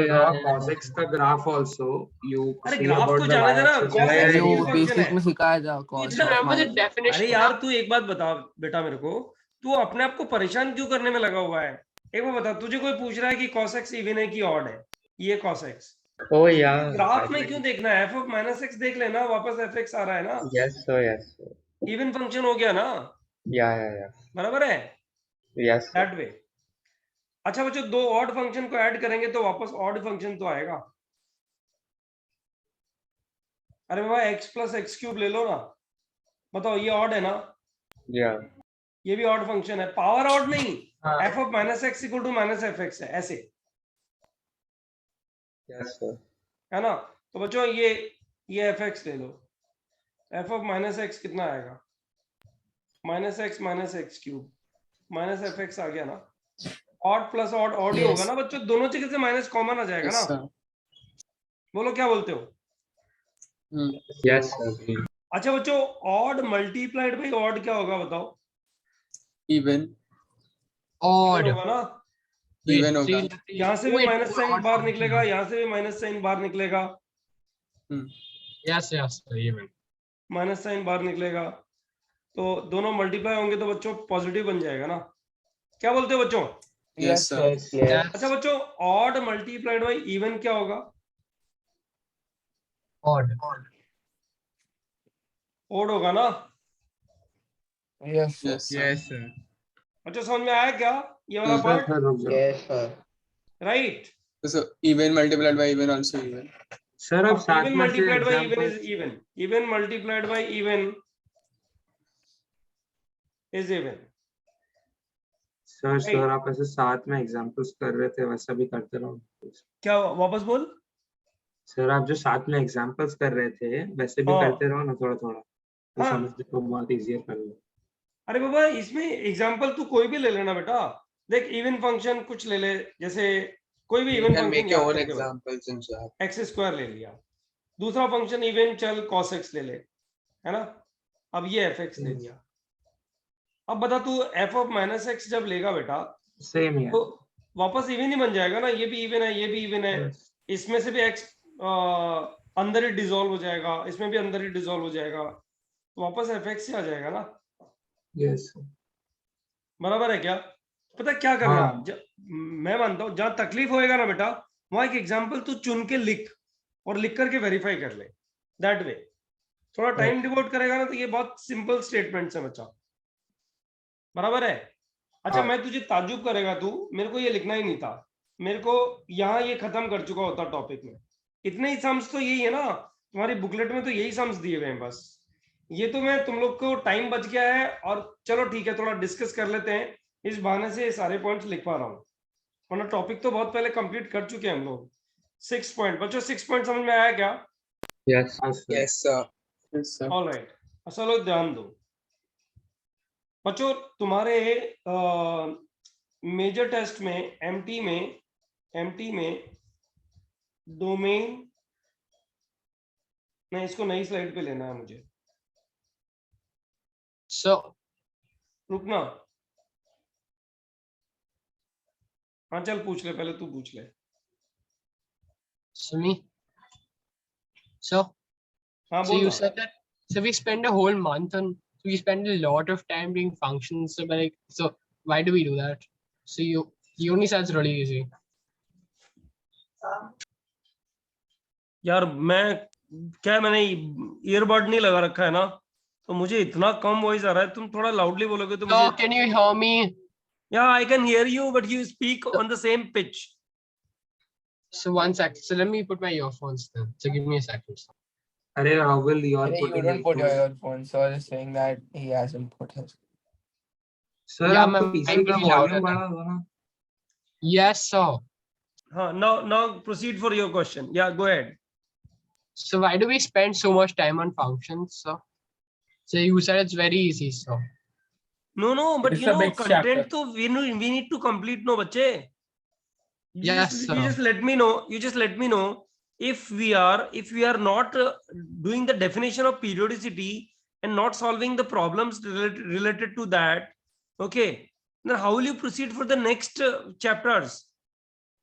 draw cos x का graph also, you अरे see graph about को the जाना जरा, y-axis cos and x जो even function basic है। में सिखाया था cos इतना of Remember the minus। definition. अरे यार तू एक बात बता बेटा मेरे को, तू अपने आप को परेशान क्यों करने में लगा हुआ है? एक बार बता, तुझे कोई पूछ रहा है कि cos x इवन है कि ऑड है? ये cos x Oh yeah. Graph में क्यों देखना है? f ऑफ माइनस x देख लेना, वापस fx आ रहा है ना, Yes sir. Yes sir. Even function हो गया ना, Yeah. बराबर है? Yes sir. That way. अच्छा बच्चों, दो ऑड फंक्शन को ऐड करेंगे तो वापस ऑड फंक्शन तो आएगा। अरे बाबा x प्लस एक्स क्यूब ले लो ना, बताओ ये ऑड है ना? Yeah. ये भी ऑड फंक्शन है, पावर ऑड नहीं, f of minus x equal to minus F x है, ऐसे Yes sir. है ना? तो बच्चों ये एफ एक्स ले लो, f ऑफ माइनस एक्स कितना आएगा? Minus x cube minus F x आ गया ना। ऑड प्लस ऑड ऑड ही Yes. होगा ना बच्चों, दोनों जगह से माइनस कॉमन आ जाएगा Yes, ना। sir. बोलो क्या बोलते हो? Yes sir. अच्छा बच्चों, ऑड मल्टीप्लाइड बाई ऑड क्या होगा बताओ? Even. Odd. होगा ना, Even होगा। यहाँ से भी Wait, माइनस साइन odd बाहर function निकलेगा, है। यहाँ से भी माइनस साइन बाहर निकलेगा, Yes, even. माइनस साइन बाहर निकलेगा, तो दोनों मल्टीप्लाई होंगे तो बच्चों पॉजिटिव बन जाएगा ना। क्या बोलते हो बच्चों? Yes, sir. अच्छा बच्चों, ऑड मल्टीप्लाइड बाई इवन क्या होगा? Odd. ऑड होगा ना। Yes. Yes, sir. Yes sir. अच्छा समझ में आया क्या ये वाला part? Yes, sir. Right, So even multiplied by even also even. Sir अब साथ इवन में से multiplied by E one examples- is even, even multiplied by E one is even. Sir आप ऐसे साथ में एग्जांपल्स कर रहे थे, वैसा भी करते रहो। क्या वापस बोल? सर आप जो साथ में एग्जांपल्स कर रहे थे वैसे भी हाँ। करते रहो ना, थोड़ा थोड़ा तो हाँ। समझने को बहुत इजियर कर लो। अरे बाबा इसमें एग्जांपल तू कोई भी ले लेना बेटा, देख इवन फंक्शन कुछ ले ले, जैसे कोई भी even You can make your own function, examples and so. X square ले लिया, दूसरा फंक्शन इवन चल cos x ले ले, है ना? अब ये fx ले लिया। अब बता तू f ऑफ माइनस एक्स जब लेगा बेटा सेम ही है। तो वापस इवन ही बन जाएगा ना, ये भी इवन है, ये भी इवन है, इसमें से भी x अंदर ही डिसॉल्व हो जाएगा, इसमें भी अंदर ही डिसॉल्व हो जाएगा, तो वापस fx से आ जाएगा ना। यस बराबर है क्या? पता क्या करना, हाँ। मैं मानता हूँ जहां तकलीफ होएगा ना बेटा, वहां एक एग्जांपल तू चुन के लिख और लिख करके वेरीफाई कर ले, दैट वे थोड़ा टाइम डिवोट करेगा ना, तो ये बहुत सिंपल स्टेटमेंट है बच्चा। बराबर है? अच्छा, हाँ। मैं तुझे ताज्जुब करेगा तू, मेरे को ये लिखना ही नहीं था, मेरे को यहाँ ये खत्म कर चुका होता टॉपिक में। इतने ही सम्स तो यही है ना, तुम्हारी बुकलेट में तो यही सम्स दिए हुए हैं बस। ये तो मैं तुम लोग को टाइम बच गया है, और चलो ठीक है थोड़ा डिस्कस कर लेते हैं, इस बहाने से सारे पॉइंट्स लिख पा रहा हूँ, वरना टॉपिक तो बहुत पहले कंप्लीट कर चुके हैं हम लोग। 6 पॉइंट बच्चों, 6 पॉइंट समझ में आया क्या? Yes. Yes, sir. All right. अच्छा लोग ध्यान दो बच्चों, तुम्हारे मेजर टेस्ट में एमटी में डोमेन, नहीं इसको नई स्लाइड पे लेना है मुझे, So रुकना। हाँ चल पूछ ले, पहले तू पूछ ले। me. So हाँ so बोल you ना। said that, so we spend a whole month on, we spend a lot of time doing functions, so like, so why do we do that? So you only said it's really easy. यार मैं क्या, मैंने earbud नहीं लगा रखा है ना, तो मुझे इतना कम वॉइस आ रहा है, तुम थोड़ा लाउडली बोलोगे तो So मुझे। can you hear me? Yeah, I can hear you, but you speak on the same pitch. So 1 sec. So let me put my earphones then. So give me a second. अरे Rahul, you are You putting don't put your earphones. earphones, so I was saying that he hasn't put his. Sir Yeah, आपका मैं PC का भी louder volume है। बढ़ा दो ना। Yes, sir. हाँ, now proceed for your question. Yeah, go ahead. So why do we spend so much time on functions, sir? So you said it's very easy, sir. No, but It's you a know, big content chapter. तो we need to complete, no बच्चे. Yes, You sir. just let me know. You just let me know if we are not doing the definition of periodicity and not solving the problems related to that. Okay, then how will you proceed for the next chapters?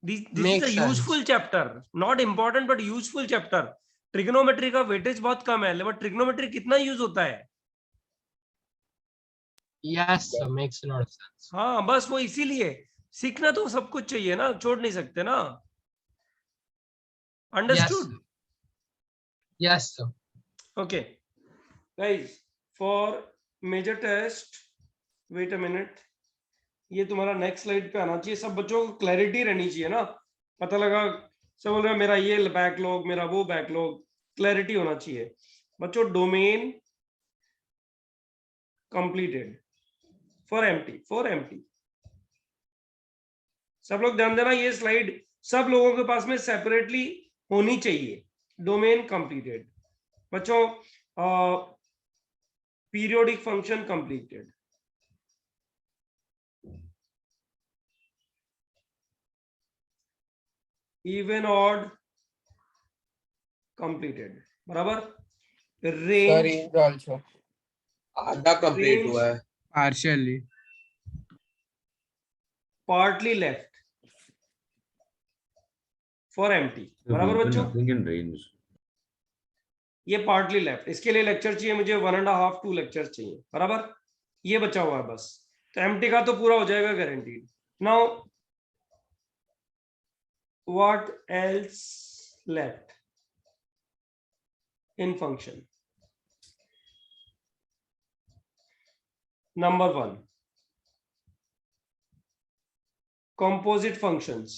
This Makes is a sense. useful chapter, not important but useful chapter. Trigonometry का weightage बहुत कम है, लेकिन trigonometry कितना use होता है? Yes, sir. Makes a lot of sense. हाँ बस वो इसीलिए सीखना तो सब कुछ चाहिए ना, छोड़ नहीं सकते ना। Understood? Yes, sir. Okay, guys, for major test, wait a minute, ये तुम्हारा नेक्स्ट स्लाइड पे आना चाहिए। सब बच्चों को क्लैरिटी रहनी चाहिए ना, पता लगा सब बोल रहे हैं मेरा ये बैकलॉग, मेरा वो बैकलॉग, क्लैरिटी होना चाहिए बच्चों। Domain completed for empty. सब लोग ध्यान देना, ये स्लाइड सब लोगों के पास में सेपरेटली होनी चाहिए। डोमेन कंप्लीटेड बच्चों, periodic function completed, even odd completed, बराबर। Range Sorry, also. आधा कंप्लीट हुआ है। Partially. Partly left for empty, बराबर बच्चों। Nothing in range. ये पार्टली लेफ्ट, इसके लिए लेक्चर चाहिए मुझे 1.5 2 लेक्चर चाहिए, बराबर। ये बचा हुआ है बस, तो एम्प्टी का तो पूरा हो जाएगा guaranteed. Now what else left in function? Number 1, composite functions.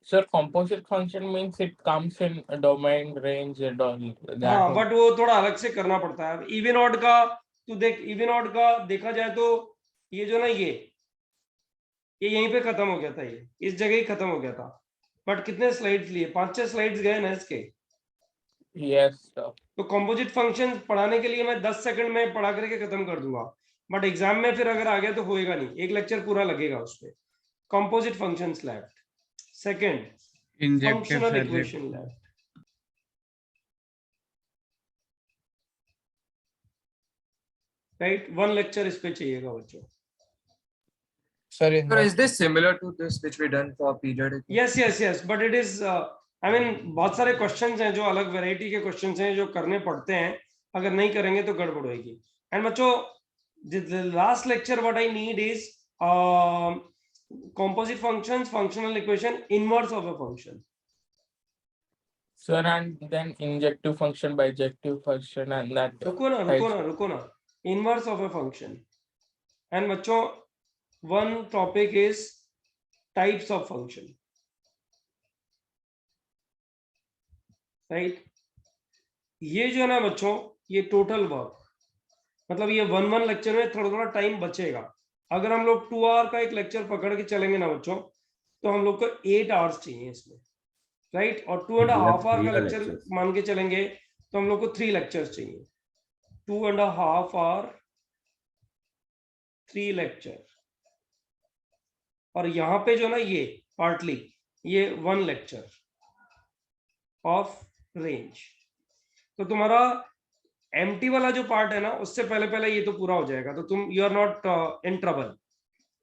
Sir, composite function means it comes in a domain, range, and all that. हाँ, बट वो थोड़ा अलग से करना पड़ता है। इवन ऑड का तू देख, इवन ऑड का देखा जाए तो ये जो ना ये यहीं पे खत्म हो गया था, ये इस जगह ही खत्म हो गया था। बट कितने स्लाइड्स लिए? 5-6 स्लाइड्स गए ना इसके। Yes, sir. तो कंपोजिट फंक्शन पढ़ाने के लिए मैं 10 सेकंड में पढ़ा करके खत्म कर दूंगा, बट एग्जाम में फिर अगर आ गया तो होएगा नहीं, एक लेक्चर पूरा लगेगा उस पर। Composite functions left. Second, Injective functional surgery. Equation left. Right, 1 lecture इस पे चाहिएगा बच्चों. Sir, Sir, is this similar to this which we done for periodic? Yes but it is I mean बहुत सारे क्वेश्चंस हैं जो अलग वैरायटी के क्वेश्चंस हैं जो करने पड़ते हैं. अगर नहीं करेंगे तो गड़बड़ होगी. एंड बच्चों the last lecture what I need is composite functions, functional equation, inverse of a function. Sir, and then injective function, bijective function, and that. रुको ना. Inverse of a function. And बच्चों one topic is types of function. Right? ये जो है ना बच्चों, ये total work, मतलब ये 1 लेक्चर में थोड़ा टाइम बचेगा. अगर हम लोग 2 आवर का एक लेक्चर पकड़ के चलेंगे ना बच्चों, तो हम लोग को 8 आवर्स चाहिए इसमें. राइट, और 2.5 आवर का लेक्चर मान के चलेंगे तो हम लोग को 3 लेक्चर्स चाहिए. 2.5 आवर 3 लेक्चर. और यहाँ पे जो ना ये पार्टली ये 1 लेक्चर ऑफ रेंज. तो तुम्हारा एम्प्टी वाला जो पार्ट है ना, उससे पहले ये तो पूरा हो जाएगा, तो तुम you are not in trouble.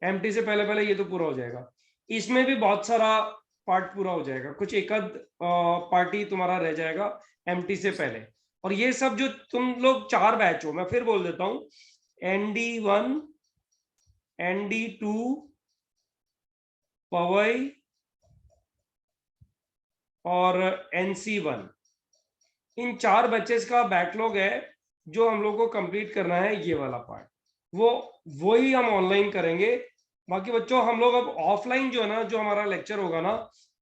Empty से पहले ये तो पूरा हो जाएगा. इसमें भी बहुत सारा पार्ट पूरा हो जाएगा, कुछ एक आध पार्टी तुम्हारा रह जाएगा एम्प्टी से पहले. और ये सब जो तुम लोग 4 बैच हो, मैं फिर बोल देता हूँ, ND1, ND2, पवई और NC1, इन 4 बैचेस का बैकलॉग है जो हम लोग को कंप्लीट करना है. ये वाला पार्ट वही हम ऑनलाइन करेंगे. बाकी बच्चों हम लोग अब ऑफलाइन जो है ना, जो हमारा लेक्चर होगा ना,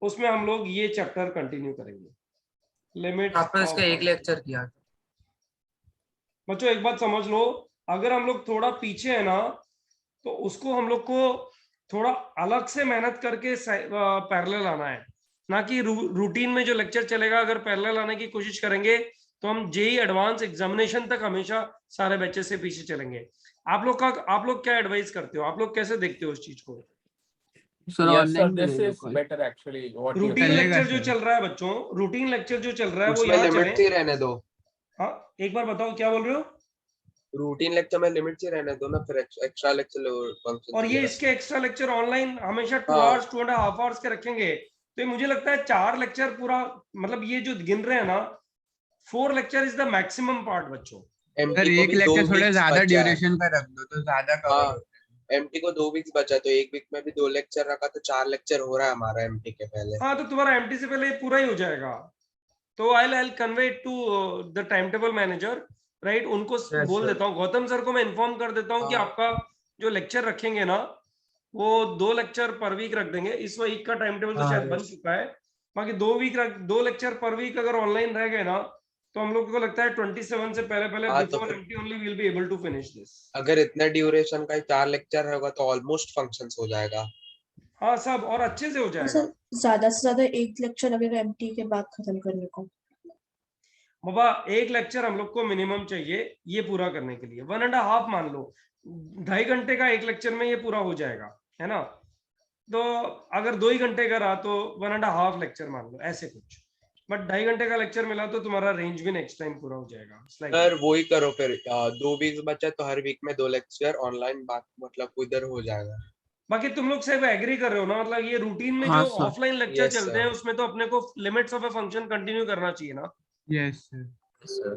उसमें हम लोग ये चैप्टर कंटिन्यू करेंगे. लिमिट आपने इसका एक लेक्चर किया था. बच्चों एक बात समझ लो, अगर हम लोग थोड़ा पीछे है ना, तो उसको हम लोग को थोड़ा अलग से मेहनत करके पैरेलल आना है, ना कि रूटीन में जो लेक्चर चलेगा. अगर पैरेलल आने की कोशिश करेंगे तो हम जेई एडवांस एग्जामिनेशन तक हमेशा सारे बच्चे से पीछे चलेंगे. आप लोग क्या एडवाइस करते हो? आप लोग कैसे देखते हो उस चीज को? Yes, sir, this is better actually. What you routine lecture जो चल रहा है बच्चों, रूटीन लेक्चर जो चल रहा है वो उसमें यहाँ लिमिट चले. ही रहने दो. हाँ, एक बार बताओ क्या बोल रहे हो? रूटीन लेक्चर में लिमिट ही रहने दो ना, फिर एक्स्ट्रा लेक्चर फंक्शन. और ये इसके एक्स्ट्रा लेक्चर ऑनलाइन हमेशा 2 हाँ. आवर्स 2.5 आवर्स के रखेंगे. तो ये मुझे लगता है 4 लेक्चर पूरा, मतलब ये जो गिन रहे हैं ना, 4 lecture is the maximum part बच्चों. सर एक लेक्चर थोड़ा ज्यादा ड्यूरेशन का रख दो तो ज्यादा कवर. एमटी को 2 वीक्स बचा, तो 1 वीक में भी 2 लेक्चर रखा तो 4 लेक्चर हो रहा है हमारा एमटी के पहले. हाँ, तो तुम्हारा एमटी से पहले पूरा ही हो जाएगा. तो I convey to the time table manager, right. उनको बोल देता हूँ, गौतम सर को मैं इन्फॉर्म कर देता हूँ कि आपका जो लेक्चर रखेंगे ना, वो 2 लेक्चर पर वीक रख देंगे. इस वीक का टाइम टेबल तो शायद बन चुका है. बाकी 2 लेक्चर पर वीक अगर ऑनलाइन रह गए ना, तो हम लोग को लगता है 27 से पहले before MT only we will be able to finish this. अगर इतना ड्यूरेशन का 4 लेक्चर होगा तो ऑलमोस्ट फंक्शंस हो जाएगा. हाँ, सब और अच्छे से हो जाएगा. ज्यादा से ज्यादा 1 लेक्चर लगेगा एमटी के बाद खत्म करने को. बाबा 1 लेक्चर हम लोग को मिनिमम चाहिए ये पूरा करने के लिए. 1.5 मान लो, 2.5 घंटे का एक लेक्चर में ये पूरा हो जाएगा, है ना. तो अगर 2 ही घंटे का रहा तो 1.5 लेक्चर मान लो, ऐसे कुछ. बट 2.5 घंटे का लेक्चर मिला तो तुम्हारा रेंज भी नेक्स्ट टाइम पूरा हो जाएगा. सर वही करो फिर, 2 वीक्स बचा तो हर वीक में 2 लेक्चर ऑनलाइन, बात मतलब उधर हो जाएगा. बाकी तुम लोग सब एग्री कर रहे हो ना, मतलब ये रूटीन में जो ऑफलाइन लेक्चर चलते हैं उसमें तो अपने को limits of a function continue करना चाहिए ना. यस सर,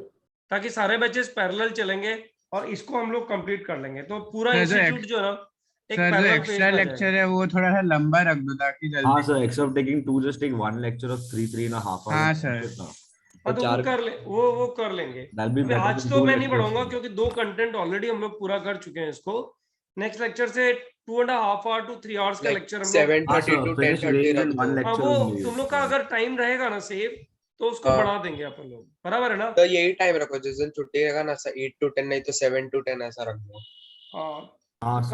ताकि सारे बैचेस पैरेलल चलेंगे और इसको हम लोग कंप्लीट कर लेंगे. तो पूरा इंस्टीट्यूट जो है ना, सर जो एक्स्ट्रा लेक्चर है वो थोड़ा सा लंबा रख दो ताकि जल्दी. हाँ सर, except taking 2 just take 1 lecture of 3.5 hours. हाँ सर, तो वो कर ले, वो कर लेंगे. आज तो मैं नहीं पढ़ाऊंगा क्योंकि 2 कंटेंट ऑलरेडी हम लोग पूरा कर चुके हैं इसको. नेक्स्ट लेक्चर से 2.5 hour to 3 hours का लेक्चर हम 7:30 to 10:30. वो तुम लोग का अगर टाइम रहेगा ना सेव, तो उसको बढ़ा देंगे अपन लोग. बराबर है ना. तो यही टाइम रखो, जिस दिन छुट्टी रहेगा ना 8 to 10, नहीं तो 7 to 10 ऐसा रख दो. हाँ